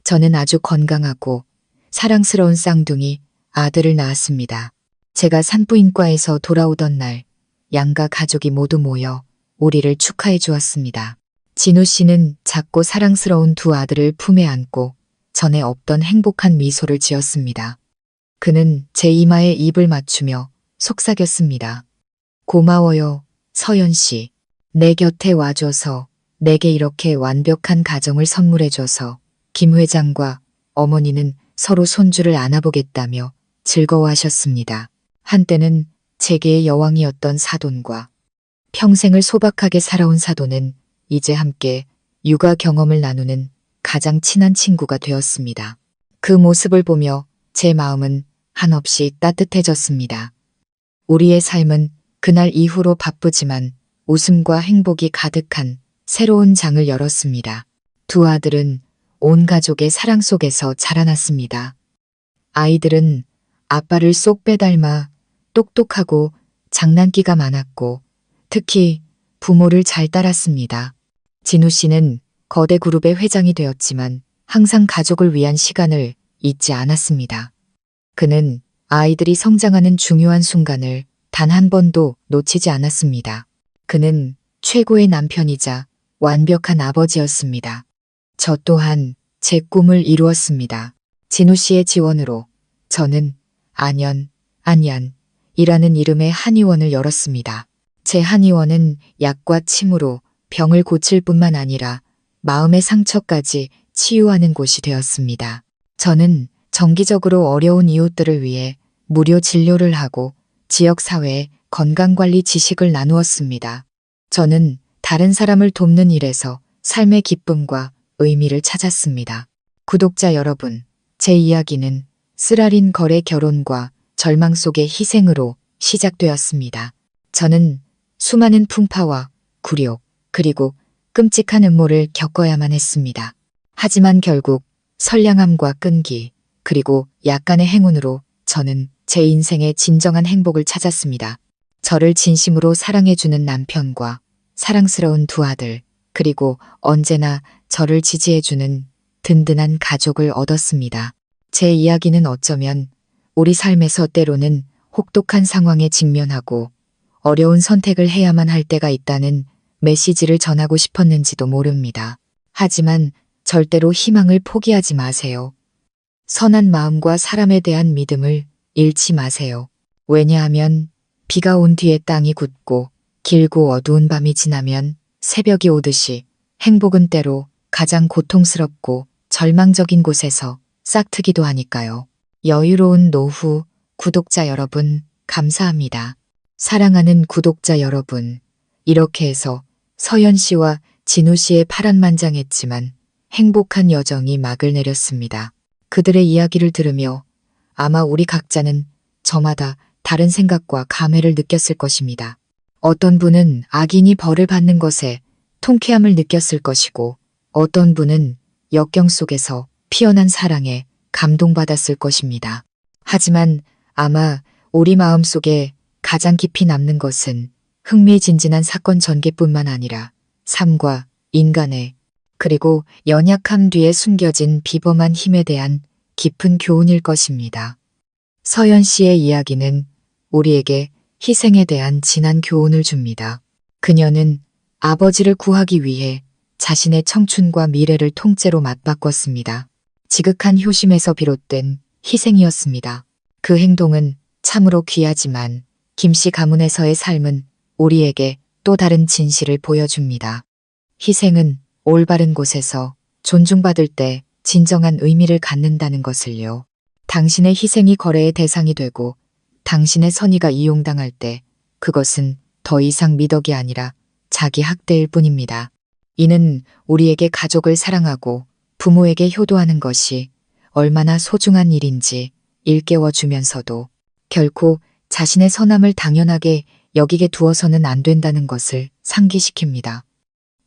저는 아주 건강하고 사랑스러운 쌍둥이 아들을 낳았습니다. 제가 산부인과에서 돌아오던 날 양가 가족이 모두 모여 우리를 축하해 주었습니다. 진우 씨는 작고 사랑스러운 두 아들을 품에 안고 전에 없던 행복한 미소를 지었습니다. 그는 제 이마에 입을 맞추며 속삭였습니다. 고마워요, 서연 씨. 내 곁에 와줘서, 내게 이렇게 완벽한 가정을 선물해줘서. 김 회장과 어머니는 서로 손주를 안아보겠다며 즐거워하셨습니다. 한때는 제게의 여왕이었던 사돈과 평생을 소박하게 살아온 사돈은 이제 함께 육아 경험을 나누는 가장 친한 친구가 되었습니다. 그 모습을 보며 제 마음은 한없이 따뜻해졌습니다. 우리의 삶은 그날 이후로 바쁘지만 웃음과 행복이 가득한 새로운 장을 열었습니다. 두 아들은 온 가족의 사랑 속에서 자라났습니다. 아이들은 아빠를 쏙 빼닮아 똑똑하고 장난기가 많았고 특히 부모를 잘 따랐습니다. 진우 씨는 거대 그룹의 회장이 되었지만 항상 가족을 위한 시간을 잊지 않았습니다. 그는 아이들이 성장하는 중요한 순간을 단 한 번도 놓치지 않았습니다. 그는 최고의 남편이자 완벽한 아버지였습니다. 저 또한 제 꿈을 이루었습니다. 진우 씨의 지원으로 저는 안연이라는 이름의 한의원을 열었습니다. 제 한의원은 약과 침으로 병을 고칠 뿐만 아니라 마음의 상처까지 치유하는 곳이 되었습니다. 저는 정기적으로 어려운 이웃들을 위해 무료 진료를 하고 지역사회에 건강관리 지식을 나누었습니다. 저는 다른 사람을 돕는 일에서 삶의 기쁨과 의미를 찾았습니다. 구독자 여러분, 제 이야기는 쓰라린 걸의 결혼과 절망 속의 희생으로 시작되었습니다. 저는 수많은 풍파와 굴욕, 그리고 끔찍한 음모를 겪어야만 했습니다. 하지만 결국 선량함과 끈기, 그리고 약간의 행운으로 저는 제 인생의 진정한 행복을 찾았습니다. 저를 진심으로 사랑해주는 남편과 사랑스러운 두 아들, 그리고 언제나 저를 지지해주는 든든한 가족을 얻었습니다. 제 이야기는 어쩌면 우리 삶에서 때로는 혹독한 상황에 직면하고 어려운 선택을 해야만 할 때가 있다는 메시지를 전하고 싶었는지도 모릅니다. 하지만 절대로 희망을 포기하지 마세요. 선한 마음과 사람에 대한 믿음을 잃지 마세요. 왜냐하면 비가 온 뒤에 땅이 굳고 길고 어두운 밤이 지나면 새벽이 오듯이 행복은 때로 가장 고통스럽고 절망적인 곳에서 싹트기도 하니까요. 여유로운 노후 구독자 여러분, 감사합니다. 사랑하는 구독자 여러분, 이렇게 해서 서현 씨와 진우 씨의 파란만장했지만 행복한 여정이 막을 내렸습니다. 그들의 이야기를 들으며 아마 우리 각자는 저마다 다른 생각과 감회를 느꼈을 것입니다. 어떤 분은 악인이 벌을 받는 것에 통쾌함을 느꼈을 것이고 어떤 분은 역경 속에서 피어난 사랑에 감동받았을 것입니다. 하지만 아마 우리 마음속에 가장 깊이 남는 것은 흥미진진한 사건 전개뿐만 아니라 삶과 인간의 그리고 연약함 뒤에 숨겨진 비범한 힘에 대한 깊은 교훈일 것입니다. 서현 씨의 이야기는 우리에게 희생에 대한 진한 교훈을 줍니다. 그녀는 아버지를 구하기 위해 자신의 청춘과 미래를 통째로 맞바꿨습니다. 지극한 효심에서 비롯된 희생이었습니다. 그 행동은 참으로 귀하지만 김씨 가문에서의 삶은 우리에게 또 다른 진실을 보여줍니다. 희생은 올바른 곳에서 존중받을 때 진정한 의미를 갖는다는 것을요. 당신의 희생이 거래의 대상이 되고 당신의 선의가 이용당할 때 그것은 더 이상 미덕이 아니라 자기 학대일 뿐입니다. 이는 우리에게 가족을 사랑하고 부모에게 효도하는 것이 얼마나 소중한 일인지 일깨워 주면서도 결코 자신의 선함을 당연하게 여기게 두어서는 안 된다는 것을 상기시킵니다.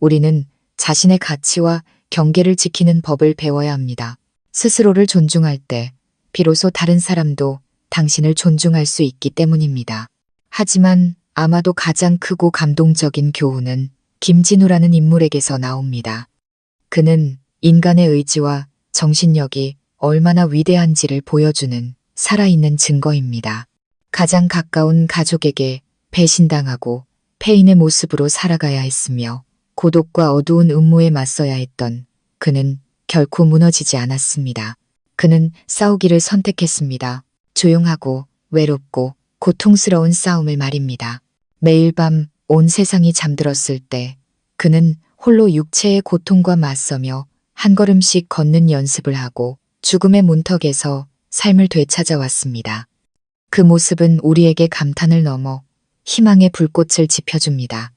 우리는 자신의 가치와 경계를 지키는 법을 배워야 합니다. 스스로를 존중할 때 비로소 다른 사람도 당신을 존중할 수 있기 때문입니다. 하지만 아마도 가장 크고 감동적인 교훈은 김진우라는 인물에게서 나옵니다. 그는 인간의 의지와 정신력이 얼마나 위대한지를 보여주는 살아있는 증거입니다. 가장 가까운 가족에게 배신당하고 폐인의 모습으로 살아가야 했으며 고독과 어두운 음모에 맞서야 했던 그는 결코 무너지지 않았습니다. 그는 싸우기를 선택했습니다. 조용하고 외롭고 고통스러운 싸움을 말입니다. 매일 밤 온 세상이 잠들었을 때 그는 홀로 육체의 고통과 맞서며 한 걸음씩 걷는 연습을 하고 죽음의 문턱에서 삶을 되찾아왔습니다. 그 모습은 우리에게 감탄을 넘어 희망의 불꽃을 지펴줍니다.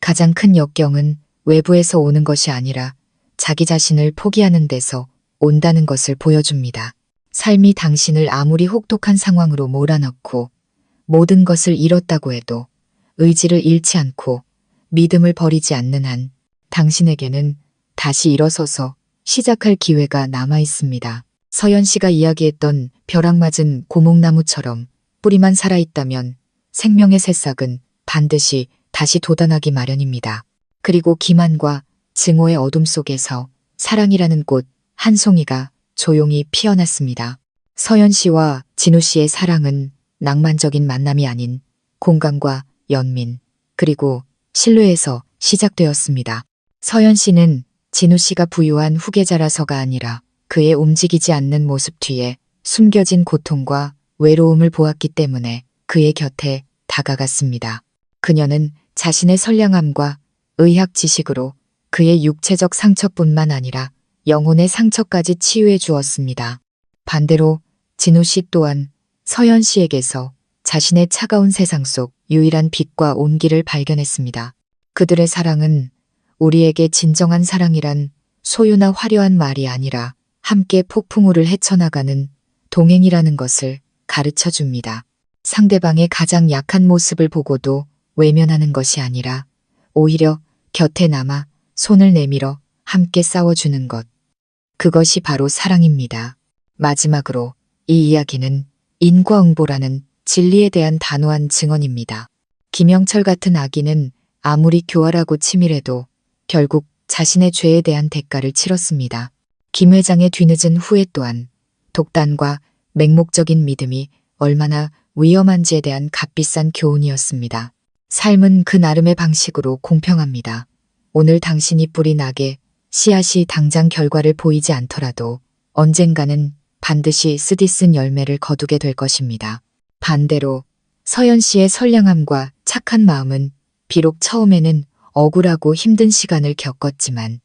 가장 큰 역경은 외부에서 오는 것이 아니라 자기 자신을 포기하는 데서 온다는 것을 보여줍니다. 삶이 당신을 아무리 혹독한 상황으로 몰아넣고 모든 것을 잃었다고 해도 의지를 잃지 않고 믿음을 버리지 않는 한 당신에게는 다시 일어서서 시작할 기회가 남아 있습니다. 서현 씨가 이야기했던 벼락 맞은 고목나무처럼 뿌리만 살아있다면 생명의 새싹은 반드시 다시 돋아나기 마련입니다. 그리고 기만과 증오의 어둠 속에서 사랑이라는 꽃 한 송이가 조용히 피어났습니다. 서현 씨와 진우 씨의 사랑은 낭만적인 만남이 아닌 공감과 연민 그리고 신뢰에서 시작되었습니다. 서현 씨는 진우 씨가 부유한 후계자라서가 아니라 그의 움직이지 않는 모습 뒤에 숨겨진 고통과 외로움을 보았기 때문에 그의 곁에 다가갔습니다. 그녀는 자신의 선량함과 의학 지식으로 그의 육체적 상처뿐만 아니라 영혼의 상처까지 치유해 주었습니다. 반대로 진우 씨 또한 서현 씨에게서 자신의 차가운 세상 속 유일한 빛과 온기를 발견했습니다. 그들의 사랑은 우리에게 진정한 사랑이란 소유나 화려한 말이 아니라 함께 폭풍우를 헤쳐나가는 동행이라는 것을 가르쳐 줍니다. 상대방의 가장 약한 모습을 보고도 외면하는 것이 아니라 오히려 곁에 남아 손을 내밀어 함께 싸워주는 것. 그것이 바로 사랑입니다. 마지막으로 이 이야기는 인과응보라는 진리에 대한 단호한 증언입니다. 김영철 같은 악인은 아무리 교활하고 치밀해도 결국 자신의 죄에 대한 대가를 치렀습니다. 김 회장의 뒤늦은 후회 또한 독단과 맹목적인 믿음이 얼마나 위험한지에 대한 값비싼 교훈이었습니다. 삶은 그 나름의 방식으로 공평합니다. 오늘 당신이 뿌린 악의 씨앗이 당장 결과를 보이지 않더라도 언젠가는 반드시 쓰디쓴 열매를 거두게 될 것입니다. 반대로 서연 씨의 선량함과 착한 마음은 비록 처음에는 억울하고 힘든 시간을 겪었지만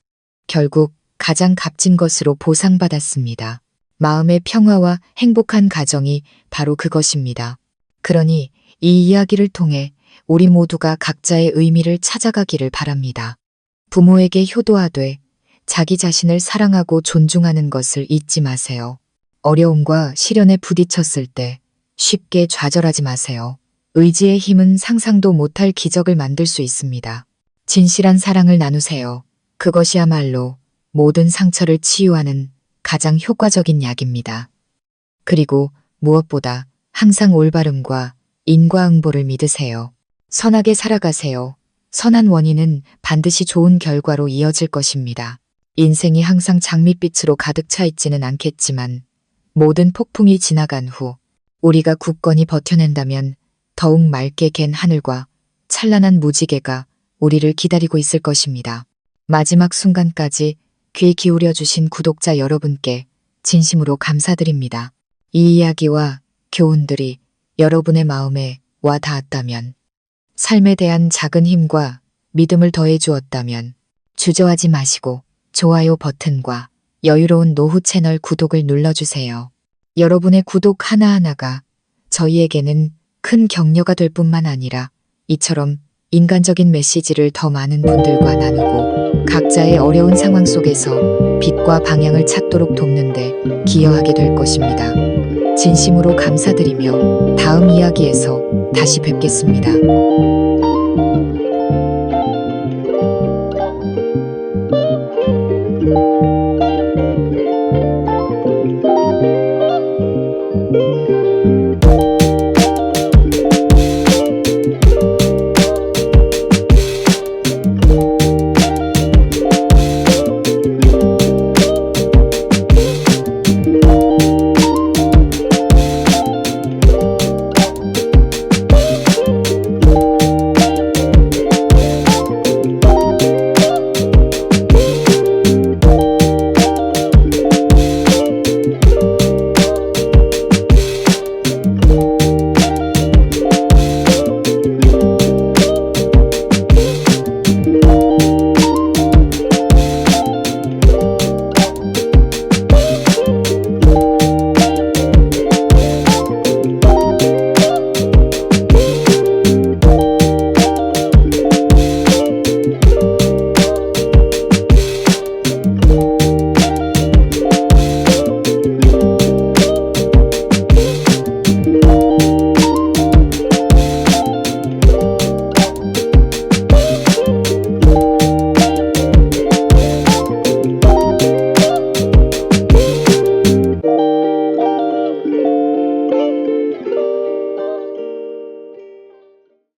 결국 가장 값진 것으로 보상받았습니다. 마음의 평화와 행복한 가정이 바로 그것입니다. 그러니 이 이야기를 통해 우리 모두가 각자의 의미를 찾아가기를 바랍니다. 부모에게 효도하되 자기 자신을 사랑하고 존중하는 것을 잊지 마세요. 어려움과 시련에 부딪혔을 때 쉽게 좌절하지 마세요. 의지의 힘은 상상도 못할 기적을 만들 수 있습니다. 진실한 사랑을 나누세요. 그것이야말로 모든 상처를 치유하는 가장 효과적인 약입니다. 그리고 무엇보다 항상 올바름과 인과응보를 믿으세요. 선하게 살아가세요. 선한 원인은 반드시 좋은 결과로 이어질 것입니다. 인생이 항상 장밋빛으로 가득 차 있지는 않겠지만 모든 폭풍이 지나간 후 우리가 굳건히 버텨낸다면 더욱 맑게 갠 하늘과 찬란한 무지개가 우리를 기다리고 있을 것입니다. 마지막 순간까지 귀 기울여 주신 구독자 여러분께 진심으로 감사드립니다. 이 이야기와 교훈들이 여러분의 마음에 와 닿았다면, 삶에 대한 작은 힘과 믿음을 더해 주었다면 주저하지 마시고 좋아요 버튼과 여유로운 노후 채널 구독을 눌러주세요. 여러분의 구독 하나하나가 저희에게는 큰 격려가 될 뿐만 아니라 이처럼 인간적인 메시지를 더 많은 분들과 나누고 각자의 어려운 상황 속에서 빛과 방향을 찾도록 돕는 데 기여하게 될 것입니다. 진심으로 감사드리며 다음 이야기에서 다시 뵙겠습니다.